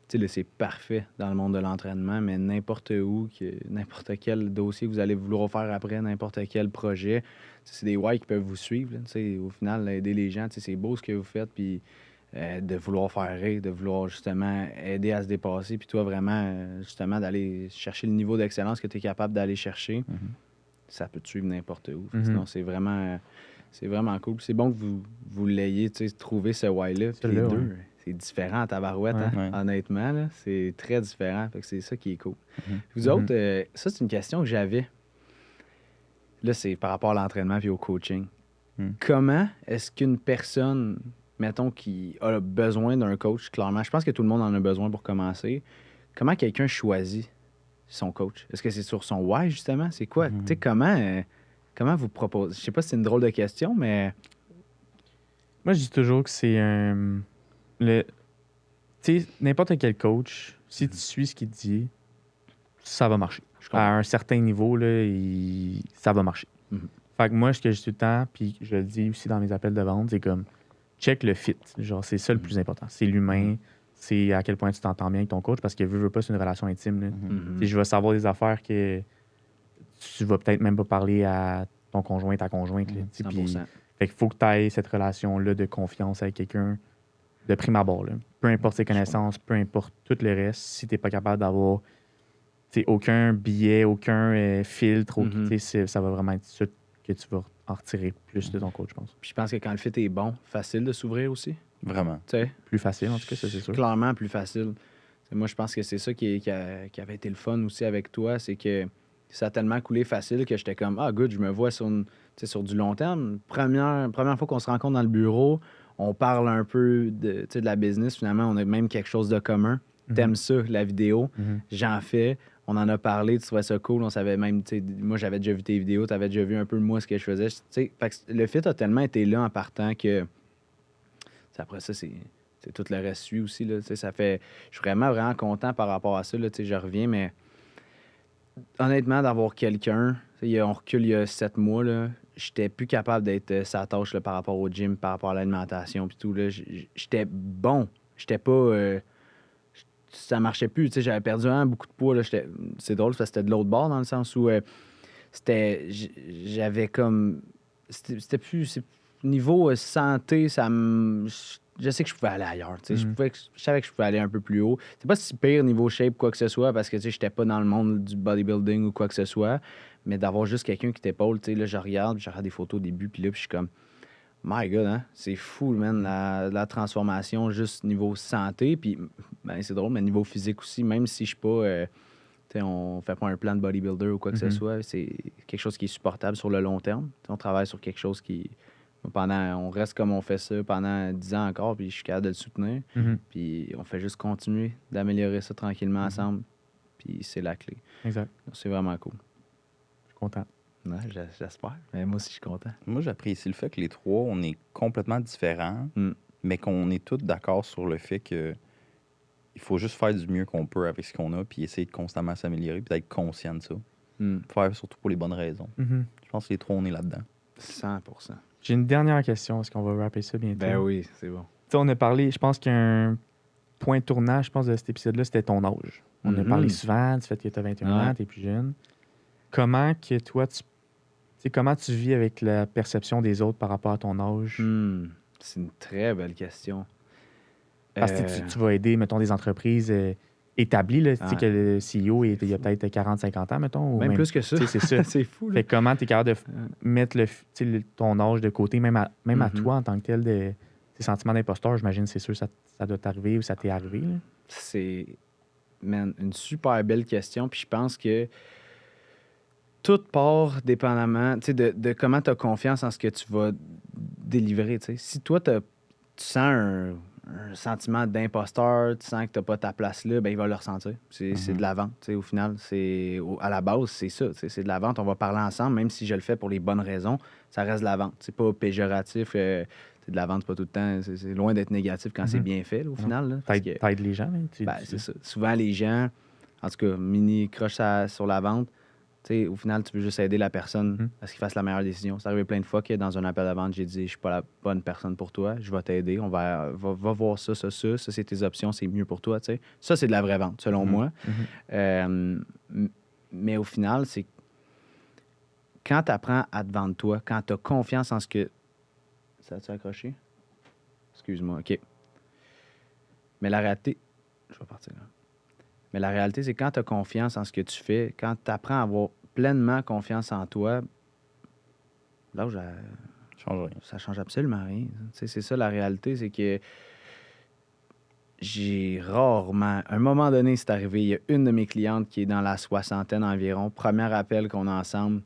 sais, là, c'est parfait dans le monde de l'entraînement, mais n'importe où, n'importe quel dossier que vous allez vouloir faire après, n'importe quel projet, c'est des why qui peuvent vous suivre, là, tu sais, au final, aider les gens, tu sais, c'est beau ce que vous faites, puis de vouloir faire rire, de vouloir justement aider à se dépasser, puis toi, vraiment, justement, d'aller chercher le niveau d'excellence que tu es capable d'aller chercher, ça peut te suivre n'importe où. Sinon, c'est vraiment cool. C'est bon que vous l'ayez trouvé, ce why-là. Puis les deux, c'est différent à tabarouette, honnêtement. Là, c'est très différent. Fait que c'est ça qui est cool. Vous autres, ça, c'est une question que j'avais. Là, c'est par rapport à l'entraînement et au coaching. Comment est-ce qu'une personne, mettons, qui a besoin d'un coach, clairement, je pense que tout le monde en a besoin pour commencer, comment quelqu'un choisit son coach? Est-ce que c'est sur son why, justement? C'est quoi? Tu sais, comment vous proposez? Je sais pas si c'est une drôle de question, mais... Moi, je dis toujours que c'est tu sais, n'importe quel coach, si tu suis ce qu'il te dit, ça va marcher. À un certain niveau, là, ça va marcher. Fait que moi, ce que je dis tout le temps, puis je le dis aussi dans mes appels de vente, c'est comme check le fit. Genre, c'est ça le plus important. C'est l'humain, c'est à quel point tu t'entends bien avec ton coach, parce que veut pas, c'est une relation intime. Là. Je vais savoir des affaires que tu vas peut-être même pas parler à ton conjoint, ta conjointe. Là, 100%. Puis, fait qu'il faut que tu aies cette relation-là de confiance avec quelqu'un de prime abord. Là. Peu importe ses connaissances, peu importe tout le reste, si tu n'es pas capable d'avoir aucun billet, aucun filtre, ça va vraiment être ça que tu vas en retirer plus de ton coach, je pense. Puis je pense que quand le fit est bon, facile de s'ouvrir aussi. Vraiment. T'sais, plus facile, en tout cas, ça, c'est sûr. Clairement plus facile. T'sais, moi, je pense que c'est ça qui avait été le fun aussi avec toi, c'est que ça a tellement coulé facile que j'étais comme, ah, good, je me vois sur du long terme. Première fois qu'on se rencontre dans le bureau, on parle un peu de la business. Finalement, on a même quelque chose de commun. T'aimes ça, la vidéo. J'en fais. On en a parlé, tu trouvais ça cool. On savait même, moi, j'avais déjà vu tes vidéos. Tu avais déjà vu un peu moi ce que je faisais. Fait que le fit a tellement été là en partant que après ça, c'est tout le reste suit aussi. Là, ça fait, je suis vraiment, vraiment content par rapport à ça. Là, je reviens, mais honnêtement, d'avoir quelqu'un, on recule il y a 7 mois, là, j'étais plus capable d'être sa tâche là, par rapport au gym, par rapport à l'alimentation puis tout. Là, j'étais bon. J'étais pas... ça marchait plus. J'avais perdu vraiment beaucoup de poids. Là, c'est drôle parce que c'était de l'autre bord dans le sens où j'avais comme... C'était plus... Niveau santé, je sais que je pouvais aller ailleurs. Je savais que je pouvais aller un peu plus haut. C'est pas si pire niveau shape, quoi que ce soit, parce que je n'étais pas dans le monde du bodybuilding ou quoi que ce soit. Mais d'avoir juste quelqu'un qui t'épaule, là, je regarde des photos au début, puis là, je suis comme, my God, hein? C'est fou, man, la transformation juste niveau santé. Puis, c'est drôle, mais niveau physique aussi, même si je suis pas, on fait pas un plan de bodybuilder ou quoi que ce soit, c'est quelque chose qui est supportable sur le long terme. On travaille sur quelque chose qui On reste comme on fait ça pendant 10 ans encore, puis je suis capable de le soutenir. Mhm. Puis on fait juste continuer d'améliorer ça tranquillement ensemble. Puis c'est la clé. Exact. C'est vraiment cool. Je suis content. Ouais, j'espère. Mais moi aussi, je suis content. Moi, j'apprécie le fait que les trois, on est complètement différents, Mm. mais qu'on est tous d'accord sur le fait que il faut juste faire du mieux qu'on peut avec ce qu'on a, puis essayer de constamment s'améliorer, puis d'être conscient de ça. Mm. Faire surtout pour les bonnes raisons. Mhm. Je pense que les trois, on est là-dedans. 100%. J'ai une dernière question. Est-ce qu'on va rapper ça bientôt? Ben oui, c'est bon. Tu sais, on a parlé, je pense qu'un point de tournage, je pense, de cet épisode-là, c'était ton âge. On a Mhm. parlé souvent du fait que tu as 21 ans, tu es plus jeune. Comment que toi, tu sais, comment tu vis avec la perception des autres par rapport à ton âge? C'est une très belle question. Parce que tu vas aider, mettons, des entreprises établies. Là, tu sais Ouais. que le CEO, il y a fou. peut-être 40-50 ans, mettons. Ou Même plus que ça. tu sais, c'est ça. C'est fou, là. Fait que comment tu es capable de mettre ton âge de côté, même à Mhm. toi en tant que tel, tes sentiments d'imposteur, j'imagine, c'est sûr, ça doit t'arriver ou ça t'est arrivé. Là. C'est une super belle question. Puis je pense que tout part dépendamment de comment tu as confiance en ce que tu vas délivrer. T'sais. Si toi, tu sens un sentiment d'imposteur, tu sens que tu n'as pas ta place là, ben, il va le ressentir. C'est de la vente. Au final, à la base, c'est ça. C'est de la vente. On va parler ensemble, même si je le fais pour les bonnes raisons, ça reste de la vente. C'est pas péjoratif. C'est de la vente, c'est pas tout le temps. C'est loin d'être négatif quand c'est bien fait, là, au final. Là, parce que, T'aides les gens. Hein, c'est ça. Souvent, les gens, en tout cas, mini croche sur la vente, au final, tu veux juste aider la personne à ce qu'il fasse la meilleure décision. C'est arrivé plein de fois que dans un appel de vente, j'ai dit, je suis pas la bonne personne pour toi, je vais t'aider, on va voir ça, c'est tes options, c'est mieux pour toi. T'sais. Ça, c'est de la vraie vente, selon moi. Mais au final, c'est quand tu apprends à te vendre toi, quand tu as confiance en ce que... Ça a-tu accroché? Excuse-moi, OK. Mais la réalité... Je vais partir là. Mais la réalité, c'est quand tu as confiance en ce que tu fais, quand tu apprends à avoir pleinement confiance en toi, là, ça change absolument rien. C'est ça la réalité, c'est que j'ai rarement... À un moment donné, c'est arrivé, il y a une de mes clientes qui est dans la soixantaine environ, premier appel qu'on a ensemble.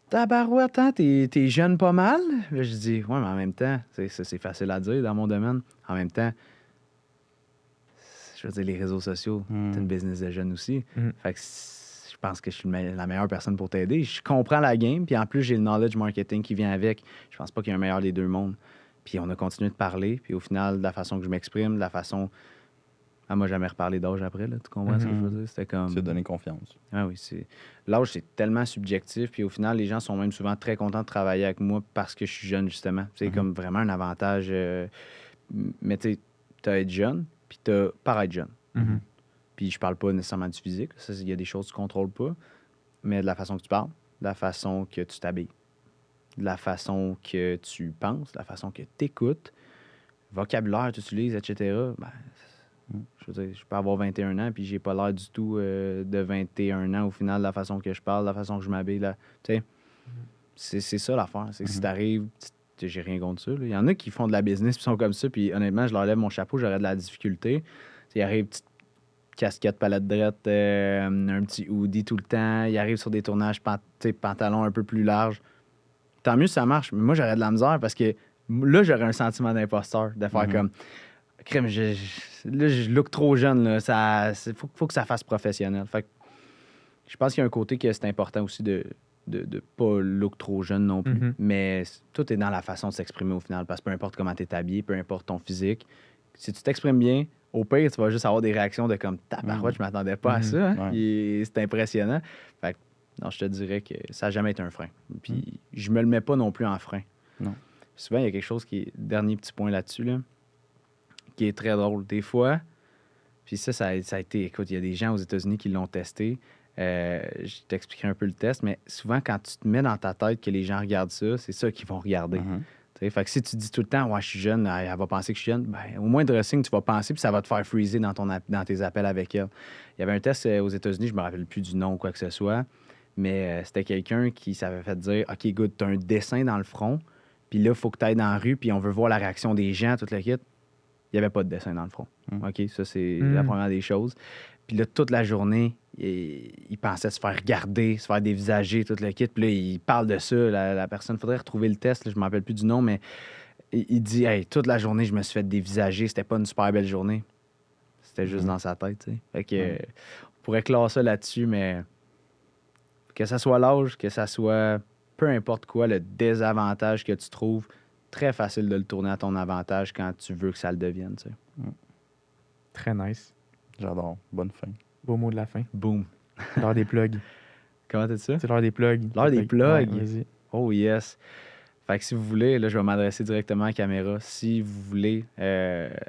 Tabarouette, hein, t'es jeune pas mal? Là, je dis, ouais, mais en même temps, c'est facile à dire dans mon domaine. En même temps, je veux dire, les réseaux sociaux, c'est une business de jeunes aussi. Fait que je pense que je suis la meilleure personne pour t'aider. Je comprends la game, puis en plus, j'ai le knowledge marketing qui vient avec. Je pense pas qu'il y a un meilleur des deux mondes. Puis on a continué de parler, puis au final, de la façon que je m'exprime, de la façon... Ah, moi, j'ai jamais reparlé d'âge après, là, tu comprends ce que je veux dire? C'était comme... C'est donner confiance. Ah oui, l'âge, c'est tellement subjectif, puis au final, les gens sont même souvent très contents de travailler avec moi parce que je suis jeune, justement. C'est comme vraiment un avantage. Mais tu sais, t'as être jeune, puis t'as paraître jeune. Puis je parle pas nécessairement du physique. Il y a des choses que tu contrôles pas, mais de la façon que tu parles, de la façon que tu t'habilles, de la façon que tu penses, de la façon que tu écoutes, vocabulaire que tu utilises, etc. Ben, je veux dire, je peux avoir 21 ans, puis j'ai pas l'air du tout de 21 ans au final, de la façon que je parle, de la façon que je m'habille. Tu sais, c'est ça l'affaire. C'est que si t'arrives, j'ai rien contre ça. Il y en a qui font de la business, puis sont comme ça, puis honnêtement, je leur lève mon chapeau, j'aurais de la difficulté. T'sais, ils arrivent, petite casquette, palette drette, un petit hoodie tout le temps. Ils arrivent sur des tournages, pantalons un peu plus larges. Tant mieux si ça marche, mais moi, j'aurais de la misère parce que là, j'aurais un sentiment d'imposteur, de faire comme... Crème, là, je look trop jeune. Là. Faut que ça fasse professionnel. Fait que je pense qu'il y a un côté que c'est important aussi de pas look trop jeune non plus. Mais tout est dans la façon de s'exprimer au final. Parce que peu importe comment tu es habillé, peu importe ton physique, si tu t'exprimes bien, au pire, tu vas juste avoir des réactions de comme tabarouette, je m'attendais pas à ça. Hein? Ouais. C'est impressionnant. Fait que, non, je te dirais que ça n'a jamais été un frein. Puis je me le mets pas non plus en frein. Non. Souvent, il y a quelque chose qui est... Dernier petit point là-dessus, là, qui est très drôle. Des fois, puis ça a été... Écoute, il y a des gens aux États-Unis qui l'ont testé. Je t'expliquerai un peu le test, mais souvent, quand tu te mets dans ta tête que les gens regardent ça, c'est ça qu'ils vont regarder. Fait que si tu dis tout le temps, ouais, je suis jeune, elle va penser que je suis jeune, ben, au moindre signe, tu vas penser, puis ça va te faire freezer dans tes appels avec elle. Il y avait un test aux États-Unis, je me rappelle plus du nom ou quoi que ce soit, mais c'était quelqu'un qui s'avait fait dire, OK, good, tu as un dessin dans le front, puis là, il faut que tu ailles dans la rue, puis on veut voir la réaction des gens, toute la kit. il n'y avait pas de dessin dans le front. OK, ça, c'est Mm. la première des choses. Puis là, toute la journée, il pensait se faire regarder, se faire dévisager, tout le kit. Puis là, il parle de ça, la personne. Il faudrait retrouver le test, là, je ne me rappelle plus du nom, mais il dit hey, toute la journée, je me suis fait dévisager. C'était pas une super belle journée. C'était juste dans sa tête, tu sais. Fait que, on pourrait clore ça là-dessus, mais que ça soit l'âge, que ça soit peu importe quoi, le désavantage que tu trouves, très facile de le tourner à ton avantage quand tu veux que ça le devienne, tu sais. Très nice. J'adore. Bonne fin. Beau mot de la fin. Boom. L'heure des plugs. Comment t'as dit ça? C'est l'heure des plugs. L'heure des plugs. Ouais, vas-y. Oh yes. Fait que si vous voulez, là, je vais m'adresser directement à la caméra. Si vous voulez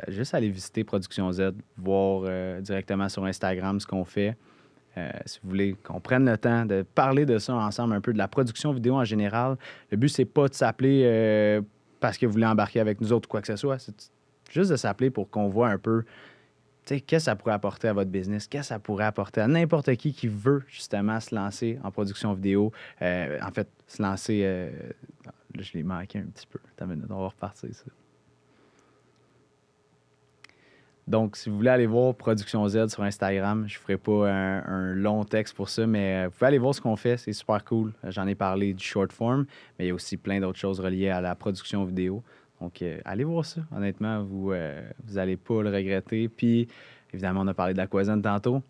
juste aller visiter Production Z, voir directement sur Instagram ce qu'on fait. Si vous voulez qu'on prenne le temps de parler de ça ensemble, un peu de la production vidéo en général. Le but, c'est pas de s'appeler parce que vous voulez embarquer avec nous autres ou quoi que ce soit. C'est juste de s'appeler pour qu'on voit un peu qu'est-ce que ça pourrait apporter à votre business, qu'est-ce que ça pourrait apporter à n'importe qui veut justement se lancer en production vidéo. En fait, se lancer... là, je l'ai manqué un petit peu. Attends une minute, on va repartir ça. Donc, si vous voulez aller voir Production Z sur Instagram, je ne ferai pas un long texte pour ça, mais vous pouvez aller voir ce qu'on fait, c'est super cool. J'en ai parlé du short form, mais il y a aussi plein d'autres choses reliées à la production vidéo. Donc, allez voir ça. Honnêtement, vous n'allez pas le regretter. Puis, évidemment, on a parlé d'Aquazen tantôt.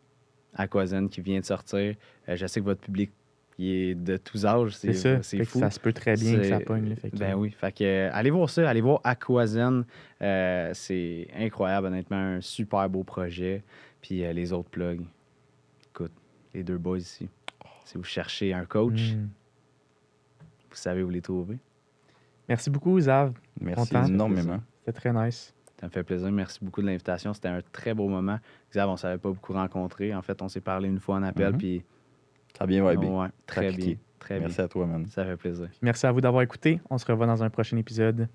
Aquazen qui vient de sortir. Je sais que votre public il est de tous âges. C'est ça. C'est Fait que fou. ça se peut très bien que ça pogne. Là, fait que- Ben oui. Fait que, allez voir ça. Allez voir Aquazen. C'est incroyable, honnêtement. Un super beau projet. Puis les autres plugs. Écoute, les deux boys ici. Si vous cherchez un coach, Mm. vous savez où les trouver. Merci beaucoup, Zav. Merci Content. énormément. C'était très nice. Ça me fait plaisir. Merci beaucoup de l'invitation. C'était un très beau moment. Xav, on ne s'avait pas beaucoup rencontrés. En fait, on s'est parlé une fois en appel. Puis, Ça a bien vibé. ouais, très cliqué. bien. Très Merci bien. à toi, man. Ça fait plaisir. Merci à vous d'avoir écouté. On se revoit dans un prochain épisode.